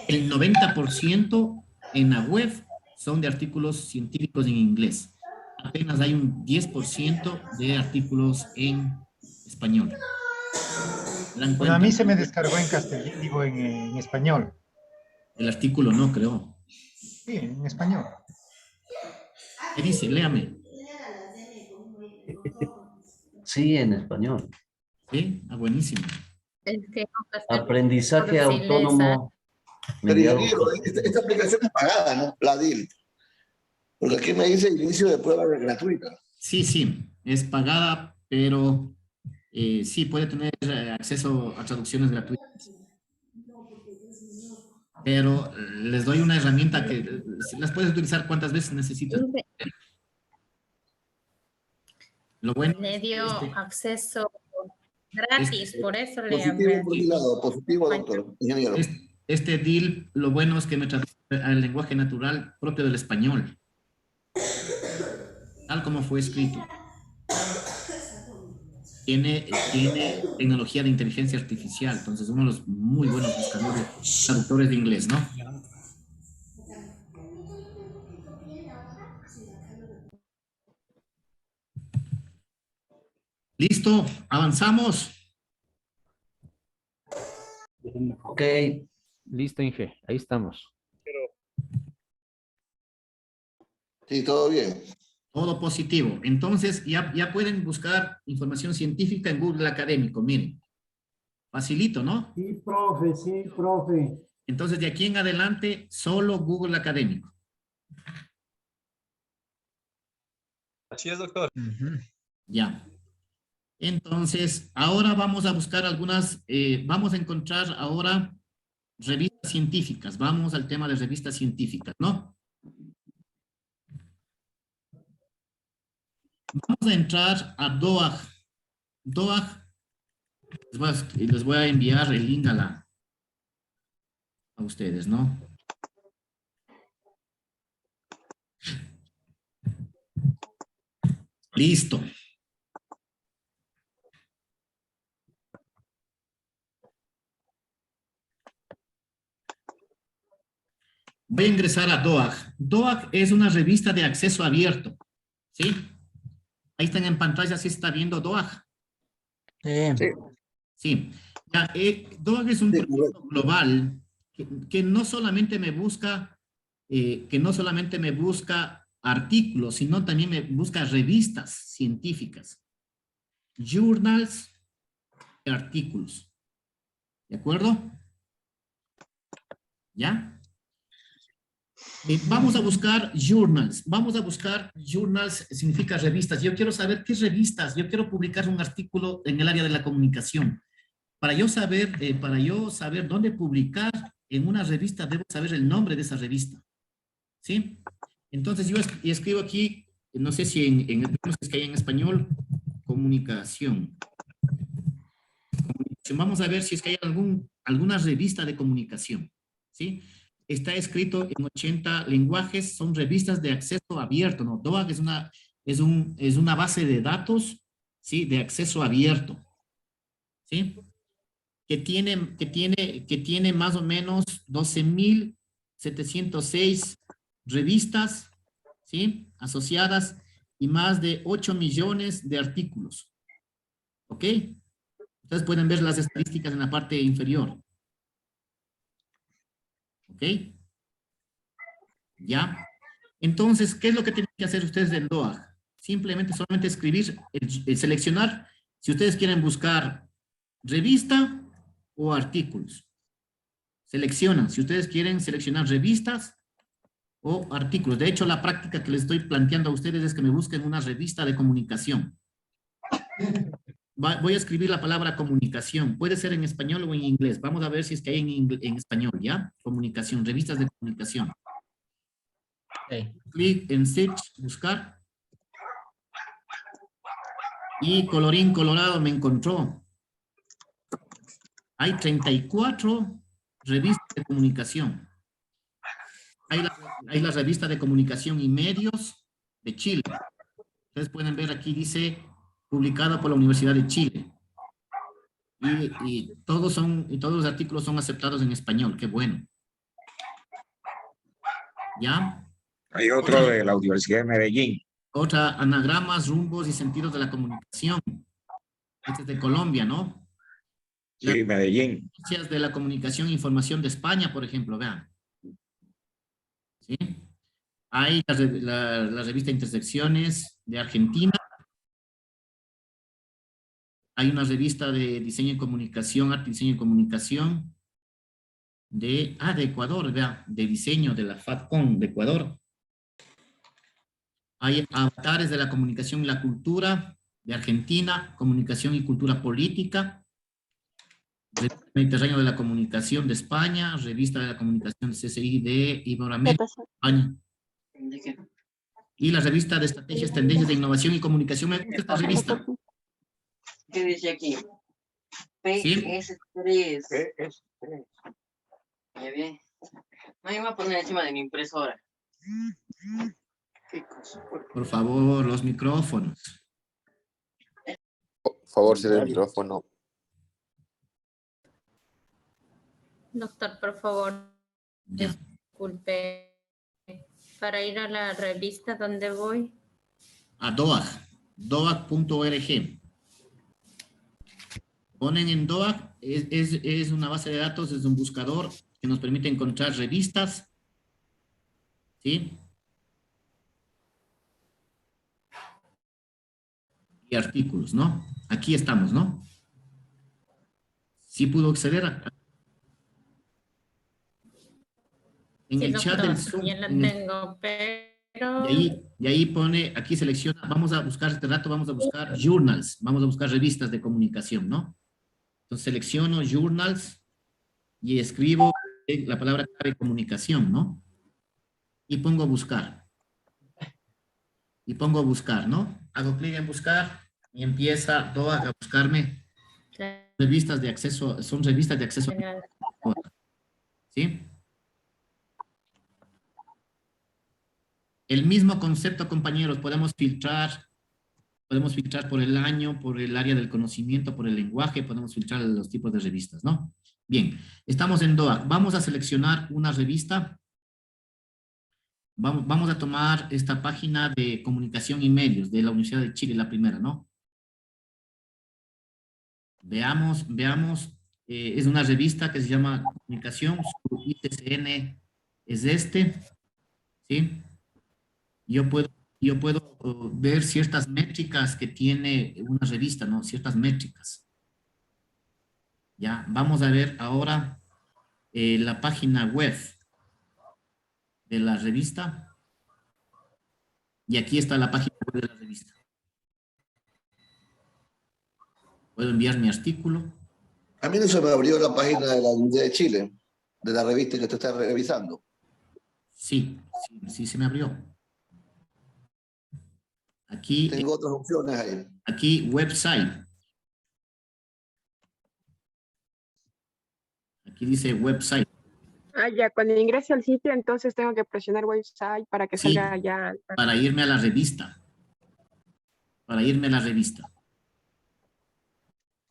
[SPEAKER 1] El 90% en la web son de artículos científicos en inglés. Apenas hay un 10% de artículos en español.
[SPEAKER 6] Bueno, a mí se me descargó en castellano, digo en español.
[SPEAKER 1] El artículo no, creo.
[SPEAKER 6] Sí, en español.
[SPEAKER 1] ¿Qué dice? Léame.
[SPEAKER 5] Sí, en español.
[SPEAKER 1] Sí, buenísimo.
[SPEAKER 5] Aprendizaje autónomo.
[SPEAKER 15] Pero esta aplicación es pagada, ¿no? La DIL. Porque aquí me dice inicio de prueba gratuita.
[SPEAKER 1] Sí, es pagada, pero sí puede tener acceso a traducciones gratuitas. Pero les doy una herramienta que las puedes utilizar cuantas veces necesitas. Le
[SPEAKER 11] dio acceso gratis, por eso le
[SPEAKER 15] positivo por mi lado, positivo, doctor, ingeniero.
[SPEAKER 1] Este DIL, lo bueno es que me traduce al lenguaje natural propio del español, tal como fue escrito. Tiene tecnología de inteligencia artificial, entonces uno de los muy buenos buscadores, traductores de inglés, ¿no? Listo, avanzamos.
[SPEAKER 5] Ok.
[SPEAKER 3] Listo, Inge, ahí estamos.
[SPEAKER 15] Sí, todo bien.
[SPEAKER 1] Todo positivo. Entonces, ya pueden buscar información científica en Google Académico, miren. Facilito, ¿no?
[SPEAKER 6] Sí, profe, sí, profe.
[SPEAKER 1] Entonces, de aquí en adelante, solo Google Académico.
[SPEAKER 24] Así es, doctor.
[SPEAKER 1] Ya. Entonces, ahora vamos a buscar algunas, vamos a encontrar ahora revistas científicas. Vamos al tema de revistas científicas, ¿no? Vamos a entrar a DOAG. DOAG, les voy a enviar el link a ustedes, ¿no? Listo. Voy a ingresar a DOAG. DOAG es una revista de acceso abierto, ¿sí? Ahí están en pantalla, ¿sí está viendo DOAG? Sí. Ya, DOAG es un proyecto global que no solamente me busca artículos, sino también me busca revistas científicas, journals y artículos. ¿De acuerdo? ¿Ya? Vamos a buscar journals. Vamos a buscar journals, significa revistas. Yo quiero saber qué revistas. Yo quiero publicar un artículo en el área de la comunicación. Para yo saber dónde publicar en una revista, debo saber el nombre de esa revista. ¿Sí? Entonces yo escribo aquí, no sé si no sé si hay en español, comunicación. Vamos a ver si es que hay alguna revista de comunicación. ¿Sí? Está escrito en 80 lenguajes, son revistas de acceso abierto, ¿no? DOAG es una base de datos, ¿sí? De acceso abierto, ¿sí? Que tiene más o menos 12.706 revistas, ¿sí? Asociadas y más de 8 millones de artículos, ¿ok? Ustedes pueden ver las estadísticas en la parte inferior. ¿Ok? ¿Ya? Entonces, ¿qué es lo que tienen que hacer ustedes en DOAG? Solamente escribir, seleccionar si ustedes quieren buscar revista o artículos. Seleccionan, si ustedes quieren seleccionar revistas o artículos. De hecho, la práctica que les estoy planteando a ustedes es que me busquen una revista de comunicación. Voy a escribir la palabra comunicación. Puede ser en español o en inglés. Vamos a ver si es que hay en español, ¿ya? Comunicación, revistas de comunicación. Clic en Search, buscar. Y colorín colorado me encontró. Hay 34 revistas de comunicación. Hay la revista de comunicación y medios de Chile. Ustedes pueden ver aquí, dice... publicada por la Universidad de Chile. Y todos los artículos son aceptados en español, qué bueno. ¿Ya?
[SPEAKER 22] Hay otro de la Universidad de Medellín.
[SPEAKER 1] Otra, anagramas, rumbos y sentidos de la comunicación. Este es de Colombia, ¿no?
[SPEAKER 22] Sí, Medellín.
[SPEAKER 1] Ciencias de la comunicación e información de España, por ejemplo, vean. ¿Sí? Hay la revista Intersecciones de Argentina. Hay una revista de diseño y comunicación, arte, diseño y comunicación de Ecuador, vean, de diseño de la FATCON de Ecuador. Hay avatares de la comunicación y la cultura de Argentina, comunicación y cultura política, revista Mediterráneo de la comunicación de España, revista de la comunicación de CCI de Iberoamérica, España. Y la revista de estrategias, tendencias de innovación y comunicación. Me gusta esta revista.
[SPEAKER 16] ¿Qué dice aquí?
[SPEAKER 1] PS3.
[SPEAKER 16] PS3. Muy bien. No, yo me voy a poner encima de mi impresora.
[SPEAKER 1] Por favor, los micrófonos.
[SPEAKER 19] Por favor, cierre el micrófono.
[SPEAKER 11] Doctor, por favor, disculpe. Para ir a la revista, ¿dónde voy?
[SPEAKER 1] A DOAG, doag.org. Ponen en DOAG, es una base de datos, es un buscador que nos permite encontrar revistas, ¿sí? Y artículos, ¿no? Aquí estamos, ¿no? Sí pudo acceder a... En
[SPEAKER 11] sí,
[SPEAKER 1] el
[SPEAKER 11] doctor,
[SPEAKER 1] chat del Zoom.
[SPEAKER 11] ya la tengo, pero...
[SPEAKER 1] Y ahí pone, aquí selecciona, vamos a buscar este rato, vamos a buscar journals, vamos a buscar revistas de comunicación, ¿no? Entonces selecciono journals y escribo la palabra clave comunicación, ¿no? Y pongo buscar. Y pongo buscar, ¿no? Hago clic en buscar y empieza DOAG a buscarme revistas de acceso, son revistas de acceso. ¿Sí? El mismo concepto, compañeros, podemos filtrar por el año, por el área del conocimiento, por el lenguaje, podemos filtrar los tipos de revistas, ¿no? Bien, estamos en DOAG. Vamos a seleccionar una revista. Vamos a tomar esta página de comunicación y medios de la Universidad de Chile, la primera, ¿no? Veamos, es una revista que se llama Comunicación, su ISSN es este, ¿sí? Yo puedo ver ciertas métricas que tiene una revista, ¿no? Ciertas métricas. Ya, vamos a ver ahora la página web de la revista. Y aquí está la página web de la revista. Puedo enviar mi artículo.
[SPEAKER 15] A mí no se me abrió la página de la Universidad de Chile, de la revista que tú estás revisando.
[SPEAKER 1] Sí se me abrió. Aquí
[SPEAKER 15] tengo otras opciones ahí.
[SPEAKER 1] Aquí, website. Aquí dice website.
[SPEAKER 17] Ah, ya, cuando ingrese al sitio, entonces tengo que presionar website para que salga ya.
[SPEAKER 1] Para irme a la revista.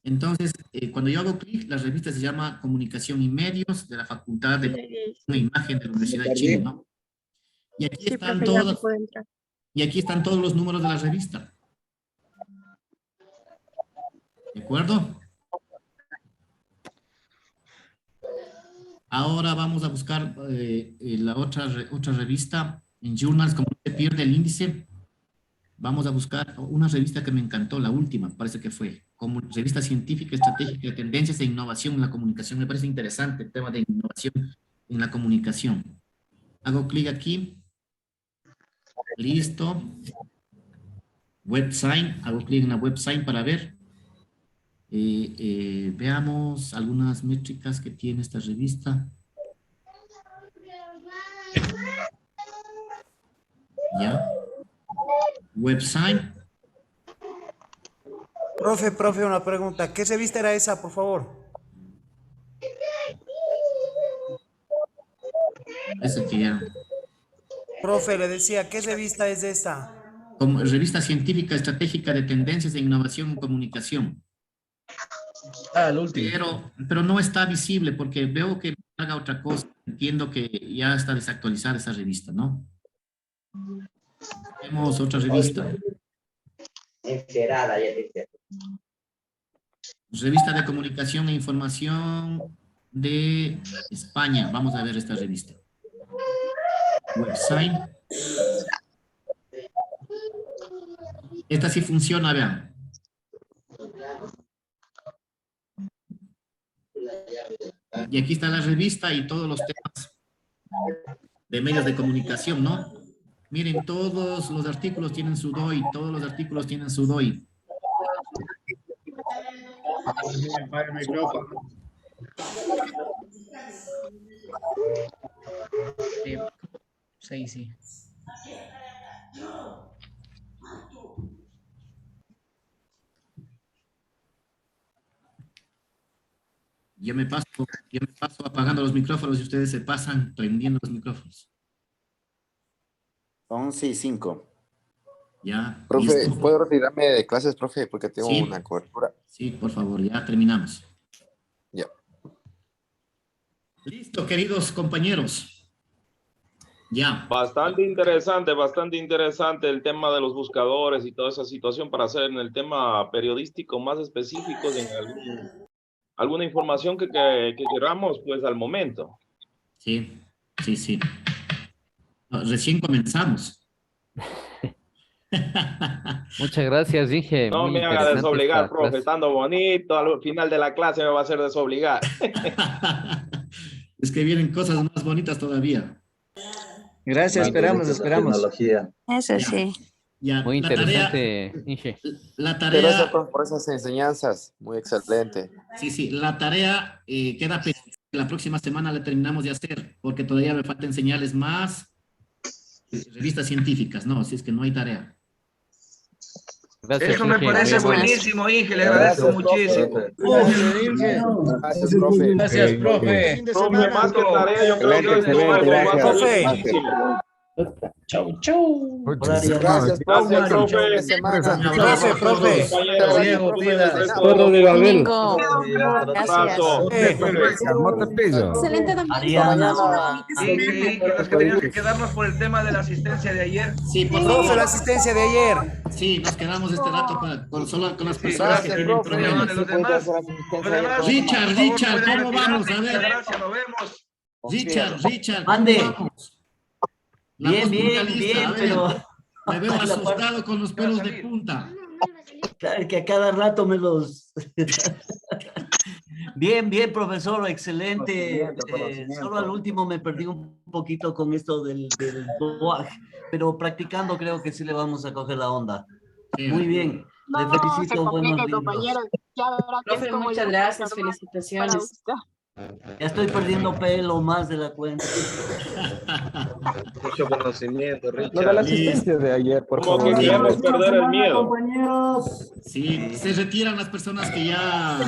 [SPEAKER 1] Entonces, cuando yo hago clic, la revista se llama Comunicación y Medios de la Facultad de Imagen de la Universidad de Chile, ¿no? Y aquí están todos. Y aquí están todos los números de la revista. ¿De acuerdo? Ahora vamos a buscar la otra revista en Journals, como se pierde el índice. Vamos a buscar una revista que me encantó, la última, parece que fue, como revista científica, estratégica de tendencias e innovación en la comunicación. Me parece interesante el tema de innovación en la comunicación. Hago clic aquí. Listo. Website, hago clic en la website para ver. Veamos algunas métricas que tiene esta revista. Ya. Website.
[SPEAKER 2] Profe, una pregunta. ¿Qué revista era esa, por favor?
[SPEAKER 1] Esa que ya.
[SPEAKER 2] Profe, le decía, ¿qué revista es esta?
[SPEAKER 1] Como revista científica estratégica de tendencias de innovación en comunicación.
[SPEAKER 14] el último.
[SPEAKER 1] Pero no está visible porque veo que haga otra cosa. Entiendo que ya está desactualizada esa revista, ¿no? Tenemos otra revista.
[SPEAKER 16] Encerrada, ya te
[SPEAKER 1] Revista de Comunicación e Información de España. Vamos a ver esta revista. Website. Esta sí funciona, vean. Y aquí está la revista y todos los temas de medios de comunicación, ¿no? Miren, todos los artículos tienen su DOI, todos los artículos tienen su DOI.
[SPEAKER 7] Sí, sí.
[SPEAKER 1] Yo me paso apagando los micrófonos y ustedes se pasan prendiendo los micrófonos.
[SPEAKER 19] 11:05.
[SPEAKER 1] Ya.
[SPEAKER 19] Profe,
[SPEAKER 1] ¿listo?
[SPEAKER 19] ¿puedo retirarme de clases, profe? Porque tengo
[SPEAKER 1] Sí.
[SPEAKER 19] una cobertura.
[SPEAKER 1] Sí, por favor, ya terminamos.
[SPEAKER 19] Ya.
[SPEAKER 1] Listo, queridos compañeros. Ya.
[SPEAKER 20] Bastante interesante el tema de los buscadores y toda esa situación para hacer en el tema periodístico más específicos en alguna información que queramos, pues al momento.
[SPEAKER 1] Sí, sí, sí. No, recién comenzamos.
[SPEAKER 3] Muchas gracias, Inge.
[SPEAKER 20] No
[SPEAKER 3] Muy
[SPEAKER 20] me haga
[SPEAKER 3] interesante
[SPEAKER 20] desobligar,
[SPEAKER 3] esta
[SPEAKER 20] profe,
[SPEAKER 3] clase.
[SPEAKER 20] estando bonito, al final de la clase me va a hacer desobligar.
[SPEAKER 1] Es que vienen cosas más bonitas todavía.
[SPEAKER 14] Gracias, esperamos.
[SPEAKER 10] Eso sí.
[SPEAKER 1] Ya,
[SPEAKER 3] Muy
[SPEAKER 1] la tarea,
[SPEAKER 3] interesante, Inge.
[SPEAKER 1] la
[SPEAKER 19] Gracias,
[SPEAKER 1] tarea,
[SPEAKER 19] profe, por esas enseñanzas. Muy excelente.
[SPEAKER 1] sí, la tarea queda pendiente. La próxima semana la terminamos de hacer, porque todavía me falta enseñarles más revistas científicas, ¿no? Si es que no hay tarea.
[SPEAKER 3] Gracias,
[SPEAKER 22] Eso me
[SPEAKER 3] Inge.
[SPEAKER 22] parece
[SPEAKER 3] Muy bien.
[SPEAKER 22] buenísimo, Inge, le agradezco muchísimo.
[SPEAKER 19] Gracias, profe.
[SPEAKER 14] Gracias, profe.
[SPEAKER 20] Profe, más que tarea, yo creo que esto va a ser muchísimo.
[SPEAKER 7] Chau, chau.
[SPEAKER 19] Gracias,
[SPEAKER 20] Gracias, profe.
[SPEAKER 2] Profe.
[SPEAKER 14] Diego, pilas.
[SPEAKER 13] Perro de Babel.
[SPEAKER 10] Domingo. Gracias.
[SPEAKER 16] Excelente, domingo.
[SPEAKER 22] Inge, los que teníamos que quedarnos por el tema de la asistencia de ayer.
[SPEAKER 1] Sí, por
[SPEAKER 2] Profe,
[SPEAKER 1] favor.
[SPEAKER 2] la asistencia de ayer.
[SPEAKER 1] Sí, nos quedamos este rato solo con las personas que
[SPEAKER 22] Gracias,
[SPEAKER 1] tienen
[SPEAKER 22] profe.
[SPEAKER 1] problemas.
[SPEAKER 22] Los demás,
[SPEAKER 1] Richard, ¿cómo vamos? A
[SPEAKER 22] Muchas
[SPEAKER 1] ver.
[SPEAKER 22] gracias, nos vemos.
[SPEAKER 1] Richard, ¿cómo
[SPEAKER 16] Ande.
[SPEAKER 1] vamos? La voz mundialista, a ver,
[SPEAKER 16] pero
[SPEAKER 1] me veo asustado con los pelos de punta.
[SPEAKER 16] claro que a cada rato me los... Bien, profesor, excelente. Solo al último me perdí un poquito con esto del DOAG, pero practicando creo que sí le vamos a coger la onda. Muy bien, le felicito, buenos días.
[SPEAKER 10] Profe, muchas gracias, felicitaciones.
[SPEAKER 16] Ya estoy perdiendo pelo más de la cuenta.
[SPEAKER 24] Mucho conocimiento, Richard.
[SPEAKER 19] Lo de la asistencia de ayer, por
[SPEAKER 20] Como
[SPEAKER 19] favor.
[SPEAKER 20] que queremos perder el miedo.
[SPEAKER 1] Sí, se retiran las personas que ya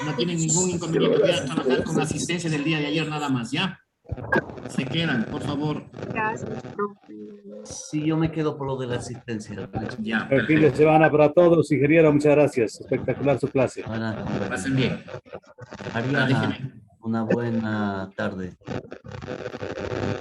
[SPEAKER 1] no tienen ningún inconveniente. Voy a trabajar con asistencia del día de ayer nada más, ¿ya? Se quedan, por favor.
[SPEAKER 16] Sí, yo me quedo por lo de la asistencia.
[SPEAKER 1] Ya,
[SPEAKER 13] El fin de semana para todos, ingeniero, muchas gracias. Espectacular su clase.
[SPEAKER 1] pasen bien.
[SPEAKER 16] Ariana, una buena tarde.